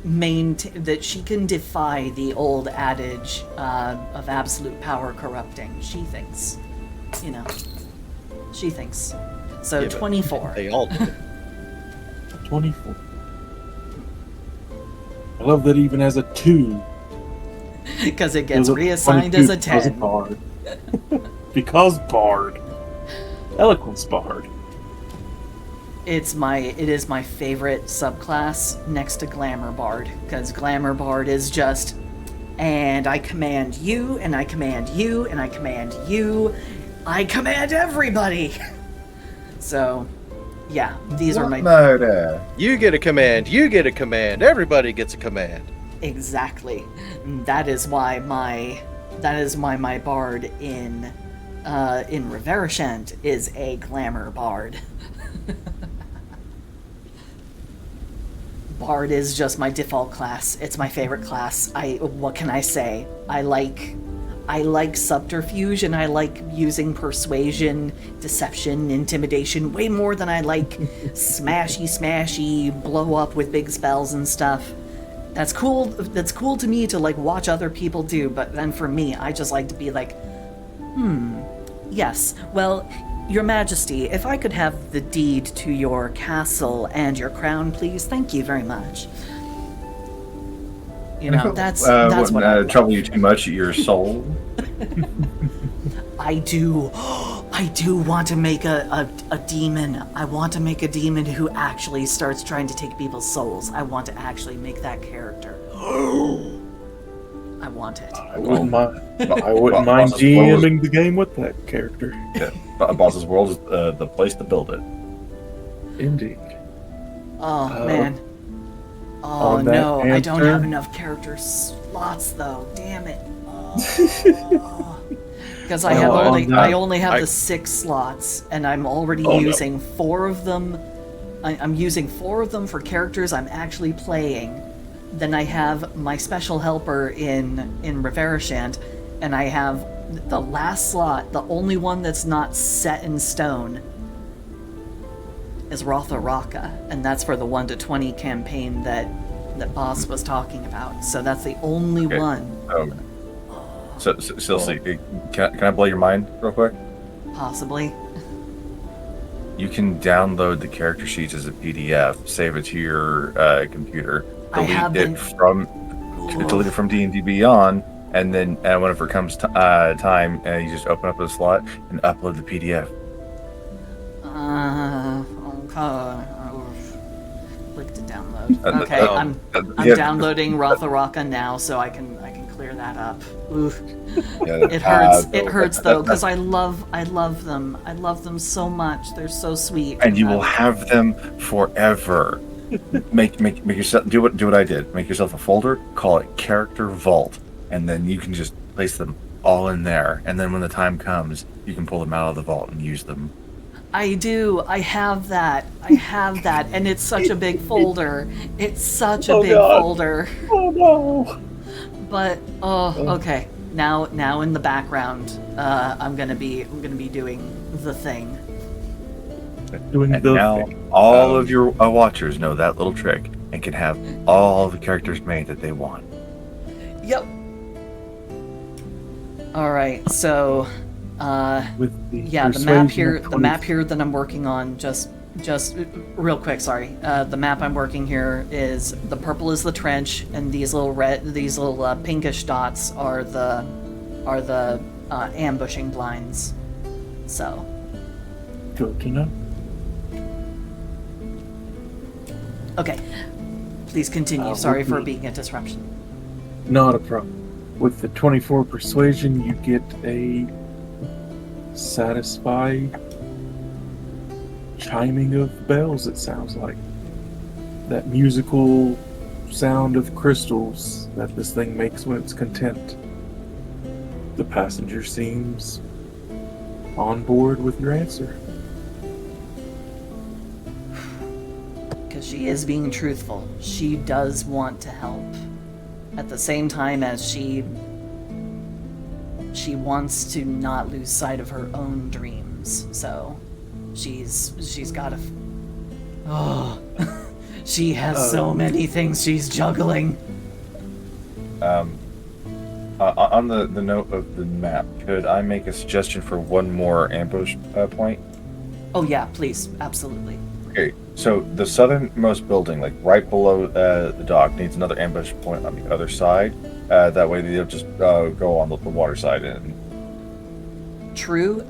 that she can defy the old adage of absolute power corrupting. She thinks, you know, she thinks. So Yeah, 24. They all do. 24. I love that even as a 2. Because it gets It was reassigned 22 as a 10. Bard. Because Bard. Eloquence Bard. It is my favorite subclass next to Glamour Bard, because Glamour Bard is just, and I command you, and I command you, and I command you, I command everybody! So, yeah, these are my... Murder. You get a command, you get a command, everybody gets a command. Exactly. That is why my bard in Reverishant is a Glamour Bard. Bard is just my default class. It's my favorite class. What can I say? I like subterfuge, and I like using persuasion, deception, intimidation way more than I like smashy, blow up with big spells and stuff. That's cool. That's cool to me to like watch other people do, but then for me, I just like to be like, yes, well, Your Majesty, if I could have the deed to your castle and your crown, please. Thank you very much. You know, that's what I trouble you too much, your soul. I do. I do want to make a demon. I want to make a demon who actually starts trying to take people's souls. I want to actually make that character. I want it. I wouldn't mind Boss's World GMing the game with that character. Yeah, Boss's World is the place to build it. Indeed. Oh, man. Oh, on that no. I don't answer- have enough character slots, though. Damn it. Because I have Well, only on that- I only have I- the 6 slots, and I'm already Oh, no. using 4 of them. I'm using 4 of them for characters I'm actually playing. Then I have my special helper in Reverishant, and I have the last slot, the only one that's not set in stone, is Rotha Raka, and that's for the 1 to 20 campaign that Boss was talking about. So that's the only Okay. one. So Silsey, can I blow your mind real quick? Possibly. You can download the character sheets as a PDF, save it to your computer, I have been- delete it from D&D Beyond, and then whenever it comes time, you just open up the slot and upload the PDF. Okay. Click to download. Okay, I'm Yeah. downloading Rotha Raka now, so I can clear that up. Oof. Yeah, It hurts. so It hurts though, because that- I love them. I love them so much. They're so sweet. and you will have them forever. Make yourself do what I did. Make yourself a folder, call it Character Vault, and then you can just place them all in there. And then when the time comes, you can pull them out of the vault and use them. I do. I have that, and it's such a big folder. It's such a big folder. Oh no! But okay. Now in the background, I'm gonna be doing the thing. Doing And the now thing. all of your watchers know that little trick and can have all the characters made that they want. Yep. All right. So, With the yeah, the persuasion map of here. The 20 map here that I'm working on. Just real quick. Sorry. The map I'm working here is the purple is the trench, and these little pinkish dots are the ambushing blinds. So. Good to know. Okay. Please continue. Uh, Sorry with for the- being a disruption. Not a problem. With the 24 persuasion, you get a satisfied chiming of bells, it sounds like. That musical sound of crystals that this thing makes when it's content. The passenger seems on board with your answer. Because she is being truthful. She does want to help. At the same time as she wants to not lose sight of her own dreams. So she's got to. Oh, she has so many things she's juggling. On the note of the map, could I make a suggestion for one more ambush point? Oh yeah, please, absolutely. Okay, so the southernmost building, like right below the dock, needs another ambush point on the other side. That way they'll just go on the water side and. True.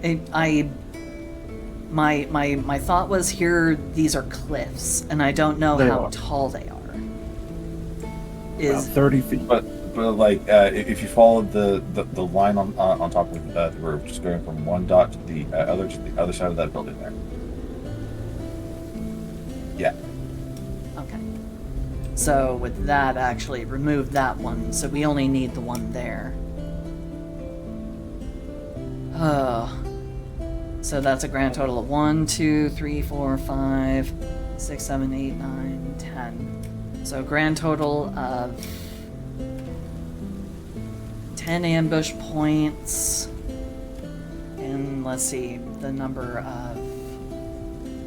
My thought was here. These are cliffs, and I don't know They how are. tall they are. About Is 30 feet. But like if you follow the line on top of the roof, just going from one dot to the other side of that building there. Yeah. okay. So with that, actually remove that one. So we only need the one there. Oh. So that's a grand total of 1, 2, 3, 4, 5, 6, 7, 8, 9, 10. So grand total of 10 ambush points. And let's see, the number of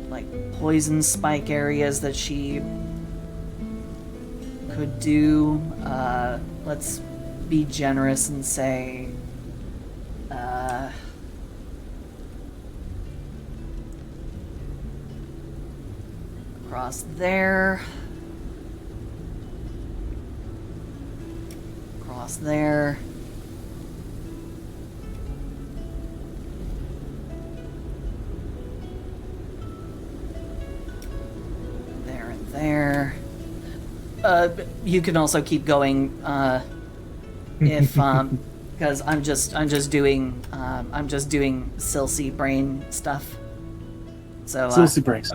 like poison spike areas that she could do. Let's be generous and say across there, across there, there. You can also keep going, if, because I'm just doing Silsey brain stuff. So, Silsey breaks.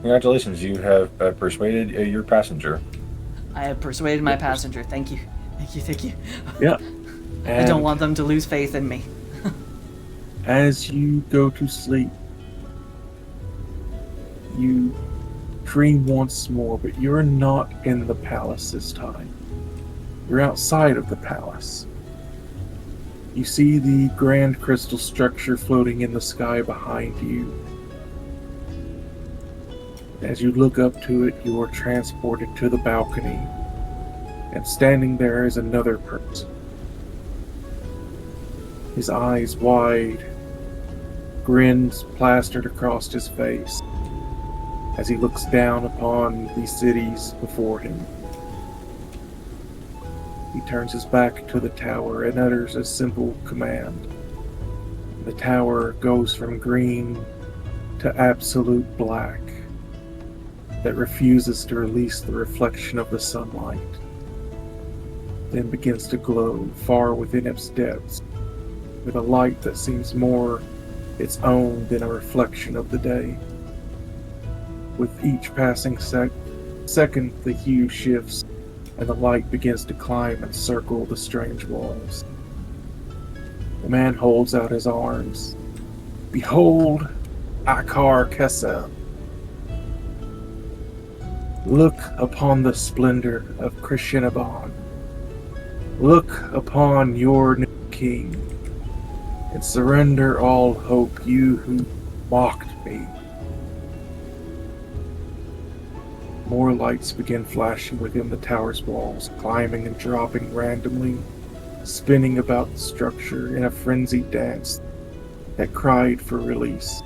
Congratulations, you have persuaded your passenger. I have persuaded my passenger. Thank you. Thank you. Yeah. I don't want them to lose faith in me. As you go to sleep, you dream once more, but you're not in the palace this time. You're outside of the palace. You see the grand crystal structure floating in the sky behind you. As you look up to it, you are transported to the balcony, and standing there is another person. His eyes wide, grins plastered across his face as he looks down upon the cities before him. He turns his back to the tower and utters a simple command. The tower goes from green to absolute black that refuses to release the reflection of the sunlight, then begins to glow far within its depths with a light that seems more its own than a reflection of the day. With each passing second, the hue shifts, and the light begins to climb and circle the strange walls. The man holds out his arms. Behold, Akar Kessel. Look upon the splendor of Krishnaban. Look upon your new king, and surrender all hope, you who mocked me. More lights begin flashing within the tower's walls, climbing and dropping randomly, spinning about the structure in a frenzied dance that cried for release.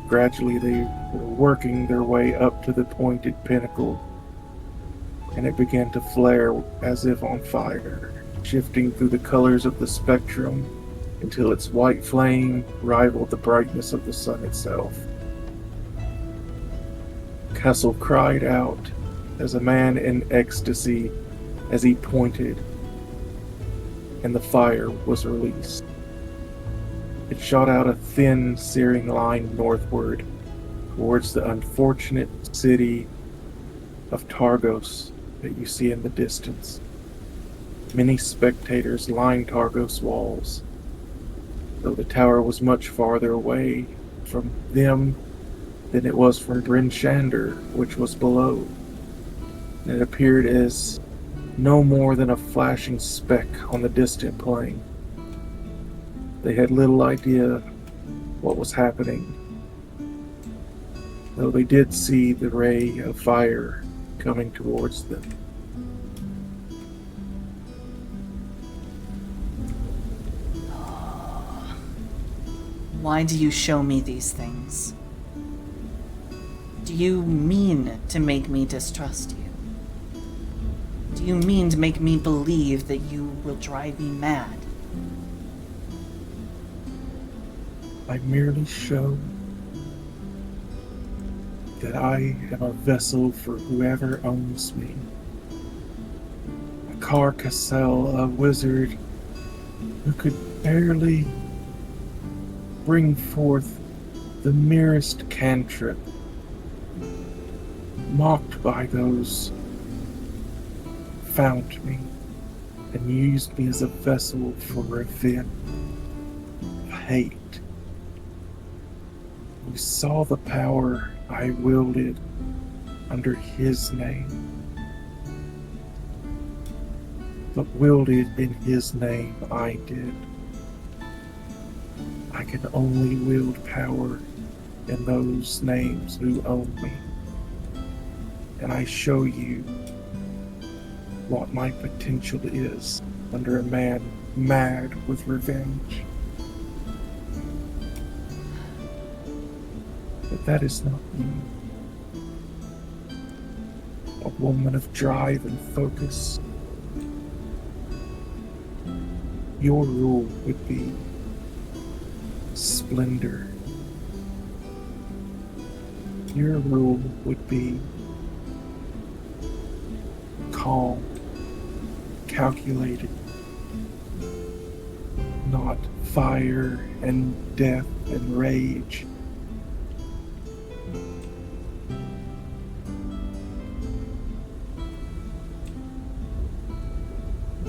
Gradually they were working their way up to the pointed pinnacle, and it began to flare as if on fire, shifting through the colors of the spectrum until its white flame rivaled the brightness of the sun itself. Kessel cried out as a man in ecstasy as he pointed, and the fire was released. It shot out a thin, searing line northward towards the unfortunate city of Targos that you see in the distance. Many spectators lined Targos' walls, though the tower was much farther away from them than it was from Bryn Shander, which was below. And it appeared as no more than a flashing speck on the distant plain. They had little idea what was happening, though they did see the ray of fire coming towards them. Why do you show me these things? Do you mean to make me distrust you? Do you mean to make me believe that you will drive me mad? I merely show that I am a vessel for whoever owns me. A Carcassel, a wizard who could barely bring forth the merest cantrip, mocked by those who found me and used me as a vessel for revenge, hate. We saw the power I wielded under his name, but wielded in his name I did. I can only wield power in those names who own me, and I show you what my potential is under a man mad with revenge. But that is not you. A woman of drive and focus. Your rule would be splendor. your rule would be calm, calculated, not fire and death and rage.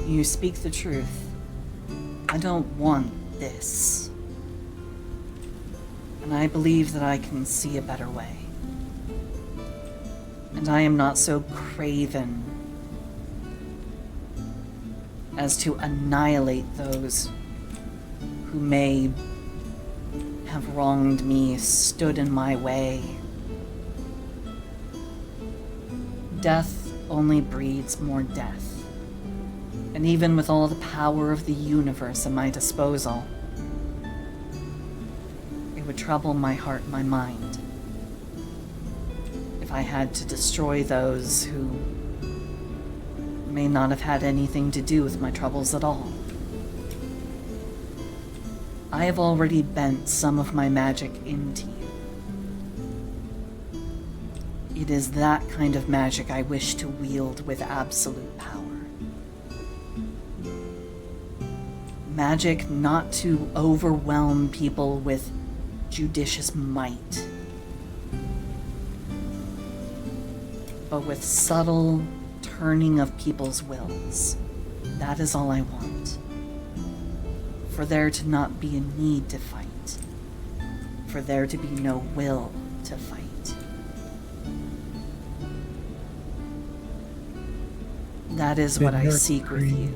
You speak the truth. I don't want this. And I believe that I can see a better way. And I am not so craven as to annihilate those who may have wronged me, stood in my way. Death only breeds more death. And even with all the power of the universe at my disposal, it would trouble my heart and my mind if I had to destroy those who may not have had anything to do with my troubles at all. I have already bent some of my magic into you. It is that kind of magic I wish to wield with absolute power. Magic not to overwhelm people with judicious might, but with subtle turning of people's wills. That is all I want. For there to not be a need to fight. For there to be no will to fight. That is what I seek with you.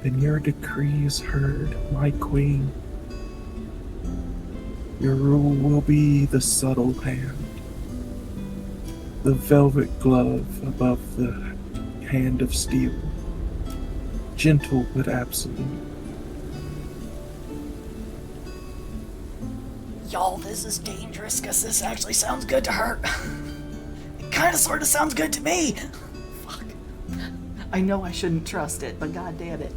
Then your decree is heard, my queen. Your rule will be the subtle hand, the velvet glove above the hand of steel, gentle but absolute. Y'all, this is dangerous because this actually sounds good to her. It kind of sort of sounds good to me. Fuck. I know I shouldn't trust it, but god damn it.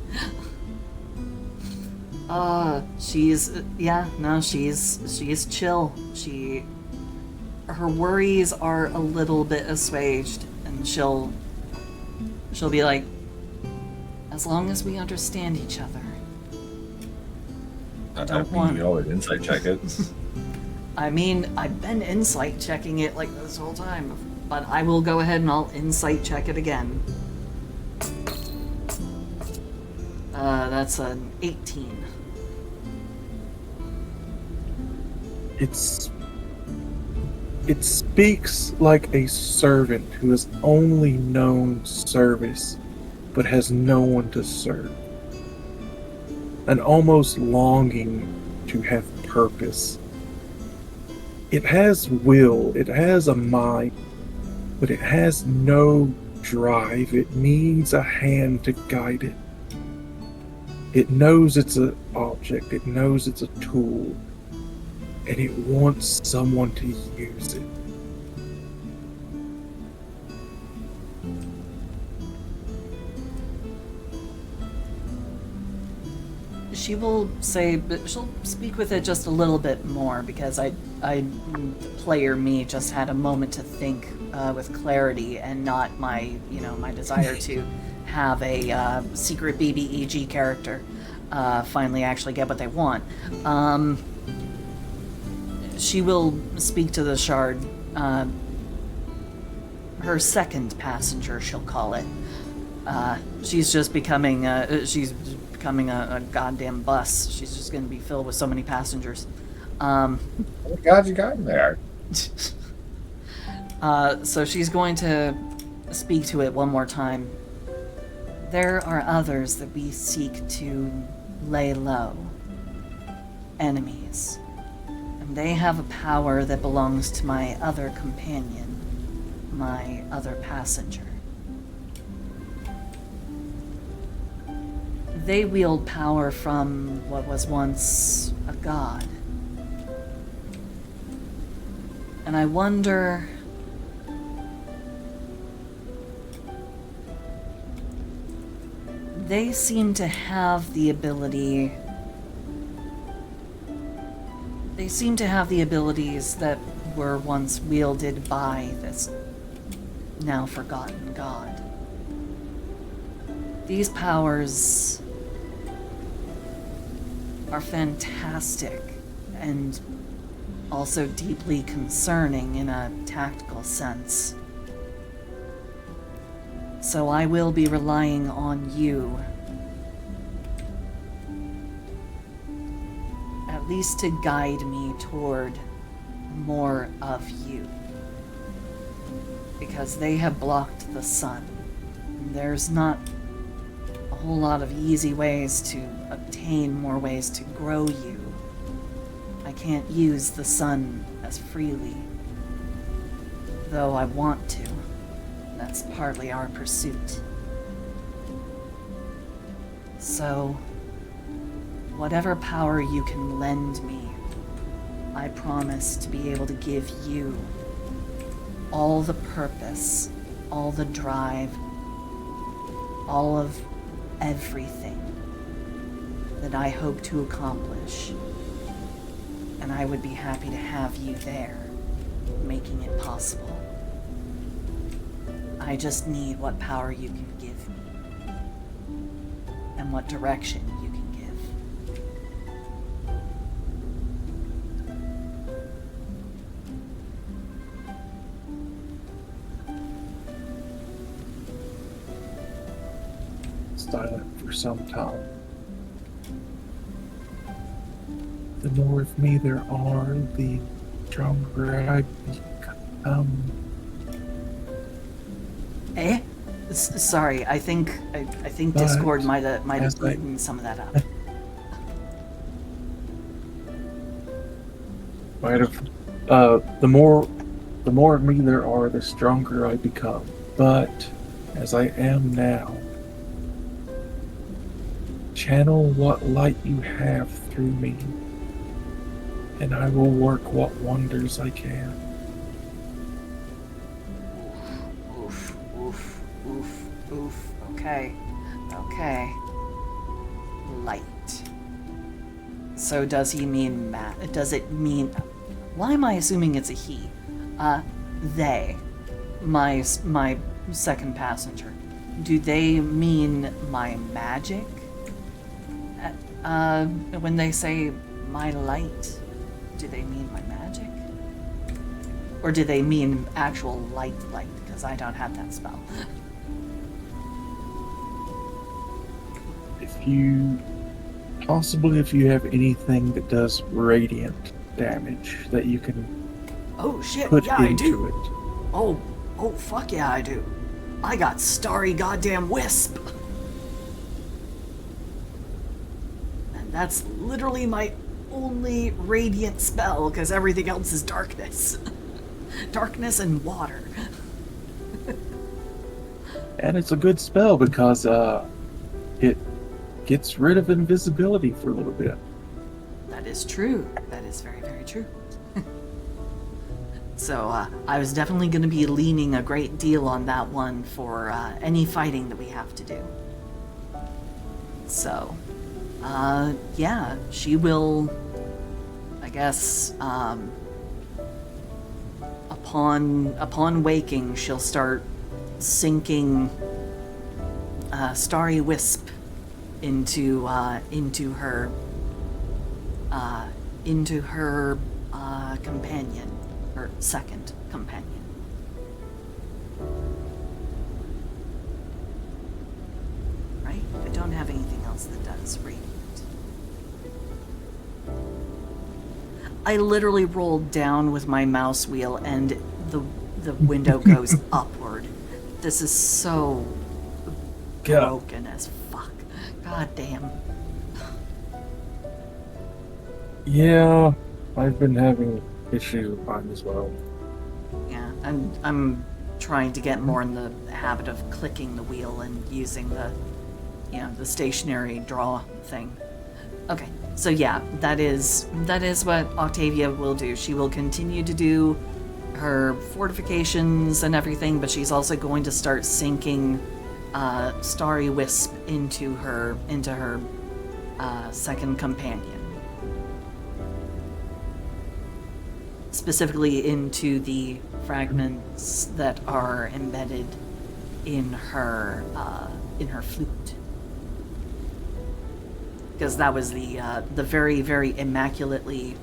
She's chill. Her worries are a little bit assuaged, and she'll be like, as long as we understand each other. I don't want... You always insight check it. I mean, I've been insight checking it like this whole time, but I will go ahead and I'll insight check it again. That's an 18. It speaks like a servant who has only known service, but has no one to serve. An almost longing to have purpose. It has will, it has a mind, but it has no drive. It needs a hand to guide it. It knows it's an object, it knows it's a tool, and it wants someone to use it. She will say, but she'll speak with it just a little bit more because the player me just had a moment to think with clarity and not my desire to have a secret BBEG character finally actually get what they want. She will speak to the shard, her second passenger, she'll call it. She's just becoming a goddamn bus. She's just going to be filled with so many passengers. Oh my god, you got in there. So she's going to speak to it one more time. There are others that we seek to lay low. Enemies. And they have a power that belongs to my other companion, my other passenger. They wield power from what was once a god. And I wonder... They seem to have the ability... They seem to have the abilities that were once wielded by this now forgotten god. These powers are fantastic and also deeply concerning in a tactical sense. So I will be relying on you, at least to guide me toward more of you. Because they have blocked the sun. There's not a whole lot of easy ways to obtain more ways to grow you. I can't use the sun as freely, though I want to. That's partly our pursuit. So, whatever power you can lend me, I promise to be able to give you all the purpose, all the drive, all of everything that I hope to accomplish. And I would be happy to have you there, making it possible. I just need what power you can give me, and what direction you can give. Silent for some time. The more of me there are, the stronger I become. Eh? Sorry, I think But Discord might have as I- eaten some of that up. Might have. The more of me there are, the stronger I become. But as I am now, channel what light you have through me, and I will work what wonders I can. Oof, oof, oof, oof. Okay. Okay. Light. So does he mean does it mean... Why am I assuming it's a he? They. My second passenger. Do they mean my magic? When they say my light, do they mean my magic? Or do they mean actual light? Because I don't have that spell. If you have anything that does radiant damage that you can Oh shit, put yeah, I into do. it. Oh, fuck yeah, I do. I got Starry Goddamn Wisp. And that's literally my only radiant spell, because everything else is darkness. Darkness and water. And it's a good spell because it gets rid of invisibility for a little bit. That is true. That is very, very true. So, I was definitely going to be leaning a great deal on that one for any fighting that we have to do. So, yeah, she will, I guess, upon waking, she'll start sinking Starry Wisp into her companion, her second companion. Right? I don't have anything else that does radiant. I literally rolled down with my mouse wheel and the window goes upward. This is so broken as fuck. God damn. Yeah, I've been having issues with mine as well. Yeah, I'm trying to get more in the habit of clicking the wheel and using the stationary draw thing. Okay, so yeah, that is what Octavia will do. She will continue to do her fortifications and everything, but she's also going to start sinking Starry Wisp into her second companion. specifically into the fragments that are embedded in her flute, because that was the very, very immaculately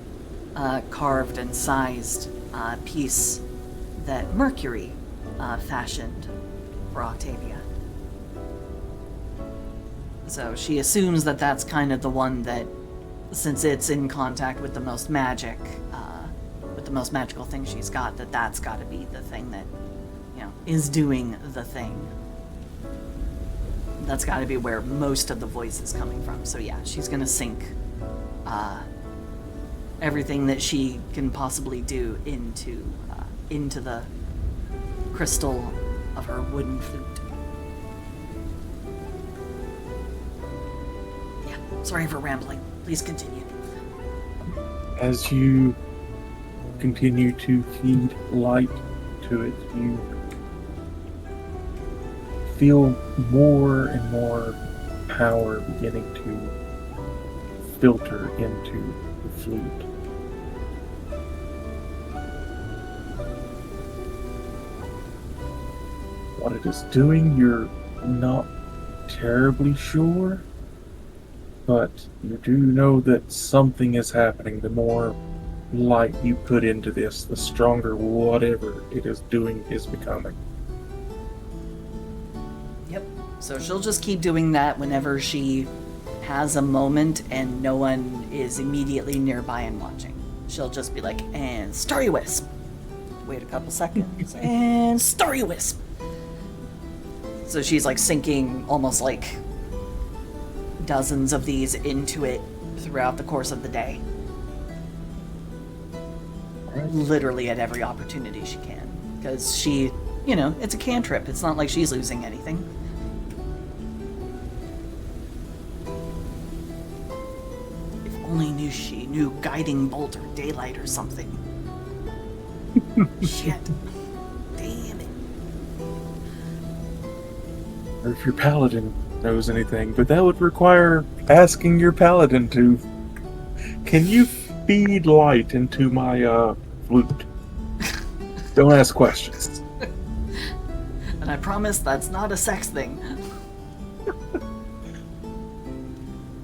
carved and sized piece that Mercury fashioned for Octavia. So she assumes that that's kind of the one that, since it's in contact with the most magic, with the most magical thing she's got, that's got to be the thing that, is doing the thing. That's got to be where most of the voice is coming from. So yeah, she's gonna sync everything that she can possibly do into the crystal of her wooden flute. Yeah, sorry for rambling. Please continue. As you continue to feed light to it, you feel more and more power beginning to filter into the flute. What it is doing, you're not terribly sure, but you do know that something is happening. The more light you put into this, the stronger whatever it is doing is becoming. Yep. So she'll just keep doing that whenever she has a moment and no one is immediately nearby and watching. She'll just be like, and Starry Wisp. Wait a couple seconds, and Starry Wisp. So she's like sinking almost like dozens of these into it throughout the course of the day. Literally at every opportunity she can. Because she, it's a cantrip. It's not like she's losing anything. If only she knew Guiding Bolt or Daylight or something. Shit. Damn it. Or if your paladin knows anything, but that would require asking your paladin to, can you feed light into my flute? Don't ask questions. And I promise that's not a sex thing.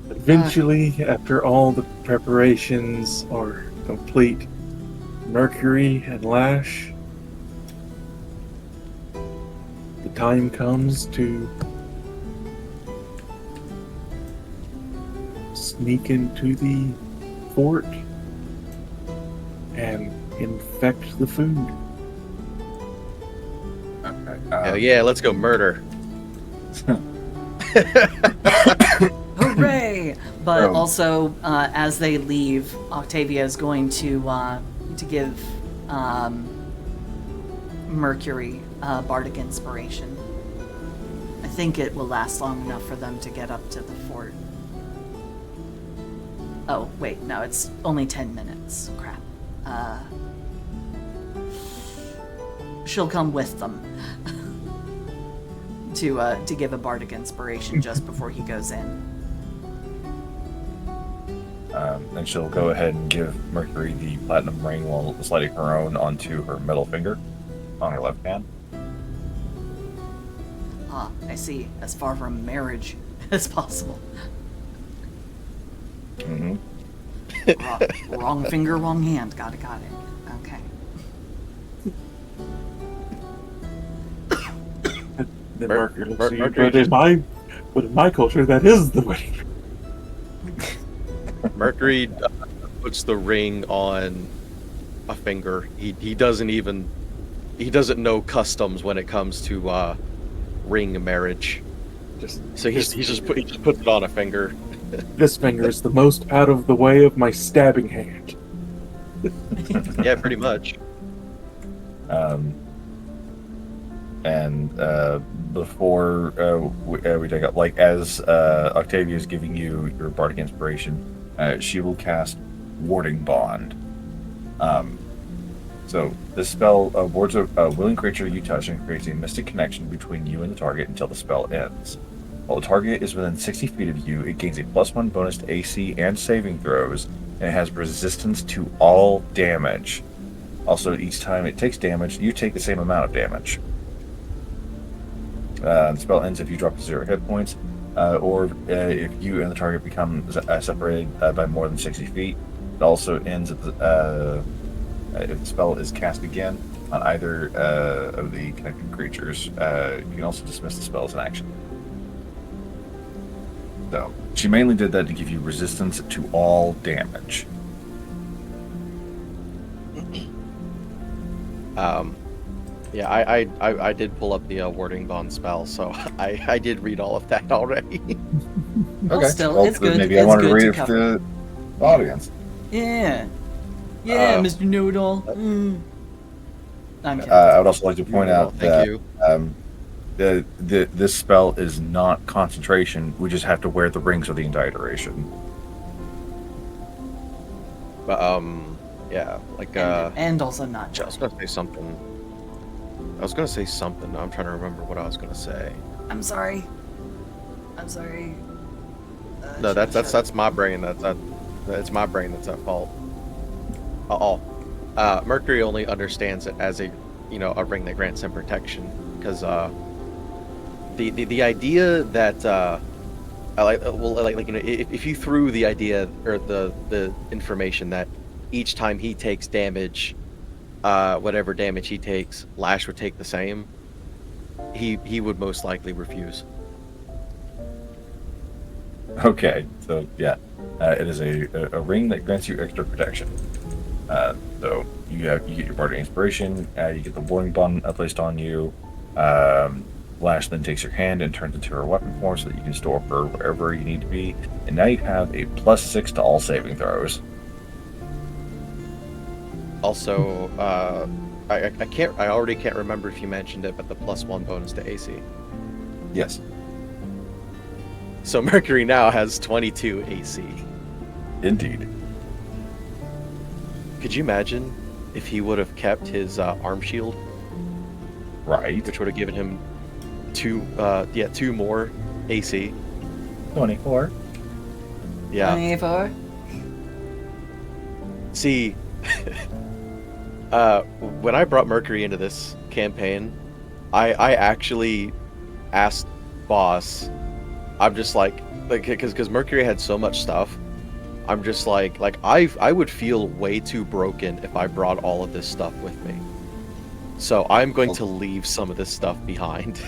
Eventually, after all the preparations are complete, Mercury and Lash, the time comes to sneak into the fort and infect the food. Okay. Hell yeah, let's go murder. Hooray! But Oh. also, as they leave, Octavia is going to give Mercury bardic inspiration. I think it will last long enough for them to get up to the fort. Oh, wait, no, it's only 10 minutes. Crap. She'll come with them to give a bardic inspiration just before he goes in. Then she'll go ahead and give Mercury the platinum ring while sliding her own onto her middle finger on her left hand. Ah, I see. As far from marriage as possible. Mm-hmm. Wrong finger, wrong hand. Got it. Okay. Then Mer- Mercury looks Mer- at you, Mercury but in my culture, that is the wedding. Mercury puts the ring on a finger. He doesn't know customs when it comes to ring marriage. So he just puts it on a finger. This finger is the most out of the way of my stabbing hand. Yeah, pretty much. Before we take up, like as Octavia is giving you your bardic inspiration, she will cast Warding Bond. So this spell wards a willing creature you touch and creates a mystic connection between you and the target until the spell ends. While the target is within 60 feet of you, it gains a +1 bonus to AC and saving throws, and it has resistance to all damage. Also, each time it takes damage, you take the same amount of damage. The spell ends if you drop to 0 hit points, or if you and the target become separated by more than 60 feet. It also ends if the spell is cast again on either of the connected creatures. You can also dismiss the spell as an action. So, she mainly did that to give you resistance to all damage. Yeah, I did pull up the warding bond spell, so I did read all of that already. Well, still, it's then good. Maybe It's I wanted to good read to it for cover. the audience. Yeah, Uh, Mr. Know-it-all. I'm kidding. I would also like to point Well, out thank that you. this spell is not concentration. We just have to wear the rings for the entire duration. But yeah, like and also not I was just. gonna say something. I was gonna say something. I'm trying to remember what I was gonna say. I'm sorry. I'm sorry. No, that's my brain. It's my brain that's at fault. Mercury only understands it as a ring that grants him protection, because the idea that if you threw the idea or the information that each time he takes damage, whatever damage he takes, Lash would take the same, he would most likely refuse. Okay, so yeah, it is a ring that grants you extra protection. So you get your bardic inspiration, you get the warding bond placed on you. Lash then takes your hand and turns into her weapon form so that you can store her wherever you need to be. And now you have a +6 to all saving throws. Also, I already can't remember if you mentioned it, but the +1 bonus to AC. Yes. So Mercury now has 22 AC. Indeed. Could you imagine if he would have kept his arm shield, Right. which would have given him two more AC? 24. Yeah. 24. See, when I brought Mercury into this campaign, I actually asked Boss. I'm just like because Mercury had so much stuff. I'm just like I would feel way too broken if I brought all of this stuff with me. So I'm going to leave some of this stuff behind.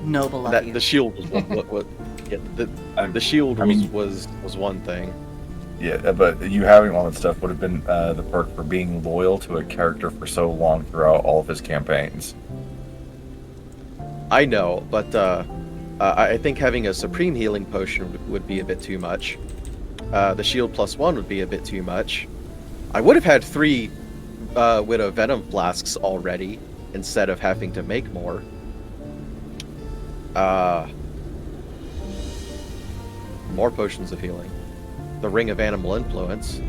Noble of That you. the shield was what yeah, the shield was one thing. Yeah, but you having all that stuff would have been the perk for being loyal to a character for so long throughout all of his campaigns. I know, but I think having a supreme healing potion would be a bit too much. The shield +1 would be a bit too much. I would have had 3 Widow Venom flasks already instead of having to make more. More potions of healing. The Ring of Animal Influence.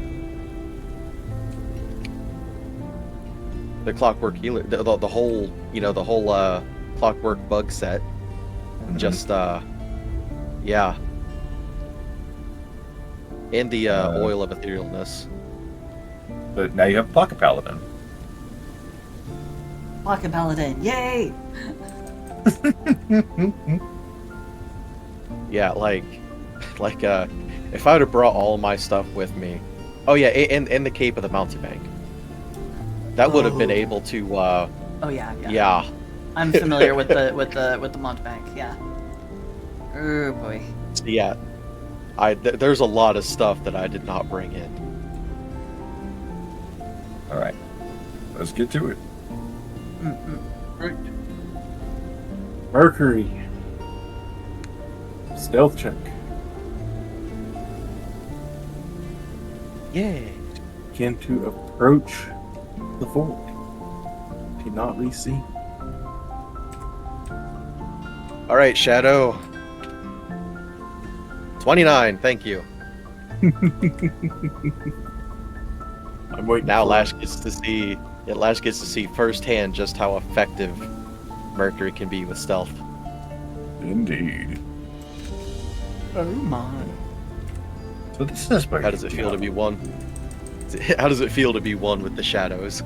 The Clockwork Healer. The whole, the whole Clockwork bug set. Mhm. Just, yeah. And the Oil of Etherealness. But now you have Pocket Paladin. Pocket Paladin, yay! Yeah, if I would have brought all of my stuff with me. Oh yeah, and the Cape of the Mountebank. That would have been Oh. able to, Oh yeah. yeah. I'm familiar with the Mountebank. Yeah. Oh boy. So yeah, there's a lot of stuff that I did not bring in. All right, let's get to it. Right. Mercury. Stealth check. Yeah. Begin to approach the fort. Cannot be seen. All right, Shadow. 29. Thank you. I'm waiting. Now for Lash gets to see. Yeah, Lash gets to see firsthand just how effective Mercury can be with stealth. Indeed. Oh my. So this is How does it feel to be one? How does it feel to be one with the shadows?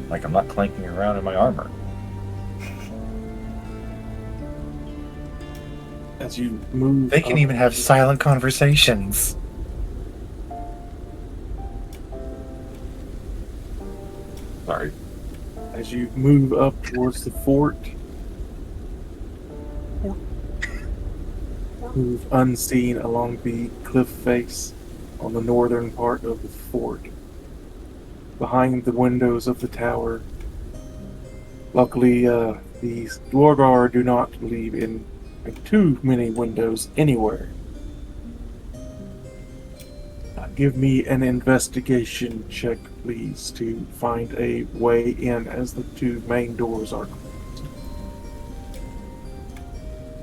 Like I'm not clanking around in my armor. As you move, They can up, even have silent conversations. Sorry. as you move up towards the fort, move unseen along the cliff face on the northern part of the fort, behind the windows of the tower. Luckily, the Dwargar do not leave in too many windows anywhere. Give me an investigation check, please, to find a way in as the two main doors are closed.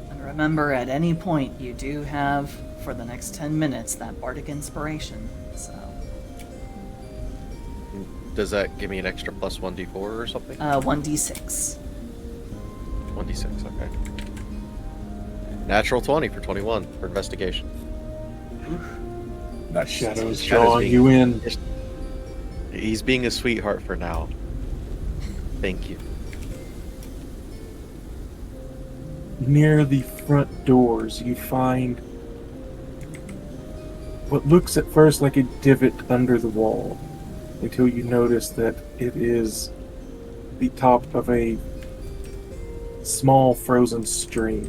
And remember, at any point, you do have, for the next 10 minutes, that bardic inspiration. So, Does that give me an extra plus 1d4 or something? 1d6. 26, okay. Natural 20 for 21 for investigation. Nice. Shadows Shadows drawing being- you in. He's being a sweetheart for now. Thank you. Near the front doors, you find what looks at first like a divot under the wall, until you notice that it is the top of a small frozen stream.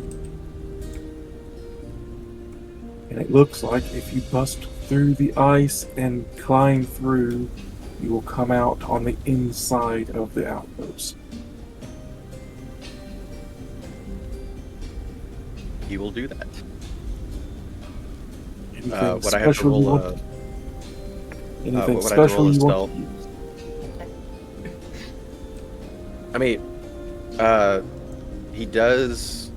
And it looks like if you bust through the ice and climb through, you will come out on the inside of the outpost. He will do that. Anything Would I have to special you roll want? Anything would I have to special roll a you want? I mean, he does.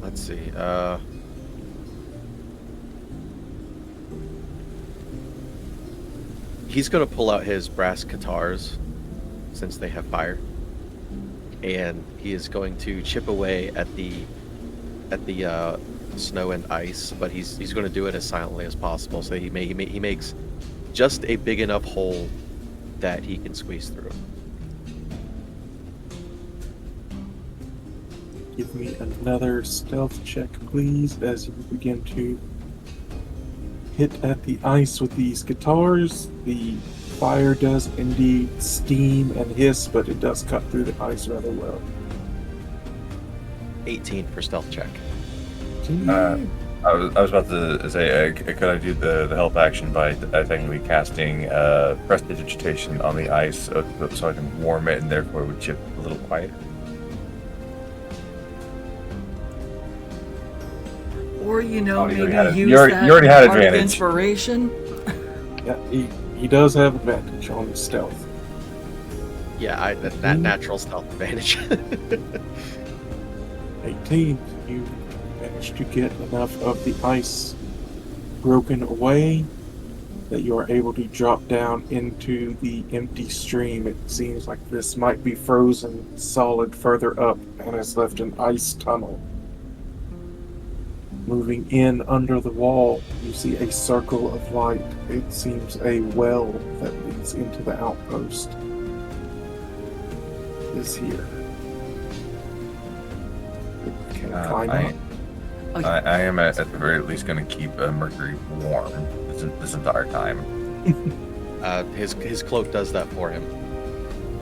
Let's see. He's gonna pull out his brass guitars, since they have fire, and he is going to chip away at the snow and ice, but he's going to do it as silently as possible. So he makes just a big enough hole that he can squeeze through. Give me another stealth check, please, as you begin to hit at the ice with these guitars. The fire does indeed steam and hiss, but it does cut through the ice rather well. 18 for stealth check. I was about to say, could I do the help action by technically casting prestidigitation on the ice so I can warm it and therefore it would chip a little quieter? Or, you know, Oh, you maybe already had- use you already- that you already had bardic advantage. inspiration. Yeah, he does have advantage on his stealth. Yeah, that natural stealth advantage. 18, you managed to get enough of the ice broken away that you are able to drop down into the empty stream. It seems like this might be frozen solid further up and has left an ice tunnel. Moving in under the wall, you see a circle of light. It seems a well that leads into the outpost is here. Can I climb up? Oh, I am at the very least going to keep Mercury warm this entire time. His cloak does that for him.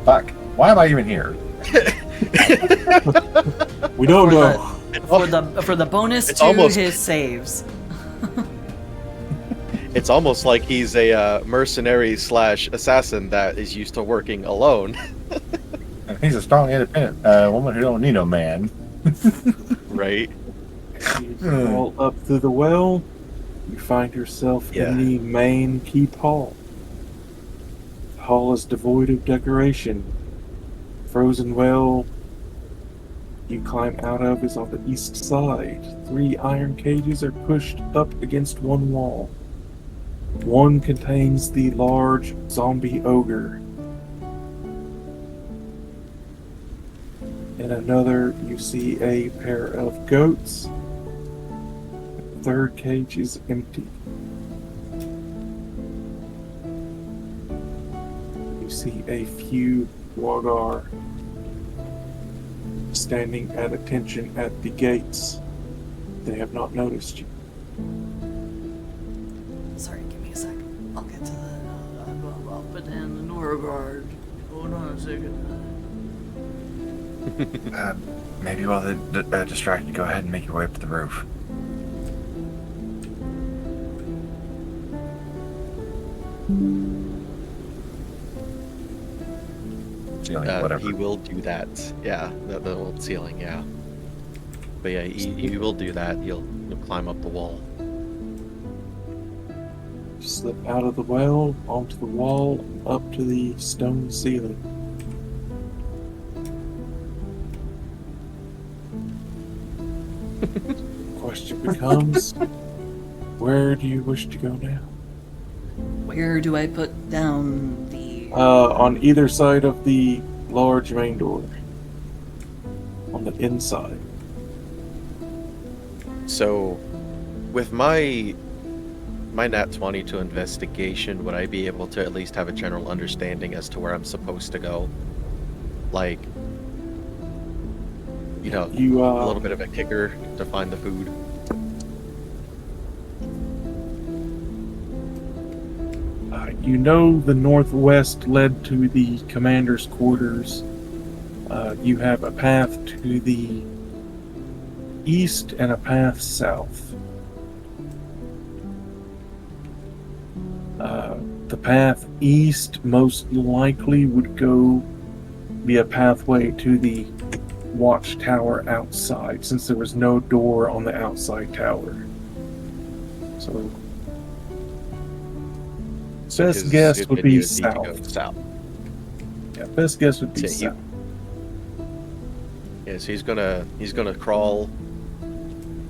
Fuck. Why am I even here? We don't For know. for the bonus It's to almost- his saves. It's almost like he's a mercenary / assassin that is used to working alone. He's a strong, independent woman who don't need no man. Right? You crawl up through the well, you find yourself Yeah. in the main keep hall. The hall is devoid of decoration. Frozen well you climb out of is on the east side. 3 iron cages are pushed up against one wall. One contains the large zombie ogre. In another, you see a pair of goats. The third cage is empty. see a few Wagar standing at attention at the gates. They have not noticed you. Sorry, give me a sec. I'll get to the. I'll put in the Norgard. Hold on a second. Maybe while they're distracted, go ahead and make your way up to the roof. Ceiling, whatever. He will do that. Yeah, the old ceiling. Yeah. But yeah, he will do that. He'll climb up the wall. Slip out of the well, onto the wall, and up to the stone ceiling. The question becomes, where do you wish to go now? Where do I put down the? On either side of the large main door. On the inside. So, with my nat 20 to investigation, would I be able to at least have a general understanding as to where I'm supposed to go? Like, you know, a little bit of a kicker to find the food. You know the northwest led to the commander's quarters. You have a path to the east and a path south. The path east most likely would be a pathway to the watchtower outside, since there was no door on the outside tower. So best guess would be south. Yeah, best guess would be south. Yeah, so he's gonna crawl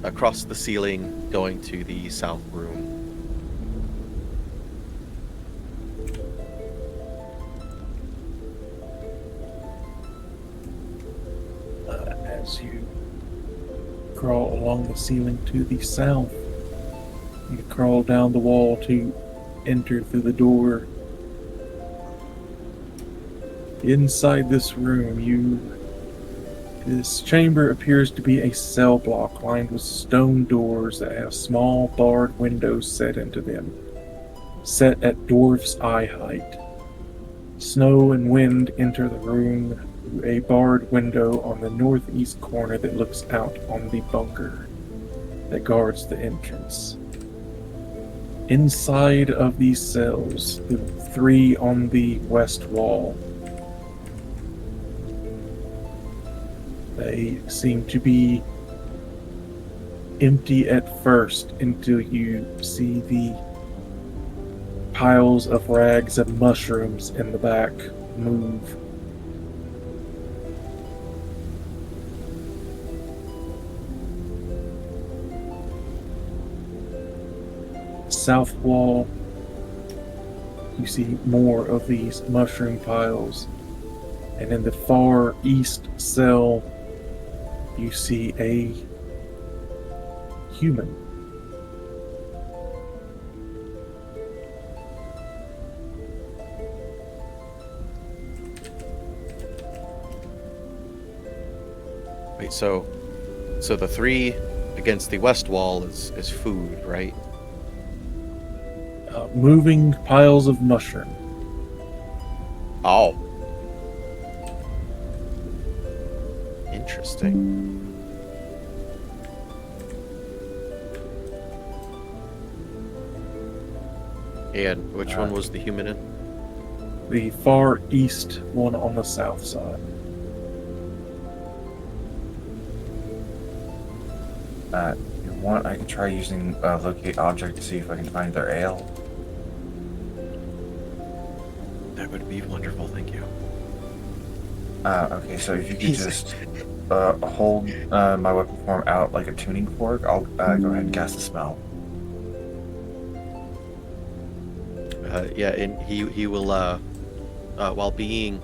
across the ceiling, going to the south room. As you crawl along the ceiling to the south, you crawl down the wall to enter through the door. Inside this room, this chamber appears to be a cell block lined with stone doors that have small barred windows set into them, set at dwarf's eye height. Snow and wind enter the room through a barred window on the northeast corner that looks out on the bunker that guards the entrance. Inside of these cells, the three on the west wall, they seem to be empty at first until you see the piles of rags and mushrooms in the back move. South wall, you see more of these mushroom piles, and in the far east cell you see a human. Wait, so the three against the west wall is food, right? Moving piles of mushroom. Oh. Interesting. And which one was the human in? The far east one on the south side. If you want, I can try using locate object to see if I can find their ale. That would be wonderful, thank you. Okay, so if you could just hold my weapon form out like a tuning fork, I'll go ahead and cast a spell. Yeah, and he will while being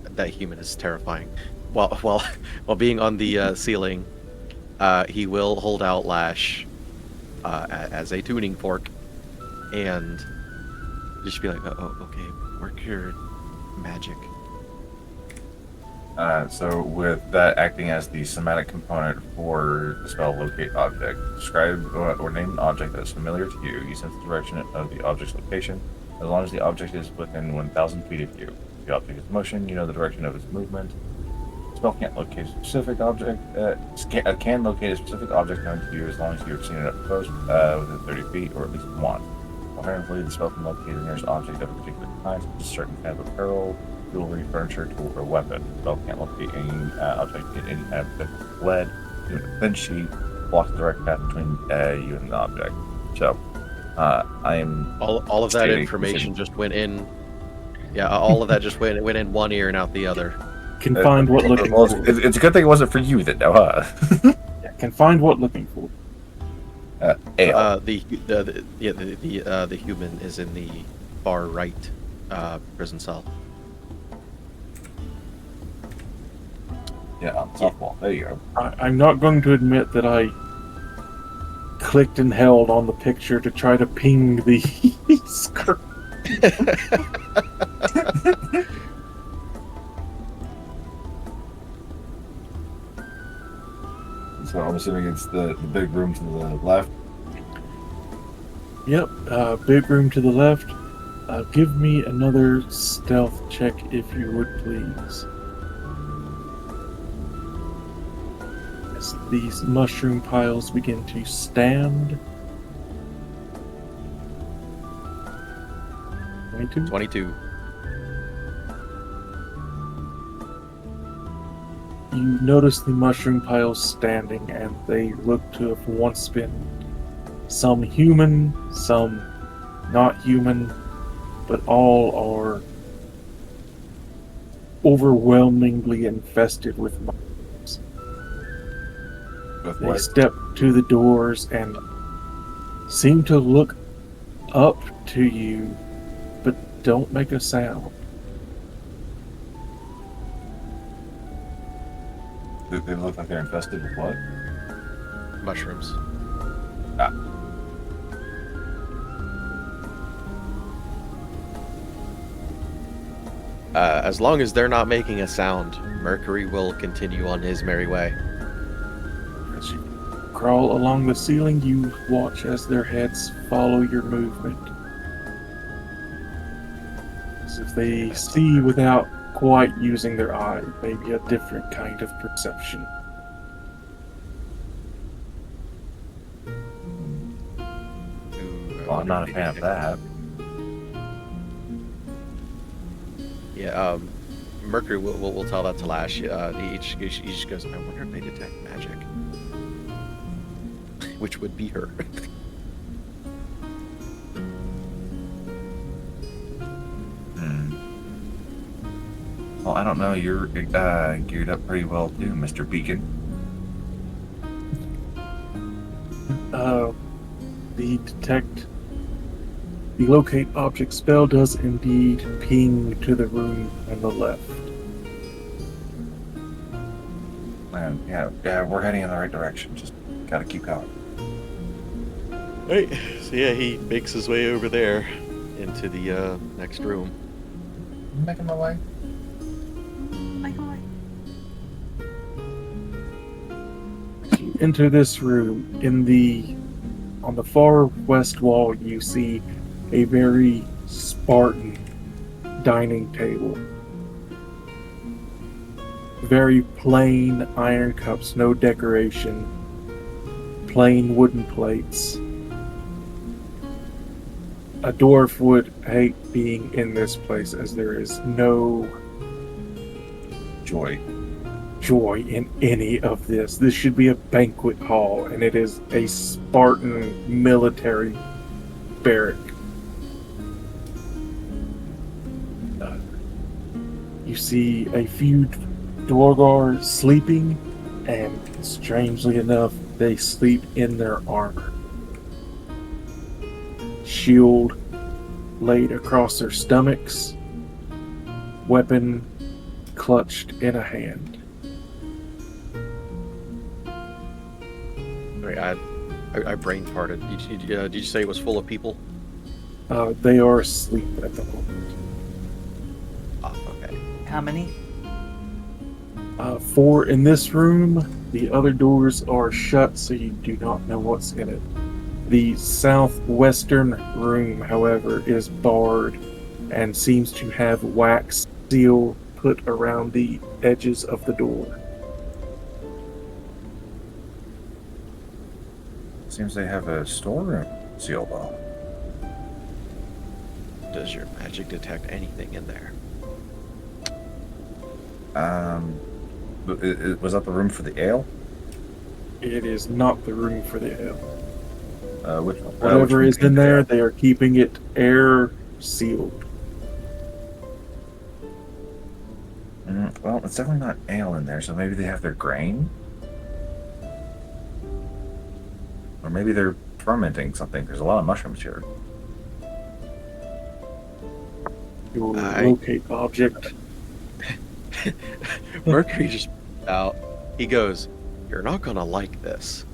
that human is terrifying. While being on the ceiling, he will hold out Lash as a tuning fork and just be like, oh, okay, work your magic. So with that acting as the somatic component for the spell locate object, describe or name an object that is familiar to you. You sense the direction of the object's location, as long as the object is within 1,000 feet of you. If the object is in motion, you know the direction of its movement. The spell can't locate a specific object. Can locate a specific object known to you as long as you have seen it up close, within 30 feet, or at least once. Alternatively, the spell can locate the nearest object of a particular kind, such as a certain kind of apparel, jewelry, furniture, tool, or weapon. The spell can't locate any object in any kind of lead, even a thin sheet, blocks the direct path between you and the object. So, I am All of that information just went in. Yeah, all of that just went in one ear and out the other. Can find what looking well, for. it's a good thing it wasn't for you then, now, huh? Yeah, can find what looking for. Ale. The human is in the far right prison cell. Yeah, on the softball. There you go. I'm not going to admit that I clicked and held on the picture to try to ping the skirt. So I'm assuming it's the big room to the left. Yep, big room to the left. Give me another stealth check if you would please. As these mushroom piles begin to stand. 22? 22. You notice the mushroom piles standing, and they look to have once been some human, some not human, but all are overwhelmingly infested with mushrooms. With They what? step to the doors and seem to look up to you, but don't make a sound. They look like they're infested with what? Mushrooms. As long as they're not making a sound, Mercury will continue on his merry way. As you crawl along the ceiling, you watch as their heads follow your movement. As if they see without quite using their eye, maybe a different kind of perception. Well, I'm not a fan of that. Yeah, Mercury will tell that to Lash. He just goes, I wonder if they detect magic. Which would be her. Well, I don't know. You're geared up pretty well too, Mr. Beacon. The locate object spell does indeed ping to the room on the left. Yeah, we're heading in the right direction. Just gotta keep going. Right. So yeah, he makes his way over there into the next room. I'm making my way. As you enter this room, on the far west wall, you see a very Spartan dining table. Very plain iron cups, no decoration. Plain wooden plates. A dwarf would hate being in this place, as there is no Joy. joy in any of this. This should be a banquet hall, and it is a Spartan military barrack. You see a few Dwargar sleeping, and strangely enough, they sleep in their armor. Shield laid across their stomachs, weapon clutched in a hand. Wait, I brain farted. Did you say it was full of people? They are asleep at the moment. How many? 4 in this room. The other doors are shut, so you do not know what's in it. The southwestern room, however, is barred and seems to have wax seal put around the edges of the door. Seems they have a storeroom sealed off. Does your magic detect anything in there? Was that the room for the ale? It is not the room for the ale. Which Whatever room is came in there, there? they are keeping it air sealed. Well, it's definitely not ale in there, so maybe they have their grain? Or maybe they're fermenting something. There's a lot of mushrooms here. Your I- locate object. Mercury just out. He goes, "You're not gonna like this,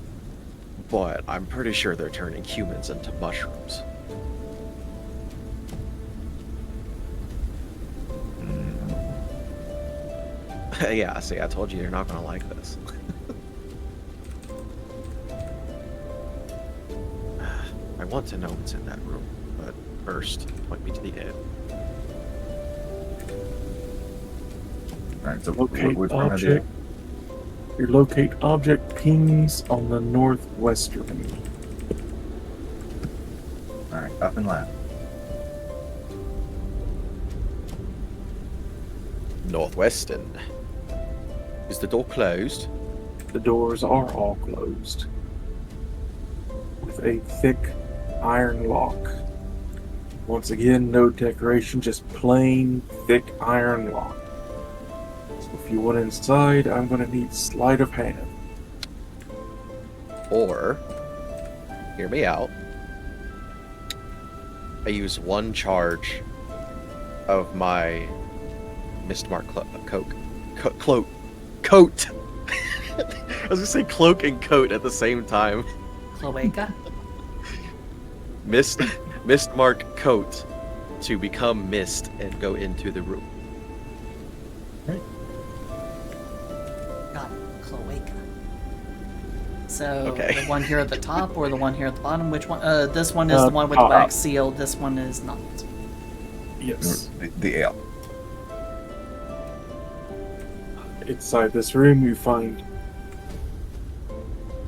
but I'm pretty sure they're turning humans into mushrooms." Yeah, see, I told you you're not gonna like this. I want to know what's in that room, but first, point me to the inn. Alright, so Locate which one have object. Your locate object pings on the northwestern. Alright, up and left. Northwestern. Is the door closed? The doors are all closed with a thick iron lock. Once again, no decoration, just plain thick iron lock. So if you want inside, I'm going to need sleight of hand. Or, hear me out, I use one charge of my Mistmark coat. I was gonna say cloak and coat at the same time. Cloaca? Mistmark coat to become mist and go into the room. Got it. Cloaca. So, Okay. the one here at the top or the one here at the bottom? Which one? This one is the one with the top. wax seal. This one is not. Yes. The ale. Inside this room, you find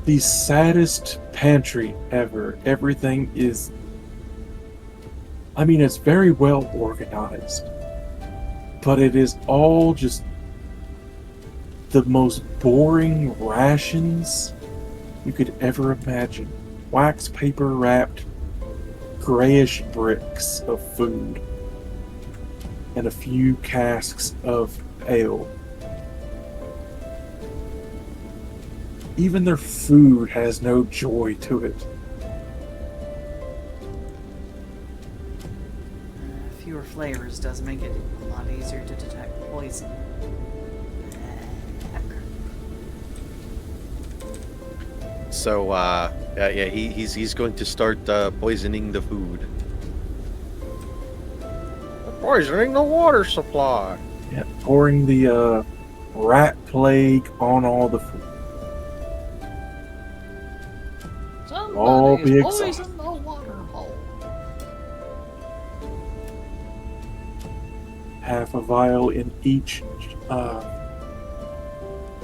the saddest pantry ever. Everything is. I mean, it's very well organized, but it is all just the most boring rations you could ever imagine. Wax paper wrapped grayish bricks of food, and a few casks of ale. Even their food has no joy to it. Fewer flavors does make it a lot easier to detect poison. So, he's going to start poisoning the food. Poisoning the water supply. Yeah, pouring the rat plague on all the food. All be Somebody's exhausted. poisoned the water hole. Half a vial in each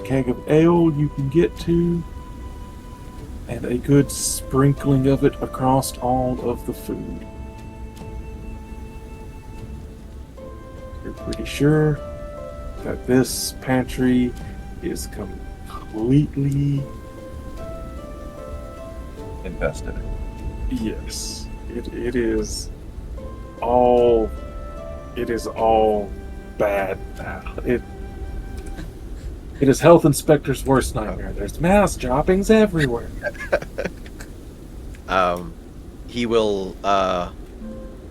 keg of ale you can get to, and a good sprinkling of it across all of the food. You're pretty sure that this pantry is completely. Infested. Yes, it is all. It is all bad now. It is health inspector's worst nightmare. There's mass droppings everywhere. He will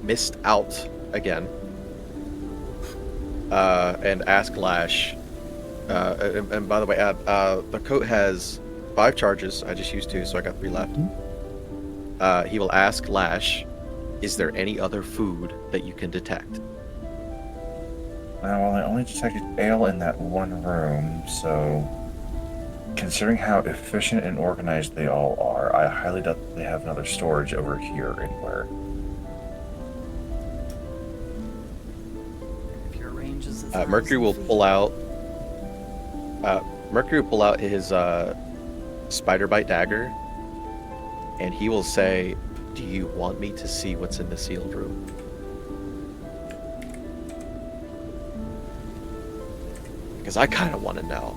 mist out again and ask Lash. And by the way, the coat has 5 charges. I just used 2, so I got 3 left. He will ask Lash, "Is there any other food that you can detect?" Well, I only detected ale in that one room, so considering how efficient and organized they all are, I highly doubt they have another storage over here anywhere. If your range is Mercury will pull out. Mercury will pull out his spider bite dagger, and he will say, "Do you want me to see what's in the sealed room?" Because I kind of want to know.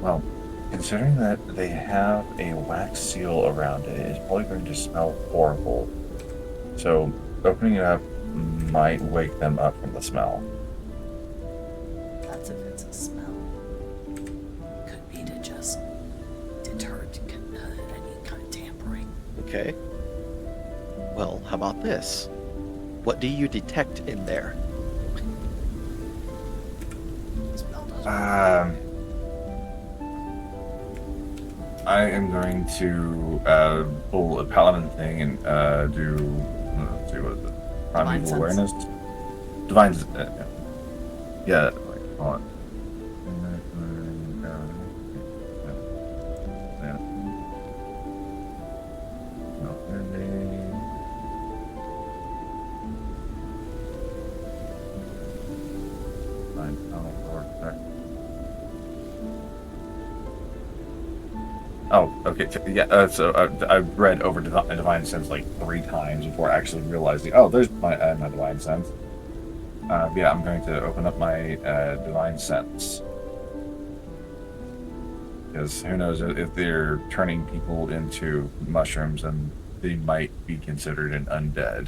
Well, considering that they have a wax seal around it, it's probably going to smell horrible. So, opening it up might wake them up from the smell. That's if it's a smell. Could be to just deter any kind of tampering. Okay. Well, how about this? What do you detect in there? Smell does I am going to pull a paladin thing and do, let's see, what is it? Primeval Sense. awareness? Divine, yeah, hold on. Oh, okay. Yeah. So I've read over divine sense like 3 times before actually realizing. Oh, there's my divine sense. Yeah, I'm going to open up my divine sense because who knows if they're turning people into mushrooms, and they might be considered an undead.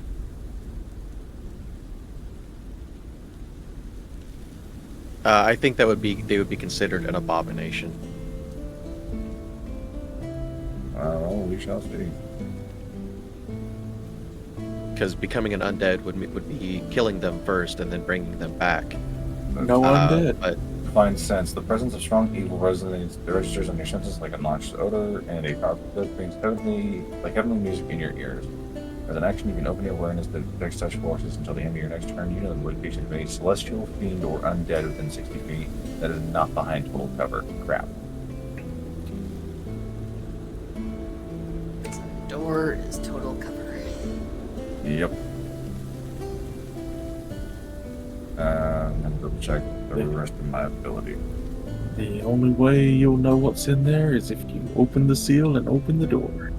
I think they would be considered an abomination. Well, we shall see. Because becoming an undead would be killing them first and then bringing them back. No undead. But Divine sense. The presence of strong evil registers on your senses like a noxious odor, and a powerful dose brings heavenly music in your ears. As an action, you can open your awareness that detects such forces until the end of your next turn. You know the location of any celestial, fiend, or undead within 60 feet that is not behind total cover. Crap. door is total cover. Yep. And double check the rest of my ability. The only way you'll know what's in there is if you open the seal and open the door.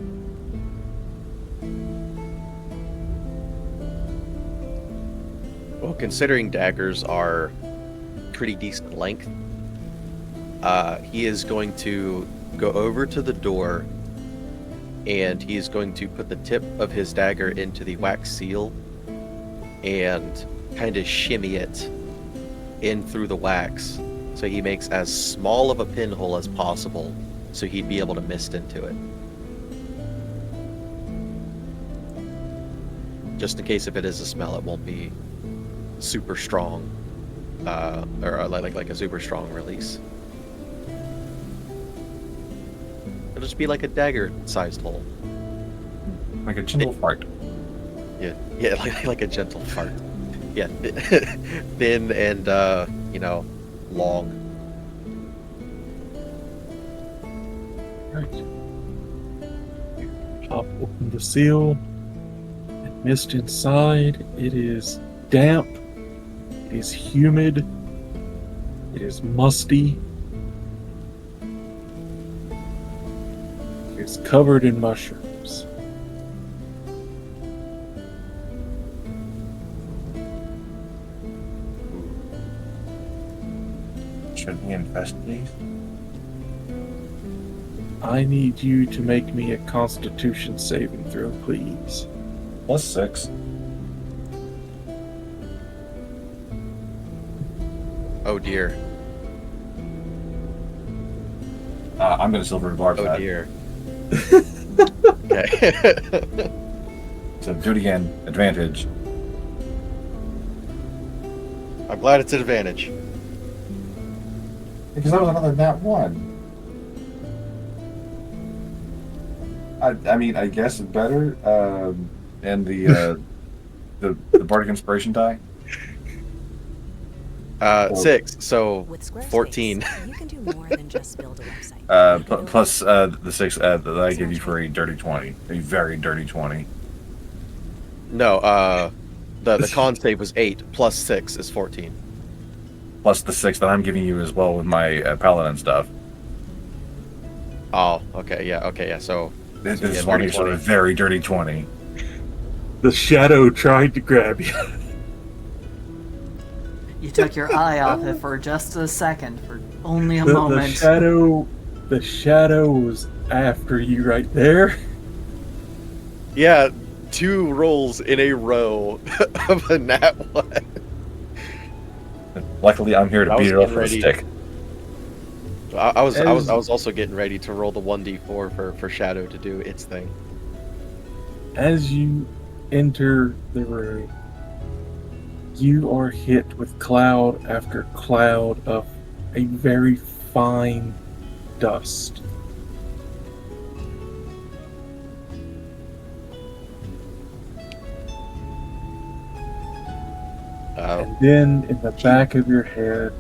Well, considering daggers are pretty decent length, he is going to go over to the door and he is going to put the tip of his dagger into the wax seal and kind of shimmy it in through the wax so he makes as small of a pinhole as possible so he'd be able to mist into it. Just in case if it is a smell, it won't be super strong, or like a super strong release. It'll just be like a dagger-sized hole. Like a gentle fart. Yeah, like a gentle fart. Yeah, thin and long. Right. Pop open the seal and mist inside. It is damp. It is humid. It is musty. It is covered in mushrooms. Should we infest these? I need you to make me a Constitution saving throw, please. +6. Oh dear. I'm gonna silver barb Oh that. dear. Okay. So do it again. Advantage. I'm glad it's an advantage. Because that was another nat 1. I mean, I guess better. And the bardic inspiration die. 6, so With Squarespace, 14. you can do more than just build a website. You can build Plus the 6 that I give you for a dirty 20, a very dirty 20. No, the con save was 8 plus 6 is 14. Plus the 6 that I'm giving you as well with my paladin stuff. Oh, okay, yeah. So This yeah, is why it's a very dirty 20. The shadow tried to grab you. You took your eye off it for just a second, for only a The moment. shadow was after you right there. yeah, 2 rolls in a row of a nat 1. Luckily, I'm here to I was beat it off getting with a ready. stick. I was also getting ready to roll the 1d4 for Shadow to do its thing. As you enter the room, you are hit with cloud after cloud of a very fine dust. And then in the back of your head,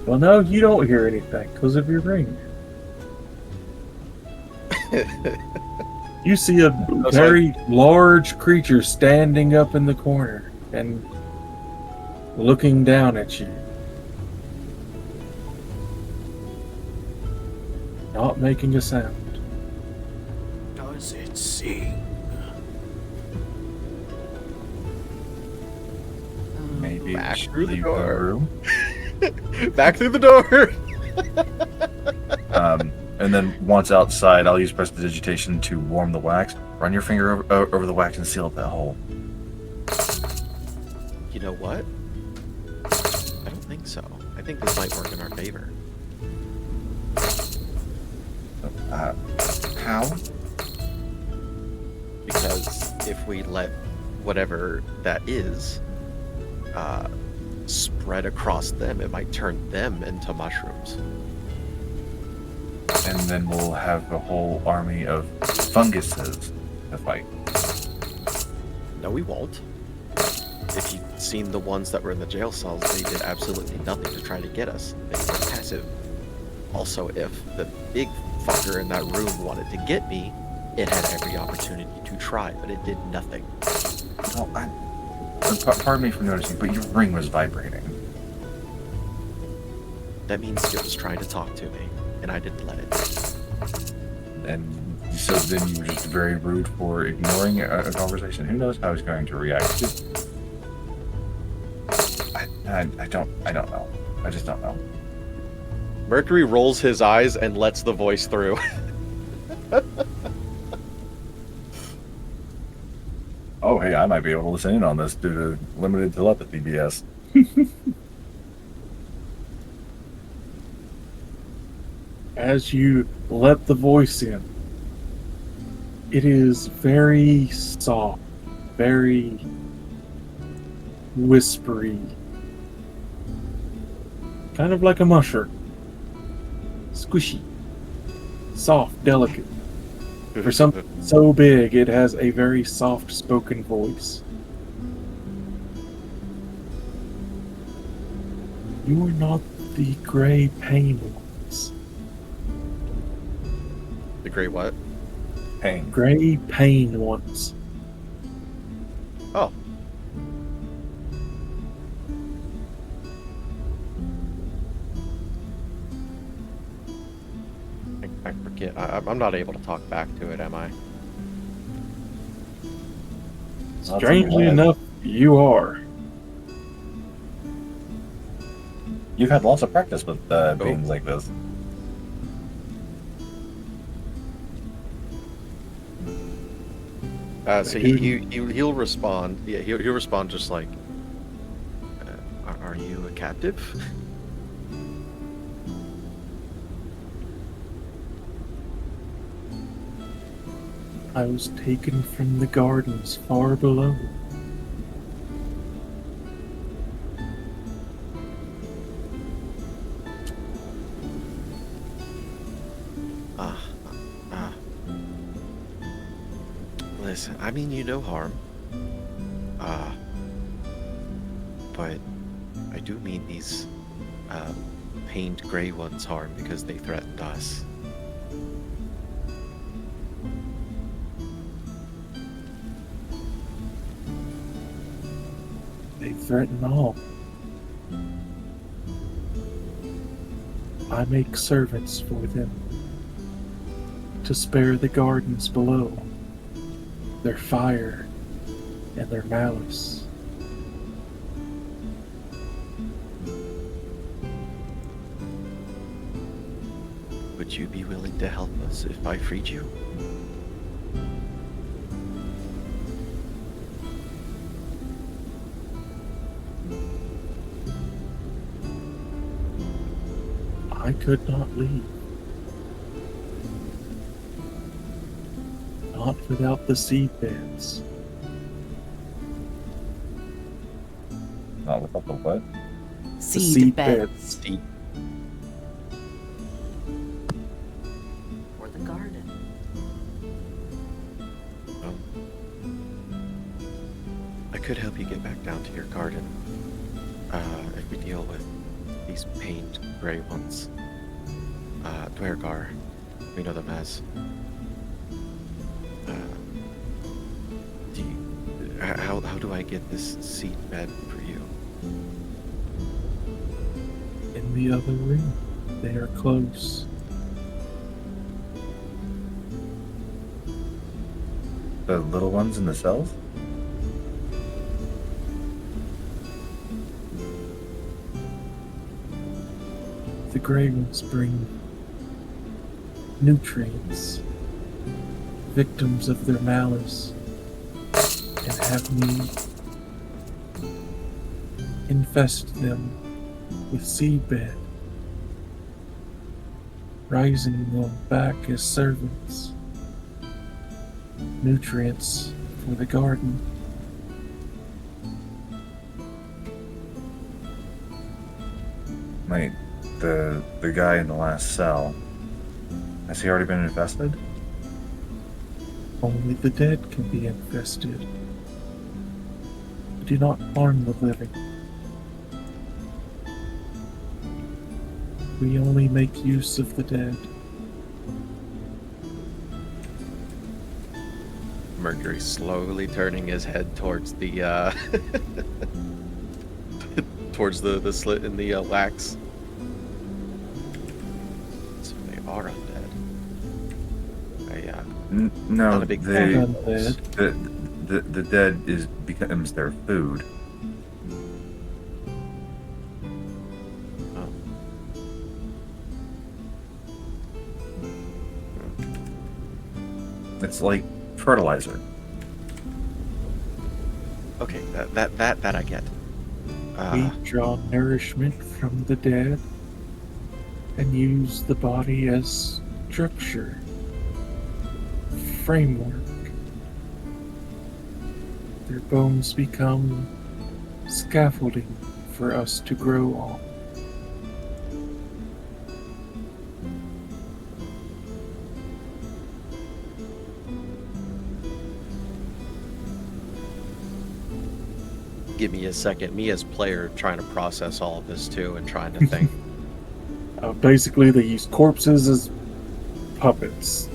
well, no, you don't hear anything because of your ring. You see a very large creature standing up in the corner and looking down at you. Not making a sound. Does it sing? Maybe Back we should through the leave door. room. Back through the door! And then once outside, I'll use prestidigitation to warm the wax. Run your finger over the wax and seal up that hole. You know what? I don't think so. I think this might work in our favor. How? Because if we let whatever that is spread across them, it might turn them into mushrooms. And then we'll have a whole army of funguses to fight. No, we won't. If you've seen the ones that were in the jail cells, they did absolutely nothing to try to get us. They were passive. Also, if the big fucker in that room wanted to get me, it had every opportunity to try, but it did nothing. No, pardon me for noticing, but your ring was vibrating. That means it was trying to talk to me, and I didn't let it. And so then you were just very rude for ignoring a conversation. Who knows how he's going to react? I don't know. I just don't know. Mercury rolls his eyes and lets the voice through. Oh, hey, I might be able to listen in on this due to limited telepathy BS. As you let the voice in, it is very soft, very whispery, kind of like a mushroom. Squishy, soft, delicate. For something so big, it has a very soft-spoken voice. You are not the gray pain ones. The great what? Pain. Gray pain ones. Oh. I forget. I'm not able to talk back to it, am I? Strangely enough, you are. You've had lots of practice with beings like this. So he'll respond. Yeah, he'll respond just like, "Are you a captive?" I was taken from the gardens far below. Listen, I mean you no harm. But I do mean these pained gray ones harm because they threatened us. They threaten all. I make servants for them to spare the gardens below, their fire and their malice. Would you be willing to help us if I freed you? I could not leave. Not without the seedbeds. Not without the what? Seed beds. Steve, For the garden. I could help you get back down to your garden. If we deal with these pained gray ones. Dwergar, we know them as. How do I get this seed bed for you? In the other room. They are close. The little ones in the cells? The gray ones bring nutrients, victims of their malice, and have me infest them with seedbed, rising them back as servants, nutrients for the garden. Wait, the guy in the last cell, has he already been infested? Only the dead can be infested. Do not harm the living. We only make use of the dead. Mercury slowly turning his head towards the towards the slit in the wax. So they are undead. No, Not a big fan. the dead becomes their food. Oh. It's like fertilizer. Okay, that I get. We draw nourishment from the dead and use the body as structure, framework. Their bones become scaffolding for us to grow on. Give me a second. Me as player trying to process all of this too and trying to think. Basically, they use corpses as puppets,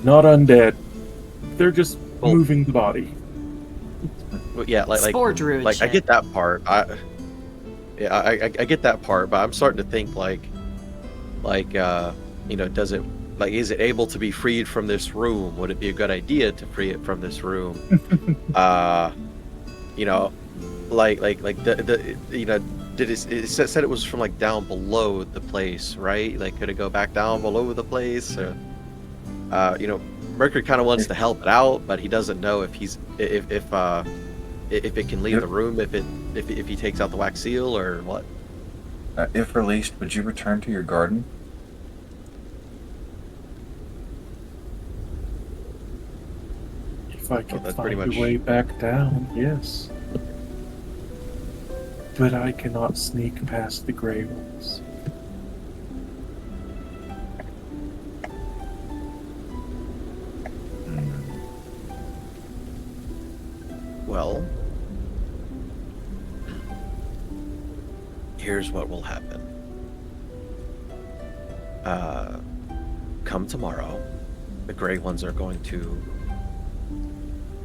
not undead. They're just moving the body. Well, yeah, Spore druid like I shit. get that part. I get that part, but I'm starting to think like does it is it able to be freed from this room? Would it be a good idea to free it from this room? Did it said it was from like down below the place, right? Like, could it go back down below the place? Or, Mercury kind of wants to help it out, but he doesn't know if it can leave the room if he takes out the wax seal or what. If released, would you return to your garden? If I could that's find pretty much- a way back down, yes. But I cannot sneak past the gray ones. Well, here's what will happen. Come tomorrow, the Grey Ones are going to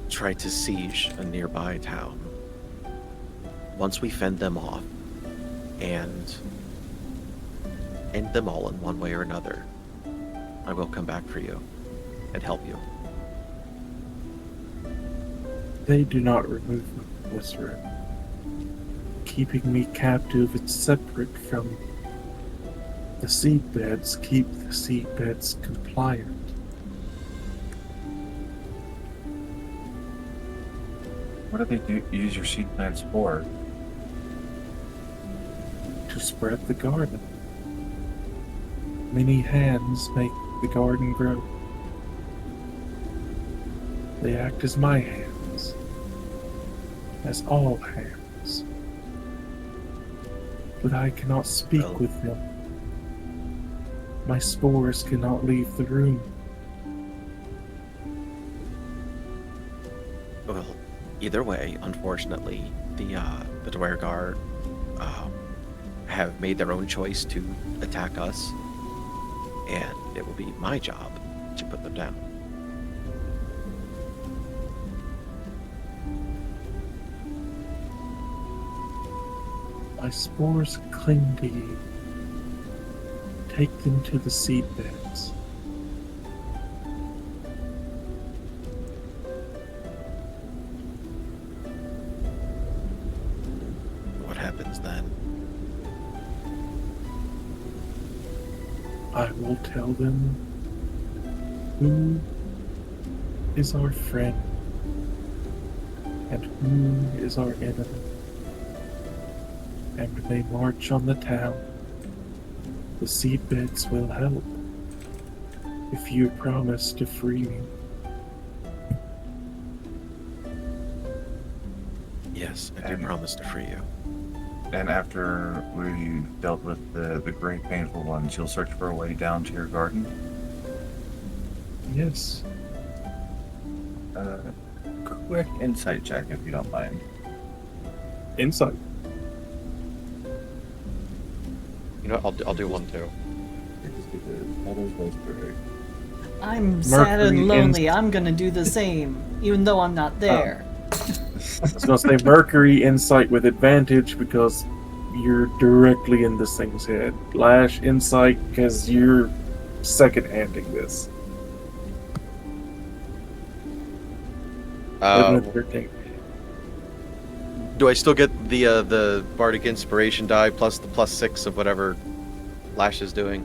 try to siege a nearby town. Once we fend them off and end them all in one way or another, I will come back for you and help you. They do not remove me from this room. Keeping me captive and separate from the seedbeds keep the seedbeds compliant. What do they use your seed plants for? To spread the garden. Many hands make the garden grow. They act as my hands, as all hands. But I cannot speak with them. My spores cannot leave the room. Well, either way, unfortunately, the Dwergar have made their own choice to attack us, and it will be my job to put them down. My spores cling to you. Take them to the seedbeds. What happens then? I will tell them who is our friend and who is our enemy. And when they march on the town, the seedbeds will help if you promise to free me. Yes, I do promise to free you. And after we've dealt with the great painful ones, you'll search for a way down to your garden? Yes. Quick insight check, if you don't mind. Insight. You know what, I'll do one too. I'm sad Mercury and lonely. I'm gonna do the same, even though I'm not there. I was gonna say Mercury insight with advantage because you're directly in this thing's head. Lash insight because you're second-handing this. 13. Do I still get the Bardic Inspiration die plus the +6 of whatever Lash is doing?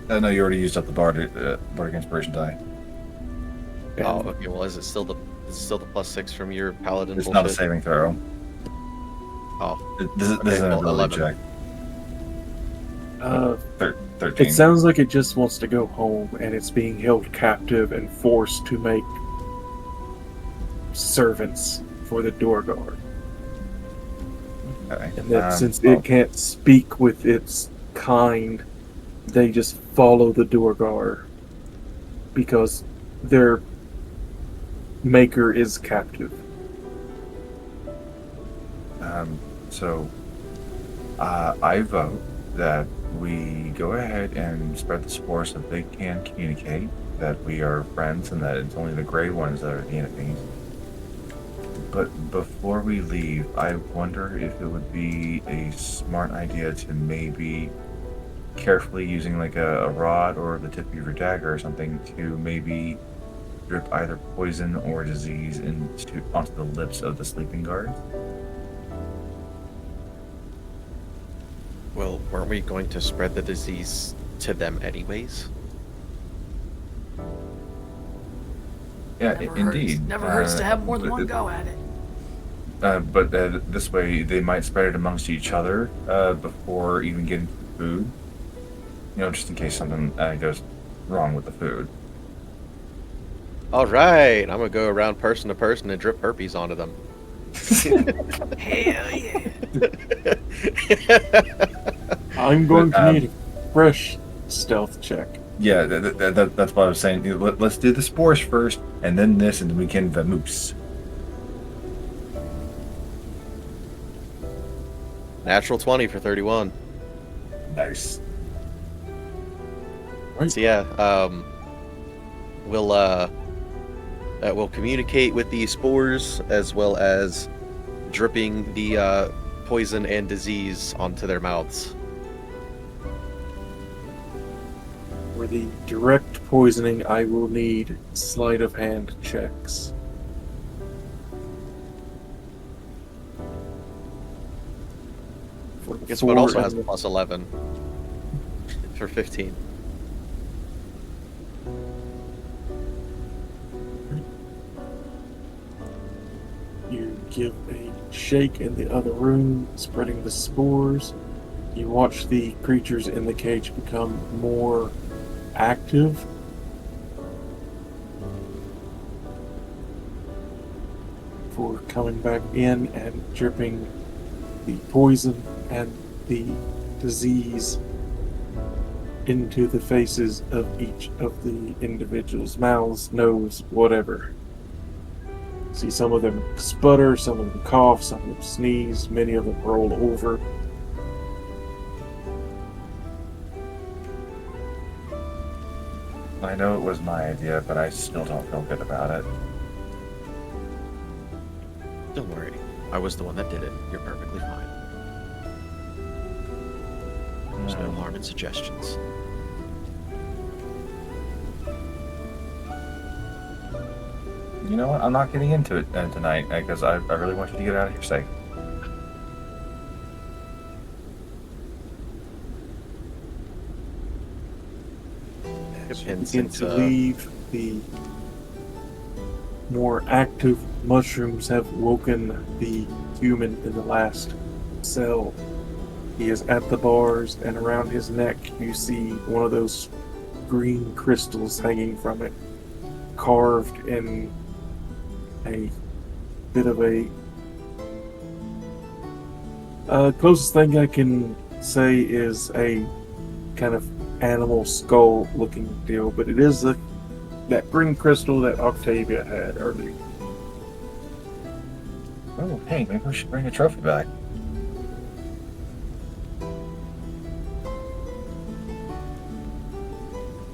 No, you already used up the Bardic Inspiration die. Oh, okay. Well, is it still the +6 from your Paladin? It's bullshit? not a saving throw. Oh, This is an well, ability 11. check. 13. It sounds like it just wants to go home and it's being held captive and forced to make servants for the door guard. Okay. And that since it can't speak with its kind, they just follow the door guard because their maker is captive. So I vote that we go ahead and spread the spores so they can communicate that we are friends and that it's only the gray ones that are the enemies. But before we leave, I wonder if it would be a smart idea to maybe carefully using like a rod or the tip of your dagger or something to maybe drip either poison or disease onto the lips of the sleeping guards. well, weren't we going to spread the disease to them anyways? Yeah, indeed. Never hurts to have more than one go at it. But this way, they might spread it amongst each other before even getting to the food. You know, just in case something goes wrong with the food. All right, I'm gonna go around person to person and drip herpes onto them. Hell yeah. I'm going to need a fresh stealth check. Yeah, that's what I was saying. Let's do the spores first, and then this, and then we can vamoose. Natural 20 for 31. Nice. So yeah, we'll communicate with the spores as well as dripping the poison and disease onto their mouths. For the direct poisoning, I will need sleight of hand checks. For Guess what also has and- plus 11 for 15. You give a shake in the other room, spreading the spores. You watch the creatures in the cage become more active. For coming back in and dripping the poison and the disease into the faces of each of the individuals' mouths, nose, whatever. See some of them sputter, some of them cough, some of them sneeze, many of them roll over. I know it was my idea, but I still don't feel good about it. Don't worry, I was the one that did it. You're perfectly fine. There's no harm in suggestions. You know what? I'm not getting into it tonight because I really want you to get out of here safe. As you And begin since, to leave, the more active mushrooms have woken the human in the last cell. He is at the bars, and around his neck you see one of those green crystals hanging from it, carved in a bit of a... closest thing I can say is a kind of animal skull looking deal, but it is that green crystal that Octavia had earlier. Oh, hey, maybe we should bring a trophy back.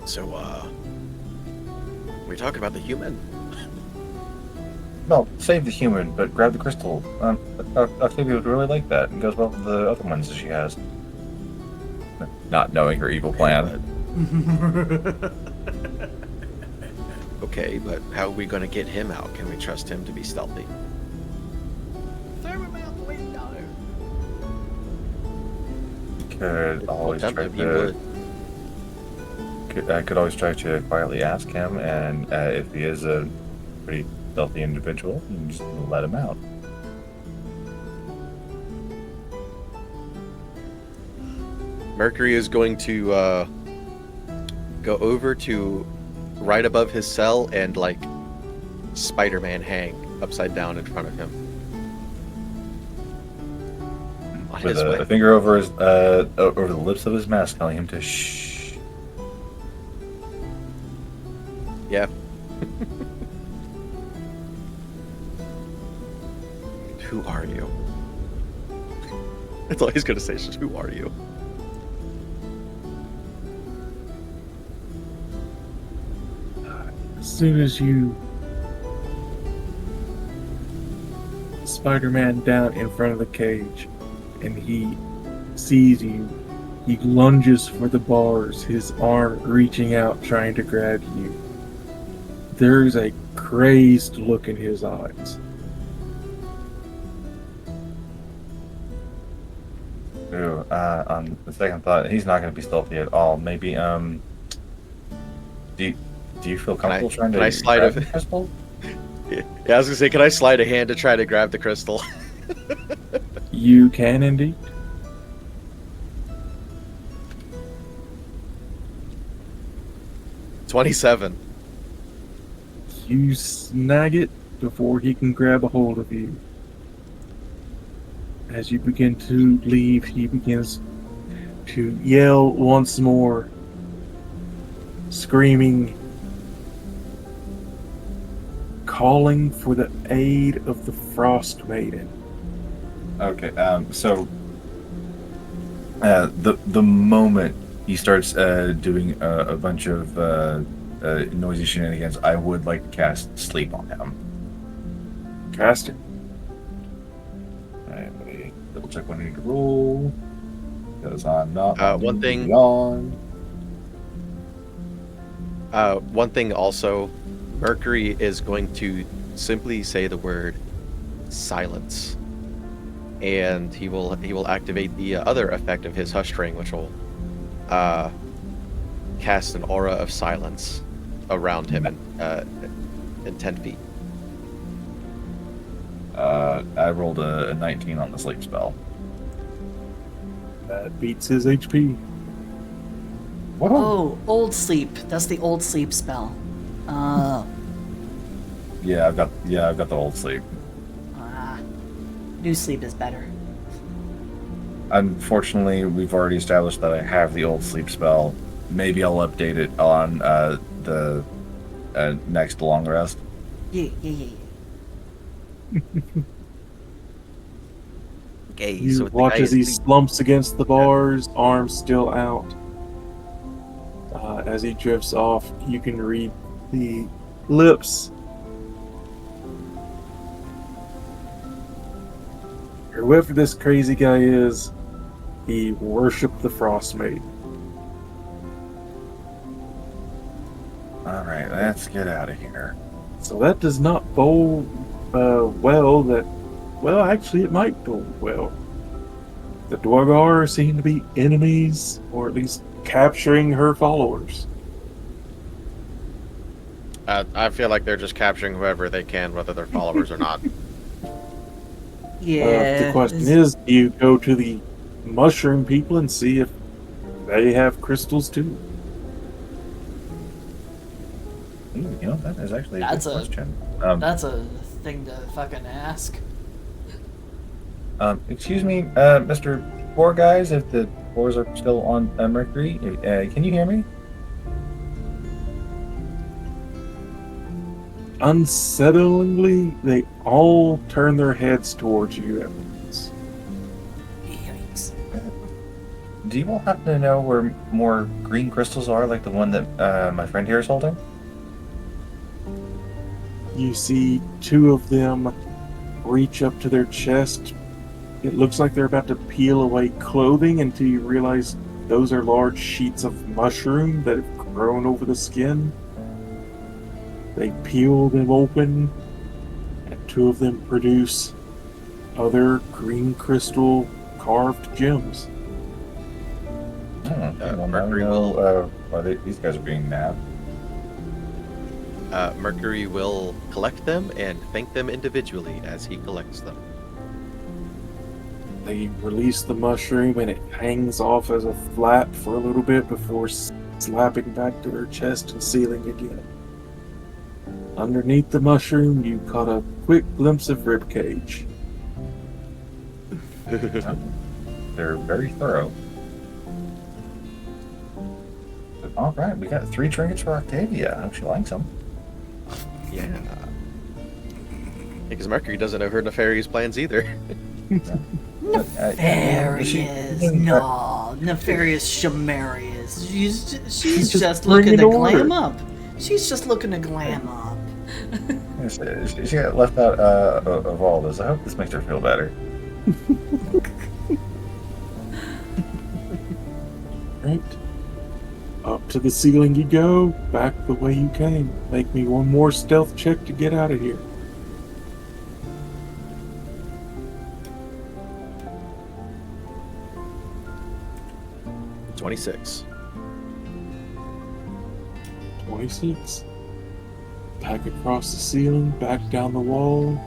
So, we talking about the human? No, save the human, but grab the crystal. Octavia would really like that. It goes well with the other ones that she has. Not knowing her evil plan. Okay, but how are we gonna get him out? Can we trust him to be stealthy? Throw him out the window. Could always Well, try tempted, he to. would. I could always try to quietly ask him, and if he is a pretty stealthy individual, you can just let him out. Mercury is going to go over to right above his cell and like Spider-Man hang upside down in front of him. On With his way. a finger over his over the lips of his mask, telling him to shh. Yeah. Who are you? That's all he's gonna say. Is just, who are you? As soon as you Spider-Man down in front of the cage and he sees you, he lunges for the bars, his arm reaching out trying to grab you. There's a crazed look in his eyes. Ooh, on the second thought, he's not going to be stealthy at all. Maybe, do you feel comfortable trying to can I slide grab a- the crystal? Yeah, I was gonna say, can I slide a hand to try to grab the crystal? You can indeed. $27. You snag it before he can grab a hold of you. As you begin to leave, he begins to yell once more, screaming, calling for the aid of the Frost Maiden. Okay, so The moment he starts doing a bunch of noisy shenanigans, I would like to cast sleep on him. Cast it. Alright, let me double check when I need to roll. Because I'm not one thing- beyond. One thing also, Mercury is going to simply say the word silence, and he will activate the other effect of his hush ring, which will cast an aura of silence around him in 10 feet. I rolled a 19 on the sleep spell. That beats his HP. Whoa. Oh, old sleep. That's the old sleep spell. Yeah, I've got the old sleep. New sleep is better. Unfortunately, we've already established that I have the old sleep spell. Maybe I'll update it on the next long rest. Yeah. Okay, You so the watch guy as is he sleep- slumps against the bars, arms still out. As he drifts off, you can read the lips. Whoever this crazy guy is, he worshipped the Frost Maiden. All right, let's get out of here. So that does not bode well. Well, actually, it might bode well. The Dwargar seem to be enemies, or at least capturing her followers. I feel like they're just capturing whoever they can, whether they're followers or not. Yeah. The question is, do you go to the mushroom people and see if they have crystals too? Ooh, that is actually a That's good a- question. That's a thing to fucking ask. Excuse me, Mr. Four Guys, if the fours are still on Mercury, can you hear me? Unsettlingly, they all turn their heads towards you at once. Yikes. Do you all happen to know where more green crystals are, like the one that my friend here is holding? You see two of them reach up to their chest. It looks like they're about to peel away clothing until you realize those are large sheets of mushroom that have grown over the skin. They peel them open, and two of them produce other green crystal carved gems. Well, Mercury now we will- know why these guys are being nabbed. Mercury will collect them and thank them individually as he collects them. They release the mushroom and it hangs off as a flap for a little bit before slapping back to their chest and sealing again. Underneath the mushroom, you caught a quick glimpse of ribcage. They're very thorough. But, all right, we got 3 trinkets for Octavia. I hope she likes them. Yeah. Because Mercury doesn't know her nefarious plans either. Nefarious. No, nefarious Shamarius. She's just bringing looking to order. glam up. She's just looking to glam up. She got left out of all this. I hope this makes her feel better. Right? Up to the ceiling you go, back the way you came. Make me one more stealth check to get out of here. – 26. 26. Back across the ceiling, back down the wall,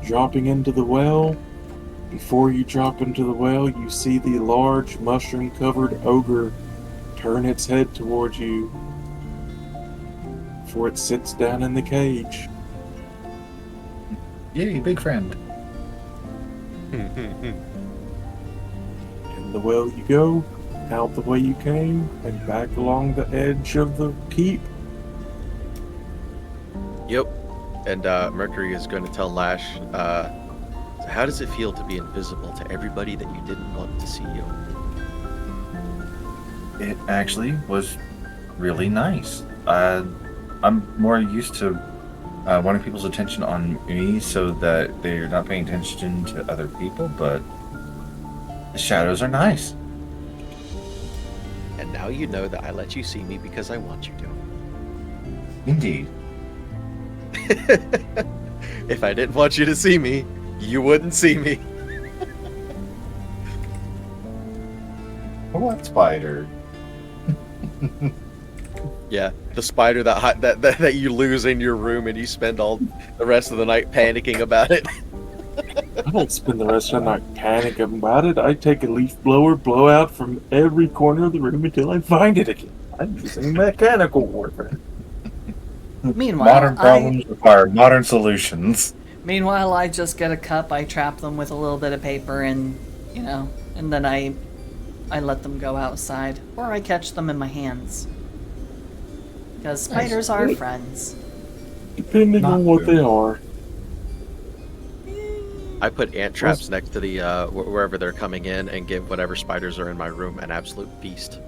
dropping into the well. Before you drop into the well, you see the large mushroom-covered ogre turn its head towards you before it sits down in the cage. Yay, big friend. In the well you go, out the way you came, and back along the edge of the keep. Yep. And Mercury is going to tell Lash, so how does it feel to be invisible to everybody that you didn't want to see you? It actually was really nice. I'm more used to wanting people's attention on me so that they're not paying attention to other people, but the shadows are nice. And now you know that I let you see me because I want you to. Indeed. If I didn't want you to see me, you wouldn't see me. What spider? Yeah, the spider that you lose in your room and you spend all the rest of the night panicking about it. I don't spend the rest of the night panicking about it. I take a leaf blower, blow out from every corner of the room until I find it again. I'm using mechanical warfare. Meanwhile, Modern problems require modern solutions. Meanwhile, I just get a cup, I trap them with a little bit of paper, and, and then I let them go outside. Or I catch them in my hands. Because spiders are friends. Depending on what they are. I put ant traps next to the wherever they're coming in and give whatever spiders are in my room an absolute feast.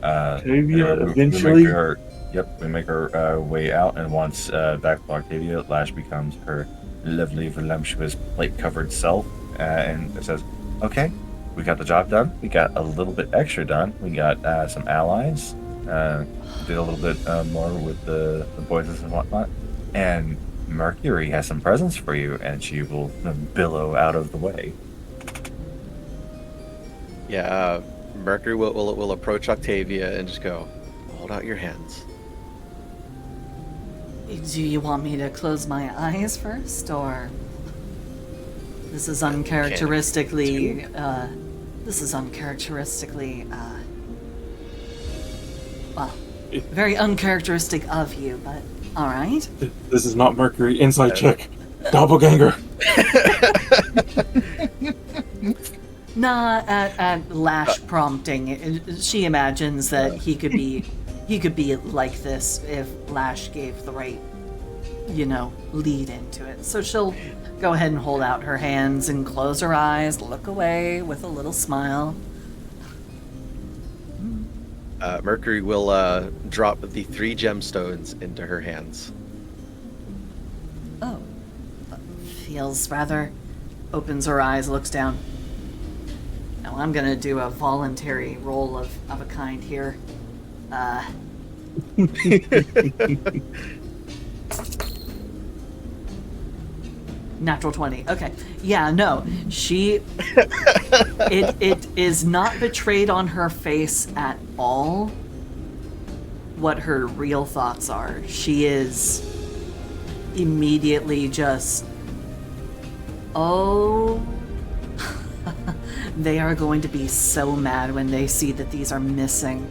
Octavia, we eventually. we make our way out, and once back to Octavia, Lash becomes her lovely, voluptuous, plate-covered self, and it says, "Okay, we got the job done. We got a little bit extra done. We got some allies. Did a little bit more with the poisons and whatnot. And Mercury has some presents for you," and she will billow out of the way. Yeah, Mercury will approach Octavia and just go, "Hold out your hands." Do you want me to close my eyes first, or... This is uncharacteristically, well, very uncharacteristic of you, but alright. This is not Mercury. Inside check. Doppelganger. Nah, at Lash prompting, she imagines that he could be like this if Lash gave the right, lead into it. So she'll go ahead and hold out her hands and close her eyes, look away with a little smile. Mercury will drop the 3 gemstones into her hands. Oh, feels rather... Opens her eyes, looks down. Now I'm gonna do a voluntary roll of a kind here. Natural 20. Okay. Yeah, no. She... It is not betrayed on her face at all what her real thoughts are. She is immediately just... Oh... They are going to be so mad when they see that these are missing.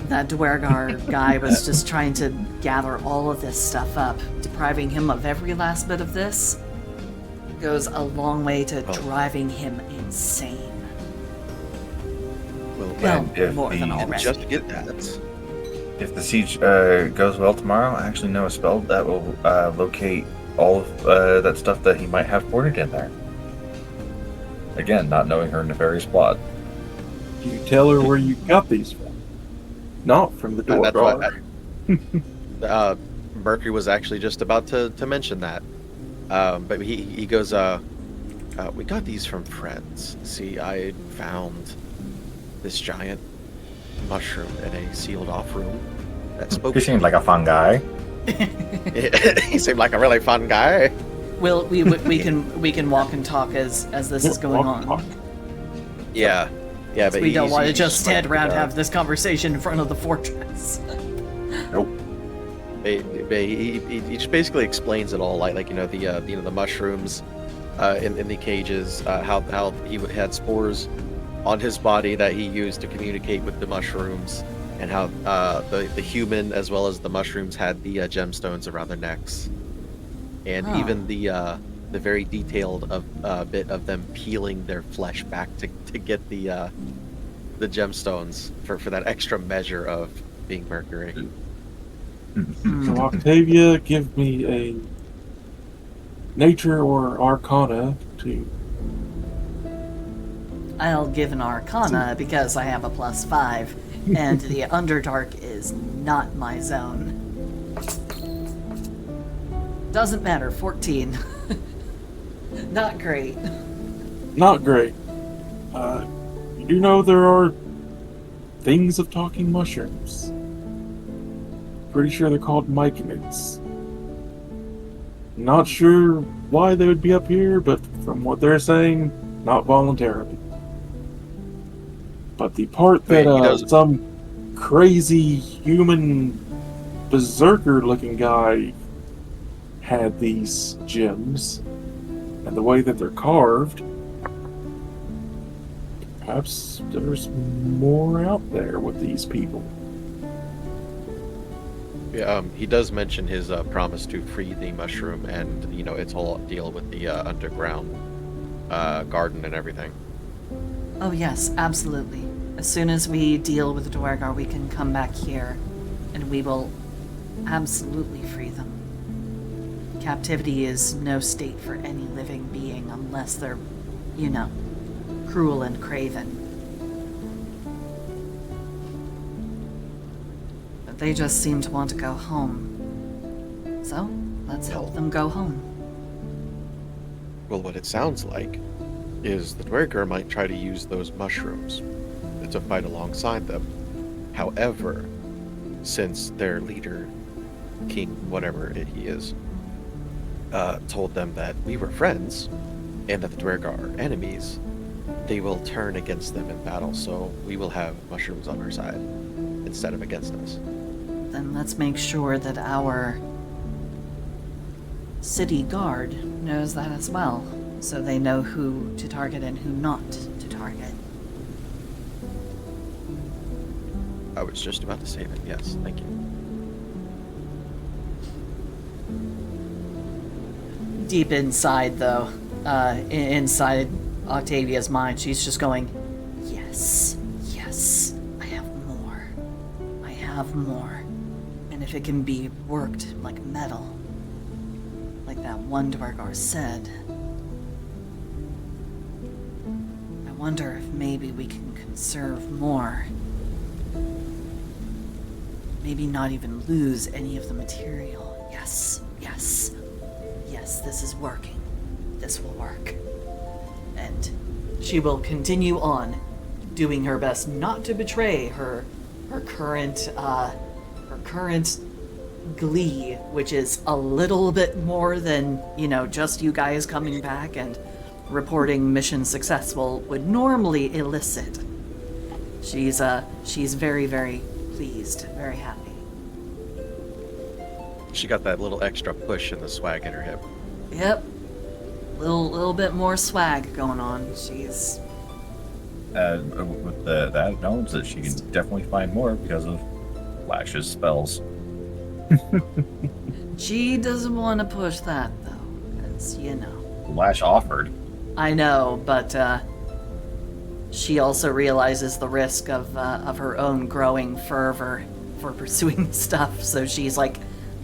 That Dwergar guy was just trying to gather all of this stuff up. Depriving him of every last bit of this goes a long way to driving him insane. Well, more than already. Just get that. If the siege goes well tomorrow, I actually know a spell that will locate all of that stuff that he might have hoarded in there. Again, not knowing her nefarious plot. You tell her where you got these from. Not from the Dwergar. Mercury was actually just about to mention that. But he goes, we got these from friends. See, I found this giant mushroom in a sealed off room that spoke. He seemed like a fun guy. He seemed like a really fun guy. Well, we can walk and talk as this is going on. Yeah, but we don't want to just stand around and have this conversation in front of the fortress. Nope. He just basically explains it all, like the mushrooms in the cages, how he had spores on his body that he used to communicate with the mushrooms, and how the human as well as the mushrooms had the gemstones around their necks, and even the very detailed bit of them peeling their flesh back to get the gemstones for that extra measure of being Mercury. So Octavia, give me a nature or arcana to I'll give an Arcana because I have a +5, and the Underdark is not my zone. Doesn't matter, 14. Not great. Not great. You know there are things of talking mushrooms. Pretty sure they're called myconids. Not sure why they would be up here, but from what they're saying, not voluntarily. But the part Wait, that he doesn't- some crazy human berserker-looking guy had these gems, and the way that they're carved, perhaps there's more out there with these people. Yeah, he does mention his promise to free the mushroom and, you know, its whole deal with the underground garden and everything. Oh yes, absolutely. As soon as we deal with the Dwargar, we can come back here, and we will absolutely free them. Captivity is no state for any living being unless they're, you know, cruel and craven. But they just seem to want to go home. So, let's help them go home. Well, what it sounds like is the Dwerger might try to use those mushrooms to fight alongside them. However, since their leader, king, whatever he is, told them that we were friends and that the Dwergar are enemies, they will turn against them in battle, so we will have mushrooms on our side instead of against us. Then let's make sure that our city guard knows that as well, so they know who to target and who not to target. I was just about to say that, yes, thank you. Deep inside, though, inside Octavia's mind, she's just going, yes, yes, I have more. I have more. And if it can be worked like metal, like that one Dwargar said, I wonder if maybe we can conserve more. Maybe not even lose any of the material. Yes, yes. Yes, this is working. This will work. And she will continue on, doing her best not to betray her current glee, which is a little bit more than, you know, just you guys coming back and reporting mission successful would normally elicit. She's very, very pleased, very happy. She got that little extra push in the swag in her hip. Yep. Little bit more swag going on. She's With that knowledge that she can definitely find more because of Lash's spells. She doesn't want to push that though, because you know. Lash offered. I know, but she also realizes the risk of her own growing fervor for pursuing stuff. So she's like,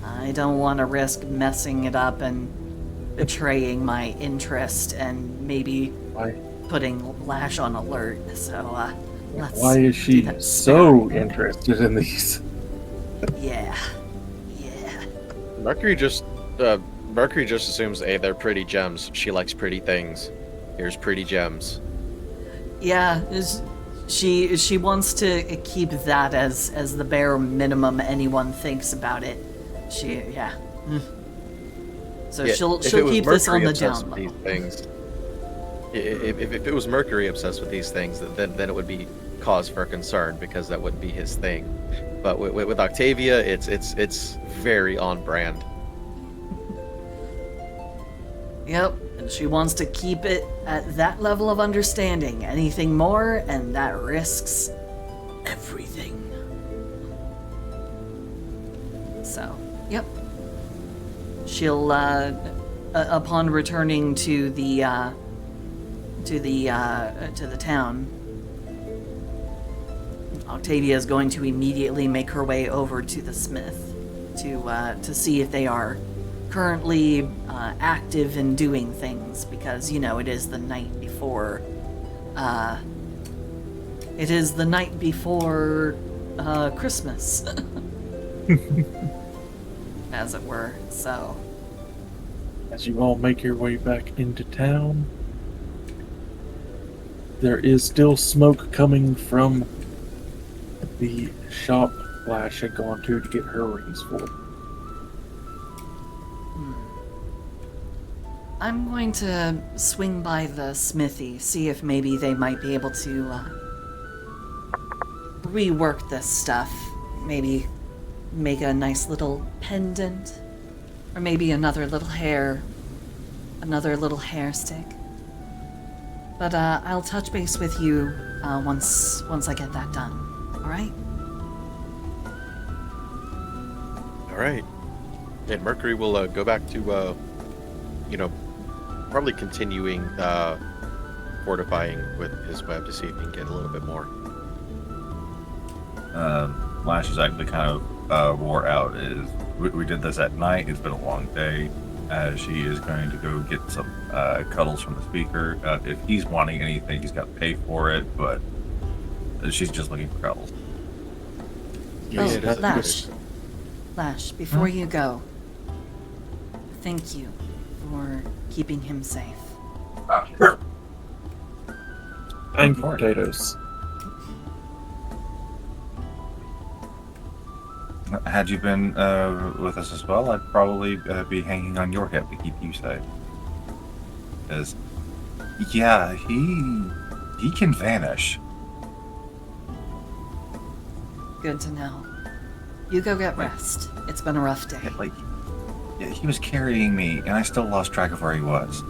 I don't want to risk messing it up and betraying my interest and maybe putting Lash on alert. So let's. Why is do she that so sparingly. interested in these? Yeah. Mercury just assumes, hey, they're pretty gems. She likes pretty things. Here's pretty gems. Yeah, she wants to keep that as the bare minimum anyone thinks about it. So Yeah, she'll if it was keep this on Mercury the obsessed down with low. these things, if it was Mercury obsessed with these things, then it would be cause for concern because that wouldn't be his thing. But with Octavia, it's very on brand. Yep, and she wants to keep it at that level of understanding. Anything more, and that risks everything. So, yep. She'll, upon returning to the town, Octavia is going to immediately make her way over to the smith to see if they are currently active in doing things, because, you know, it is the night before It is the night before Christmas, as it were. So, As you all make your way back into town, there is still smoke coming from the shop Flash had gone to get her rings for. I'm going to swing by the smithy, see if maybe they might be able to rework this stuff. Maybe make a nice little pendant, or maybe another little hair stick. But I'll touch base with you once I get that done. All right? All right. And Mercury will go back to, probably continuing fortifying with his web to see if he can get a little bit more. Flash is actually kind of wore out. We did this at night. It's been a long day. She is going to go get some cuddles from the speaker. If he's wanting anything, he's got to pay for it, but she's just looking for cuddles. Yeah, it is a Lash. Lash, before you go, thank you for keeping him safe. And potatoes. Had you been with us as well, I'd probably be hanging on your hip to keep you safe. Because, yeah, he can vanish. Good to know. You go get rest. It's been a rough day. Like, yeah, he was carrying me, and I still lost track of where he was.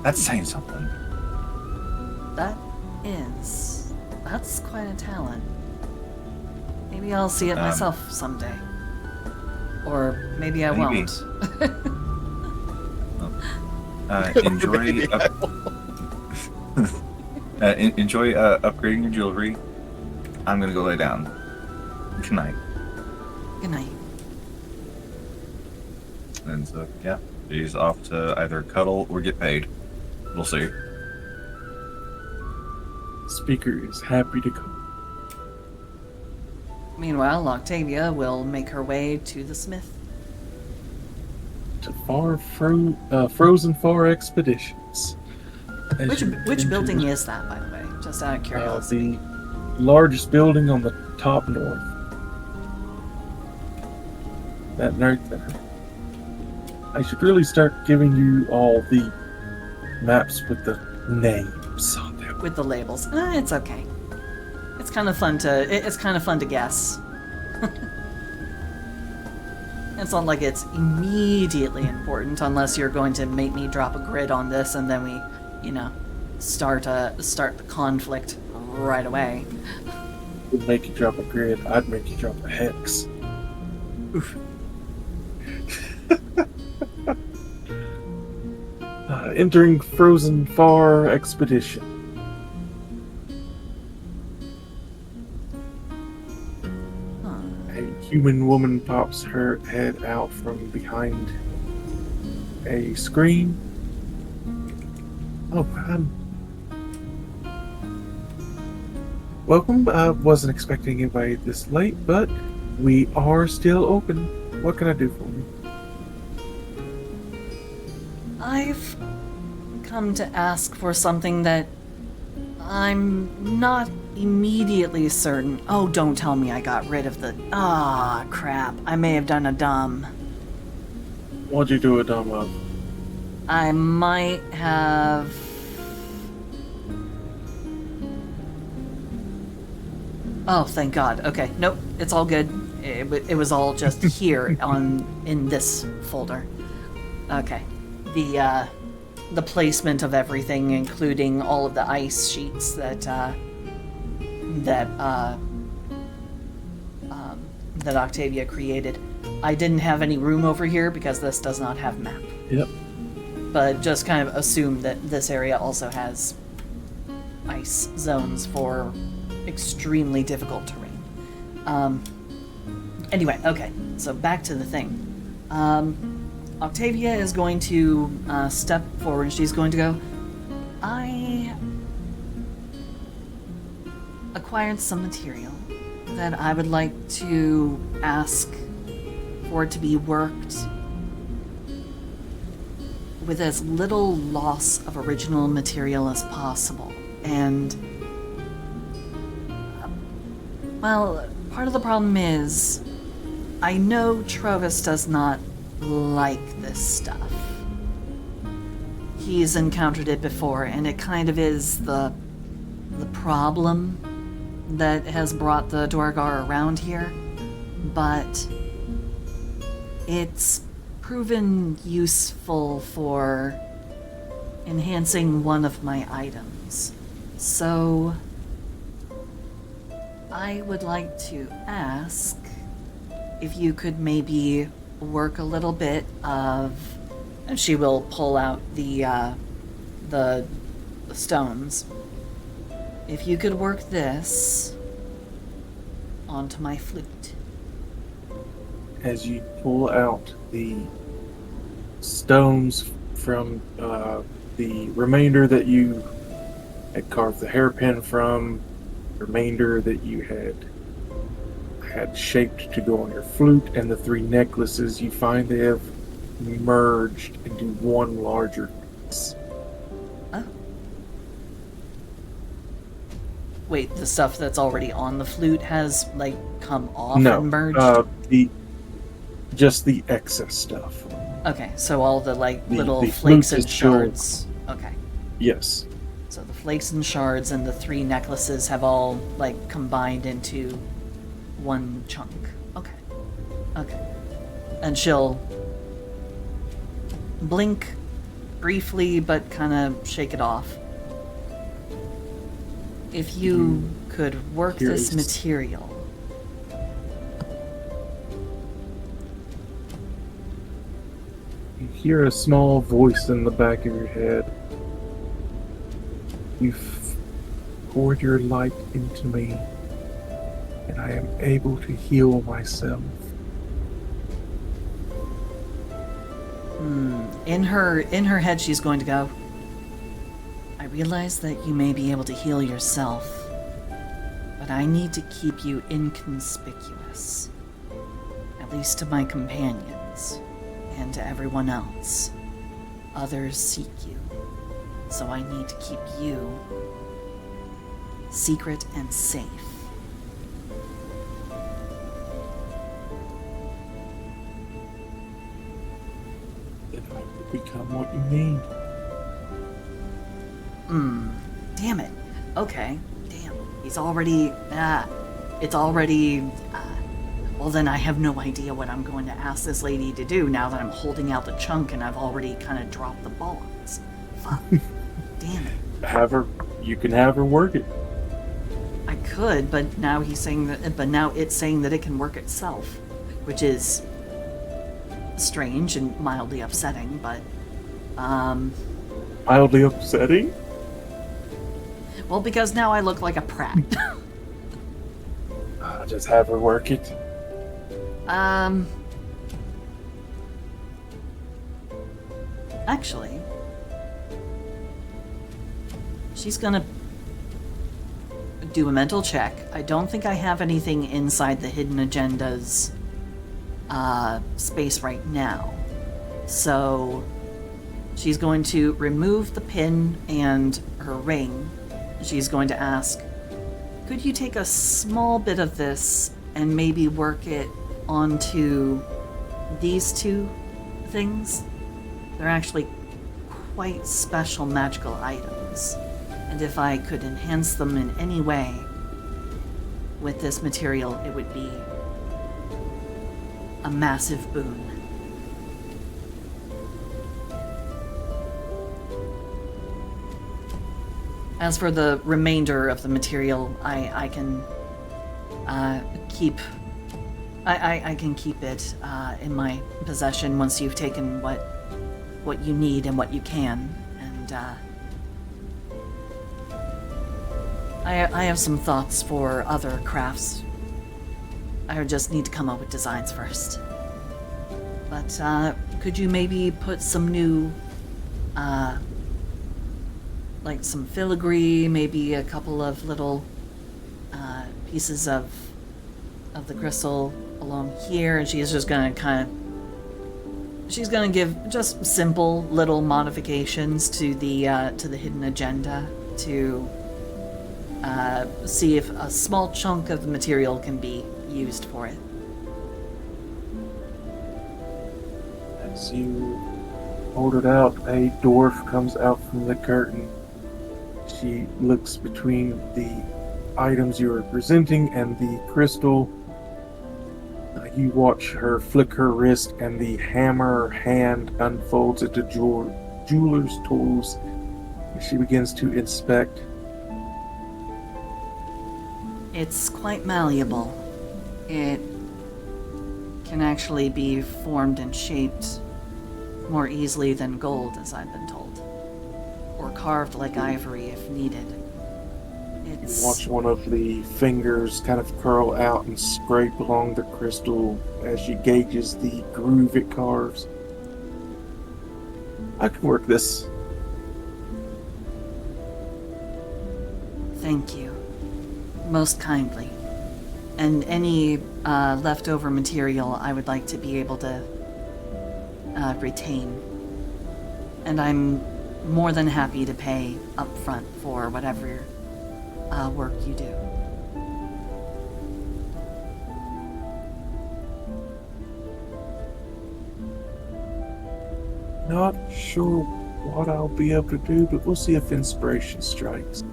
That's saying something. That's quite a talent. Maybe I'll see it myself someday. Or maybe I maybe. won't. Enjoy upgrading your jewelry. I'm gonna go lay down. Good night. Good night. And so, yeah, she's off to either cuddle or get paid. We'll see. Speaker is happy to come. Meanwhile, Octavia will make her way to the smith. To Frozen Far Expeditions. Which building is that, by the way? Just out of curiosity. The largest building on the top north. That right there. I should really start giving you all the maps with the names on them. With the labels. It's okay. It's kind of fun to guess. It's not like it's immediately important unless you're going to make me drop a grid on this and then we, start the conflict right away. Would make you drop a grid, I'd make you drop a hex. Oof. Entering Frozen Far Expedition. A human woman pops her head out from behind a screen. Oh, welcome. I wasn't expecting anybody this late, but we are still open. What can I do for you? I've come to ask for something that I'm not immediately certain. Oh, don't tell me I got rid of the... crap. I may have done a dumb. What'd you do a dumb of? I might have... Oh, thank God. Okay, nope, it's all good. It was all just here in this folder. Okay. The placement of everything, including all of the ice sheets that Octavia created. I didn't have any room over here because this does not have map. Yep. But just kind of assume that this area also has ice zones for extremely difficult terrain. Anyway, okay, so back to the thing. Octavia is going to step forward. She's going to go, I acquired some material that I would like to ask for it to be worked with as little loss of original material as possible. And, well, part of the problem is I know Trovis does not like this stuff. He's encountered it before, and it kind of is the problem that has brought the Duergar around here. But it's proven useful for enhancing one of my items. So I would like to ask if you could maybe work a little bit of, and she will pull out the stones. If you could work this onto my flute. As you pull out the stones from the remainder that you had carved the hairpin from, the remainder that you had shaped to go on your flute, and the 3 necklaces, you find they have merged into one larger piece. Oh. Wait, the stuff that's already on the flute has, like, come off and merged? Just the excess stuff. Okay, so all the, like, little the flakes flute and is still- shards. Okay. Yes. So the flakes and shards and the 3 necklaces have all, like, combined into one chunk. Okay. Okay. And she'll blink briefly, but kind of shake it off. If you could work this Curious. material. You hear a small voice in the back of your head. You've poured your light into me, and I am able to heal myself. In her head, she's going to go, I realize that you may be able to heal yourself, but I need to keep you inconspicuous. At least to my companions, and to everyone else. Others seek you, so I need to keep you secret and safe. Then I will become what you need. Damn it. Okay. Damn. He's already... it's already... well, then I have no idea what I'm going to ask this lady to do now that I'm holding out the chunk and I've already kind of dropped the ball on this. Fuck. Damn it. You can have her work it. I could, but now he's saying that... But now it's saying that it can work itself. Which is... strange and mildly upsetting, but... Mildly upsetting? Well, because now I look like a prat. I'll just have her work it. Actually, she's gonna do a mental check. I don't think I have anything inside the Hidden Agenda's space right now. So she's going to remove the pin and her ring. She's going to ask, could you take a small bit of this and maybe work it onto these 2 things? They're actually quite special magical items. And if I could enhance them in any way with this material, it would be a massive boon. As for the remainder of the material, I can keep... I can keep it in my possession once you've taken what you need and what you can. And I have some thoughts for other crafts. I just need to come up with designs first. But could you maybe put some new, like some filigree, maybe a couple of little pieces of the crystal along here, and she's just gonna she's gonna give just simple little modifications to the hidden agenda to see if a small chunk of the material can be used for it. As you hold it out, a dwarf comes out from the curtain. She looks between the items you are presenting and the crystal. You watch her flick her wrist, and the hammer hand unfolds into jeweler's tools. She begins to inspect. It's quite malleable. It can actually be formed and shaped more easily than gold, as I've been told. Or carved like ivory if needed. You watch one of the fingers kind of curl out and scrape along the crystal as she gauges the groove it carves. I can work this. Thank you. Most kindly. And any leftover material I would like to be able to retain. And I'm more than happy to pay up front for whatever work you do. Not sure what I'll be able to do, but we'll see if inspiration strikes.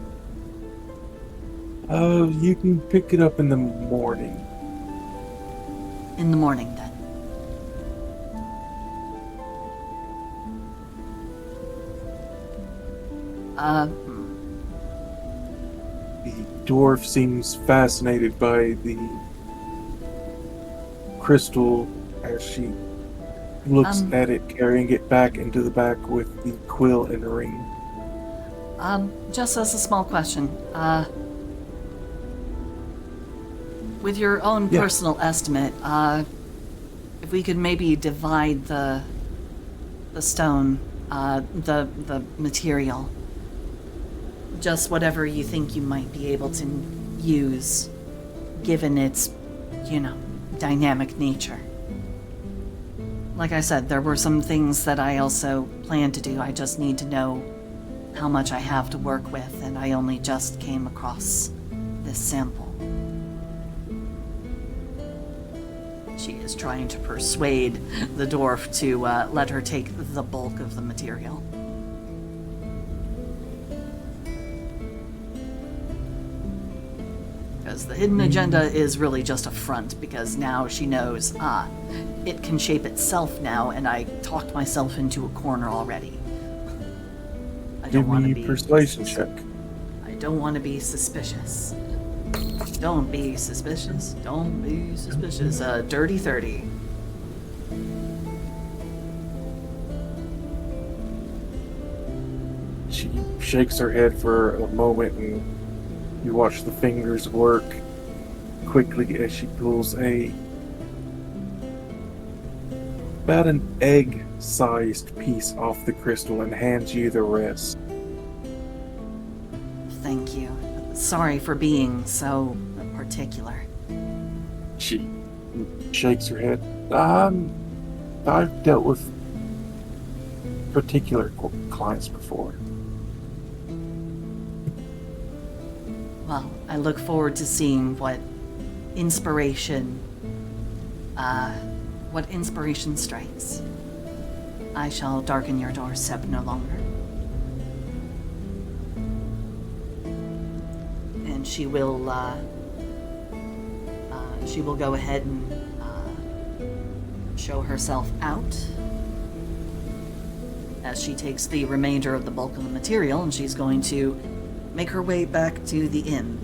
You can pick it up in the morning. In the morning, then. The dwarf seems fascinated by the crystal as she looks at it, carrying it back into the back with the quill and ring. Just as a small question, with your own personal estimate, if we could maybe divide the stone, the material, just whatever you think you might be able to use, given its, dynamic nature. Like I said, there were some things that I also planned to do. I just need to know how much I have to work with, and I only just came across this sample. She is trying to persuade the dwarf to let her take the bulk of the material. Because the hidden agenda is really just a front, because now she knows, it can shape itself now, and I talked myself into a corner already. I don't want to be persuasion check. I don't want to be suspicious. Don't be suspicious. Don't be suspicious. Dirty 30. She shakes her head for a moment, and you watch the fingers work quickly as she pulls about an egg-sized piece off the crystal and hands you the rest. Thank you. Sorry for being so particular. She shakes her head. I've dealt with particular clients before. Well, I look forward to seeing what inspiration strikes. I shall darken your doorstep no longer. And she will go ahead and show herself out as she takes the remainder of the bulk of the material, and she's going to make her way back to the inn.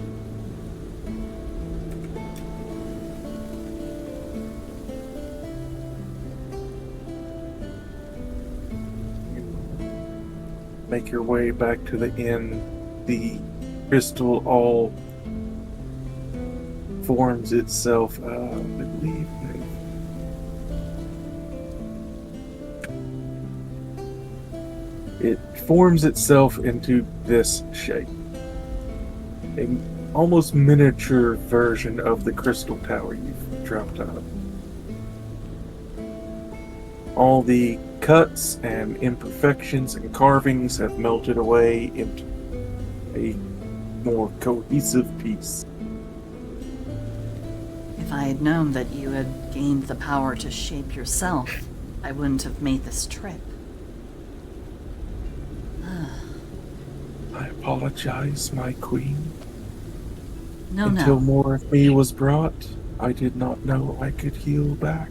Make your way back to the inn. The crystal all forms itself. I believe it forms itself into this shape. almost miniature version of the crystal tower you've dropped out of. All the cuts and imperfections and carvings have melted away into a more cohesive piece. If I had known that you had gained the power to shape yourself, I wouldn't have made this trip. I apologize, my queen. No, Until no. more of me was brought, I did not know I could heal back.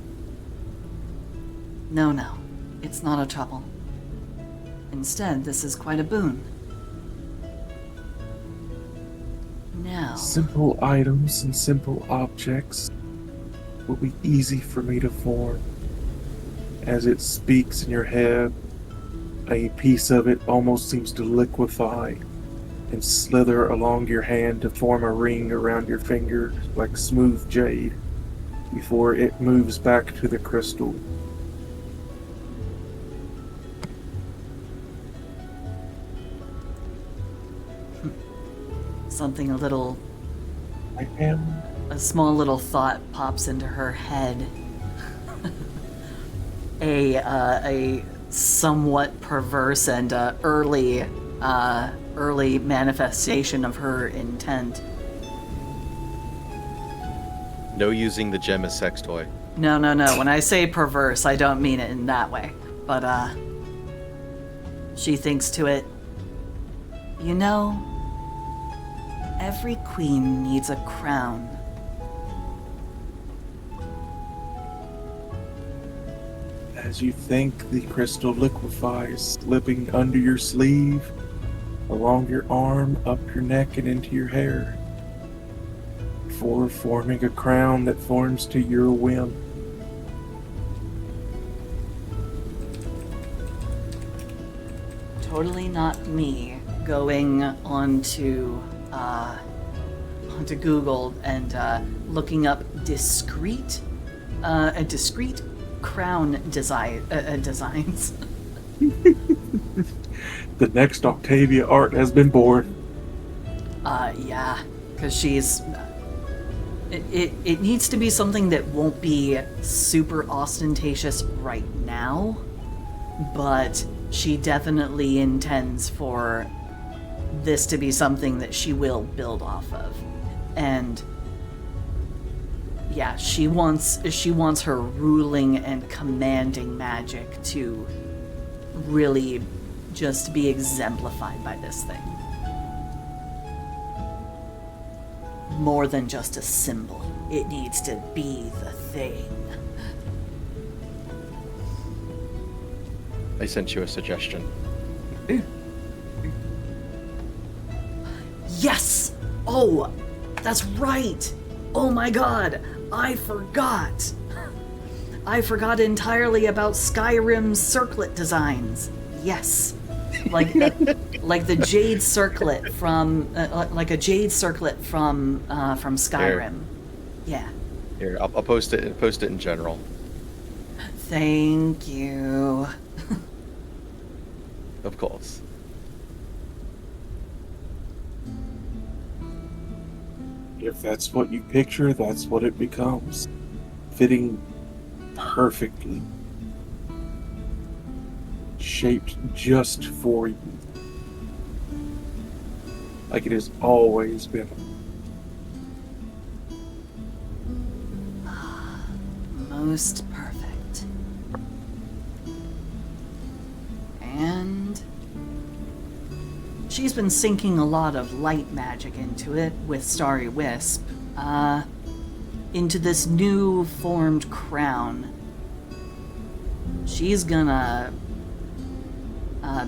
No, no. It's not a trouble. Instead, this is quite a boon. Now, Simple items and simple objects will be easy for me to form. As it speaks in your head, a piece of it almost seems to liquefy and slither along your hand to form a ring around your finger like smooth jade before it moves back to the crystal. something a little, I am. a small little thought pops into her head. A somewhat perverse and early manifestation of her intent. No using the gem as sex toy. No. When I say perverse, I don't mean it in that way. But, she thinks to it, you know, every queen needs a crown. As you think, the crystal liquefies, slipping under your sleeve, along your arm, up your neck, and into your hair, before forming a crown that forms to your whim. Totally not me going onto Google and looking up discrete crown designs. The next Octavia art has been born. Yeah, because she's. It needs to be something that won't be super ostentatious right now, but she definitely intends for this to be something that she will build off of. And yeah, she wants her ruling and commanding magic to really just be exemplified by this thing. More than just a symbol. It needs to be the thing. I sent you a suggestion. Yes! Oh, that's right! Oh my god, I forgot! I forgot entirely about Skyrim's circlet designs. Yes. Like the jade circlet from like a jade circlet from Skyrim. Yeah. Here, I'll post it. Post it in general. Thank you. Of course. If that's what you picture, that's what it becomes. Fitting perfectly. Shaped just for you. Like it has always been. Most perfect. And she's been sinking a lot of light magic into it with Starry Wisp, into this new formed crown. She's gonna,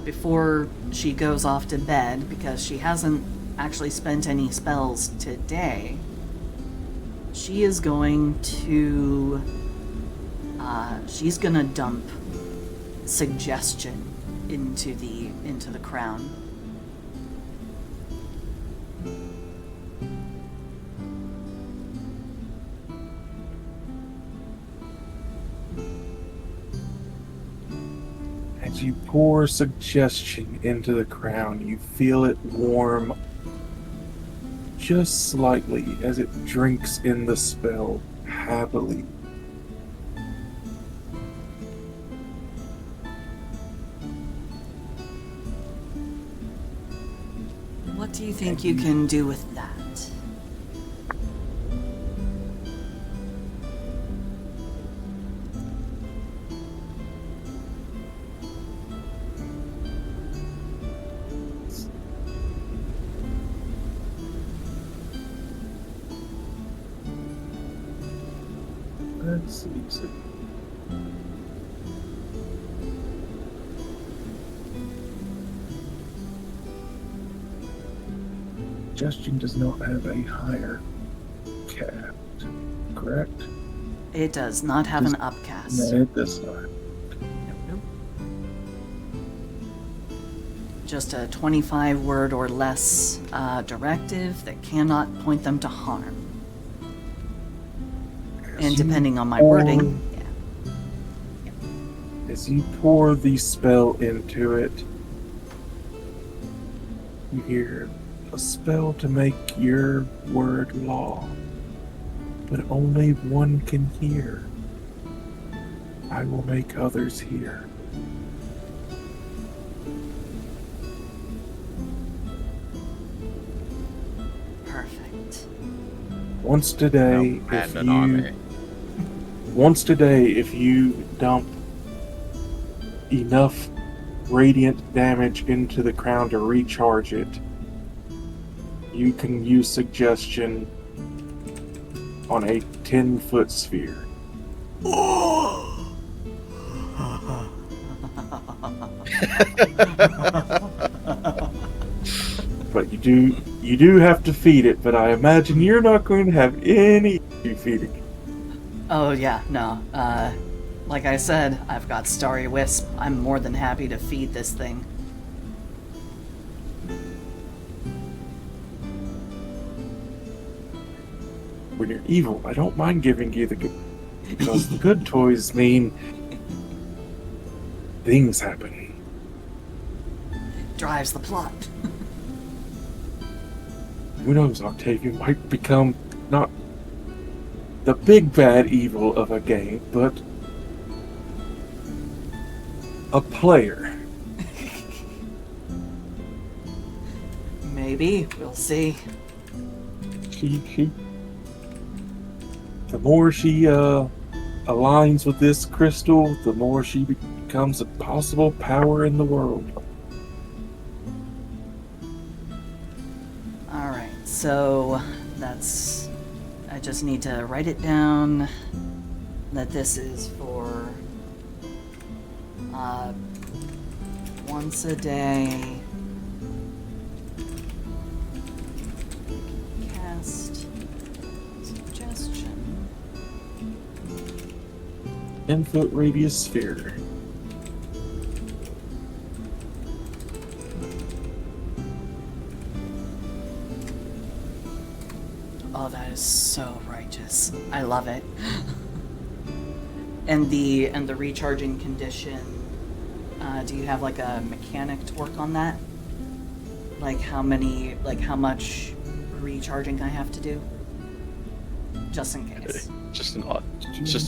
before she goes off to bed, because she hasn't actually spent any spells today, she is going to, she's gonna dump suggestion into the crown. As you pour suggestion into the crown, you feel it warm just slightly as it drinks in the spell happily. What do you think you can do with that? Let's see. Suggestion does not have a higher cap, correct? It does not have an upcast. No, it does not. Just a 25-word or less directive that cannot point them to harm. And depending on my wording, yeah. As you pour the spell into it, you hear a spell to make your word law, but only one can hear. I will make others hear. Perfect. Once today, if you dump enough radiant damage into the crown to recharge it, you can use suggestion on a 10-foot sphere. But you do have to feed it, but I imagine you're not going to have any issue feeding it. Oh yeah, no. Like I said, I've got Starry Wisp. I'm more than happy to feed this thing. When you're evil, I don't mind giving you the good, because the good toys mean things happening. It drives the plot. Who knows, Octavia might become not the big bad evil of a game, but a player. Maybe. We'll see. The more she aligns with this crystal, the more she becomes a possible power in the world. Alright, so that's... I just need to write it down that this is for once a day cast suggestion. 10-foot radius sphere. Oh, that is so righteous. I love it. And the recharging condition, do you have like a mechanic to work on that? Like how much recharging I have to do? Just in case. Just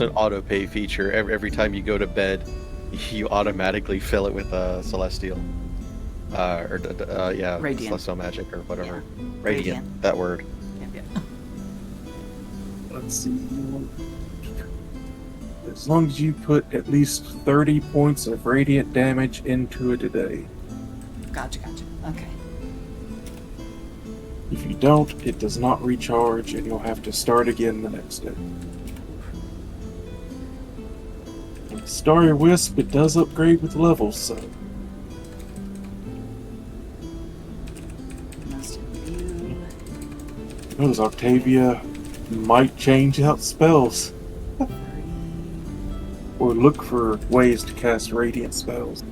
an auto pay feature. Every time you go to bed, you automatically fill it with celestial, Radiant. celestial magic or whatever. Yeah. Radiant. That word. Yep. Let's see. As long as you put at least 30 points of radiant damage into it a day. Gotcha. Okay. If you don't, it does not recharge and you'll have to start again the next day. With Starry Wisp, it does upgrade with levels, so Must imbue. who knows, Octavia might change out spells. 30. Or look for ways to cast radiant spells.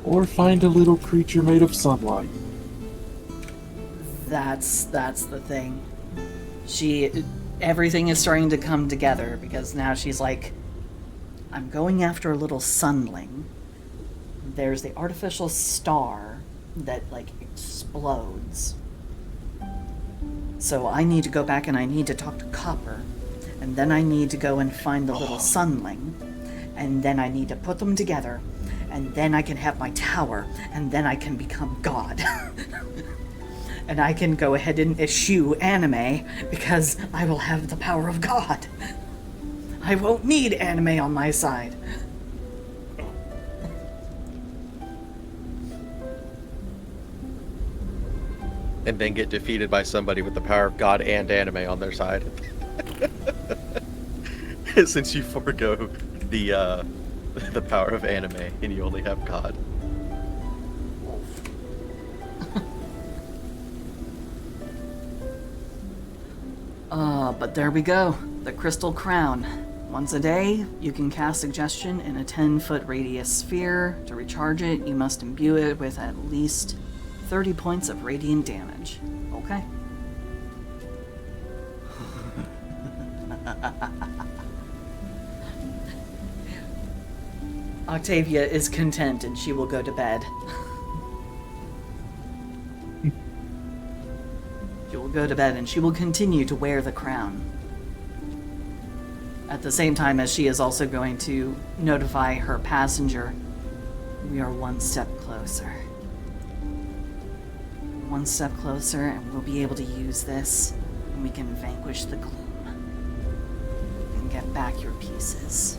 Or find a little creature made of sunlight. That's the thing. Everything is starting to come together because now she's like, I'm going after a little sunling. There's the artificial star that like explodes. So I need to go back and I need to talk to Copper. And then I need to go and find the little sunling. And then I need to put them together. And then I can have my tower. And then I can become God. And I can go ahead and eschew anime because I will have the power of God. I won't need anime on my side. And then get defeated by somebody with the power of God and anime on their side. Since you forego the power of anime and you only have God. But there we go. The Crystal Crown. Once a day, you can cast Suggestion in a 10-foot radius sphere. To recharge it, you must imbue it with at least 30 points of radiant damage. Okay. Octavia is content and she will go to bed. She will go to bed and she will continue to wear the crown. At the same time as she is also going to notify her passenger, we are one step closer. One step closer and we'll be able to use this and we can vanquish the gloom and get back your pieces.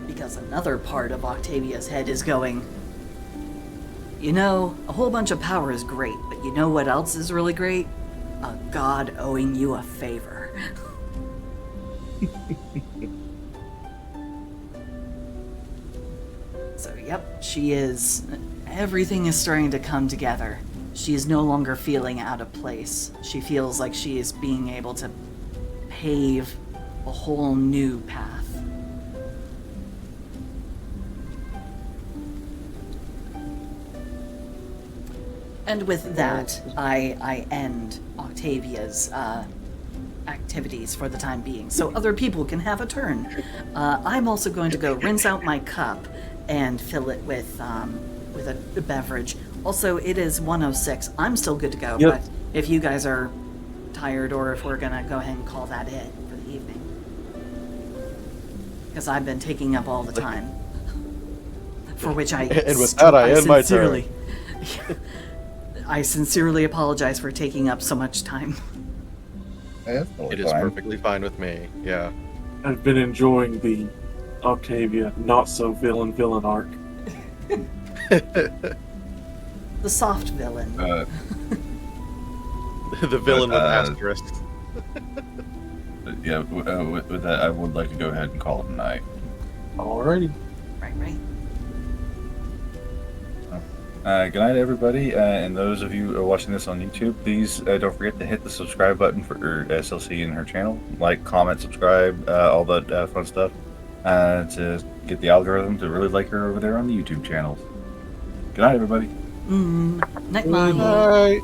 Because another part of Octavia's head is going, you know, a whole bunch of power is great, but you know what else is really great? A god owing you a favor. So, yep, she is. Everything is starting to come together. She is no longer feeling out of place. She feels like she is being able to pave a whole new path. And with that, I end Octavia's activities for the time being, so other people can have a turn. I'm also going to go rinse out my cup and fill it with a beverage. Also, it is 1:06. I'm still good to go, Yep. but if you guys are tired or if we're gonna go ahead and call that it for the evening. Because I've been taking up all the time. For which I... And with that, I end my turn. I sincerely apologize for taking up so much time. Yeah, that's totally It is fine. perfectly fine with me. Yeah. I've been enjoying the Octavia not so villain arc. The soft villain. The villain with Uh, asterisks. But yeah, with that, I would like to go ahead and call it a night. Alrighty. Right. Good night, everybody, and those of you watching this on YouTube, please don't forget to hit the subscribe button for SLC and her channel. Like, comment, subscribe, all that fun stuff, to get the algorithm to really like her over there on the YouTube channels. Good night, everybody. Night. Night.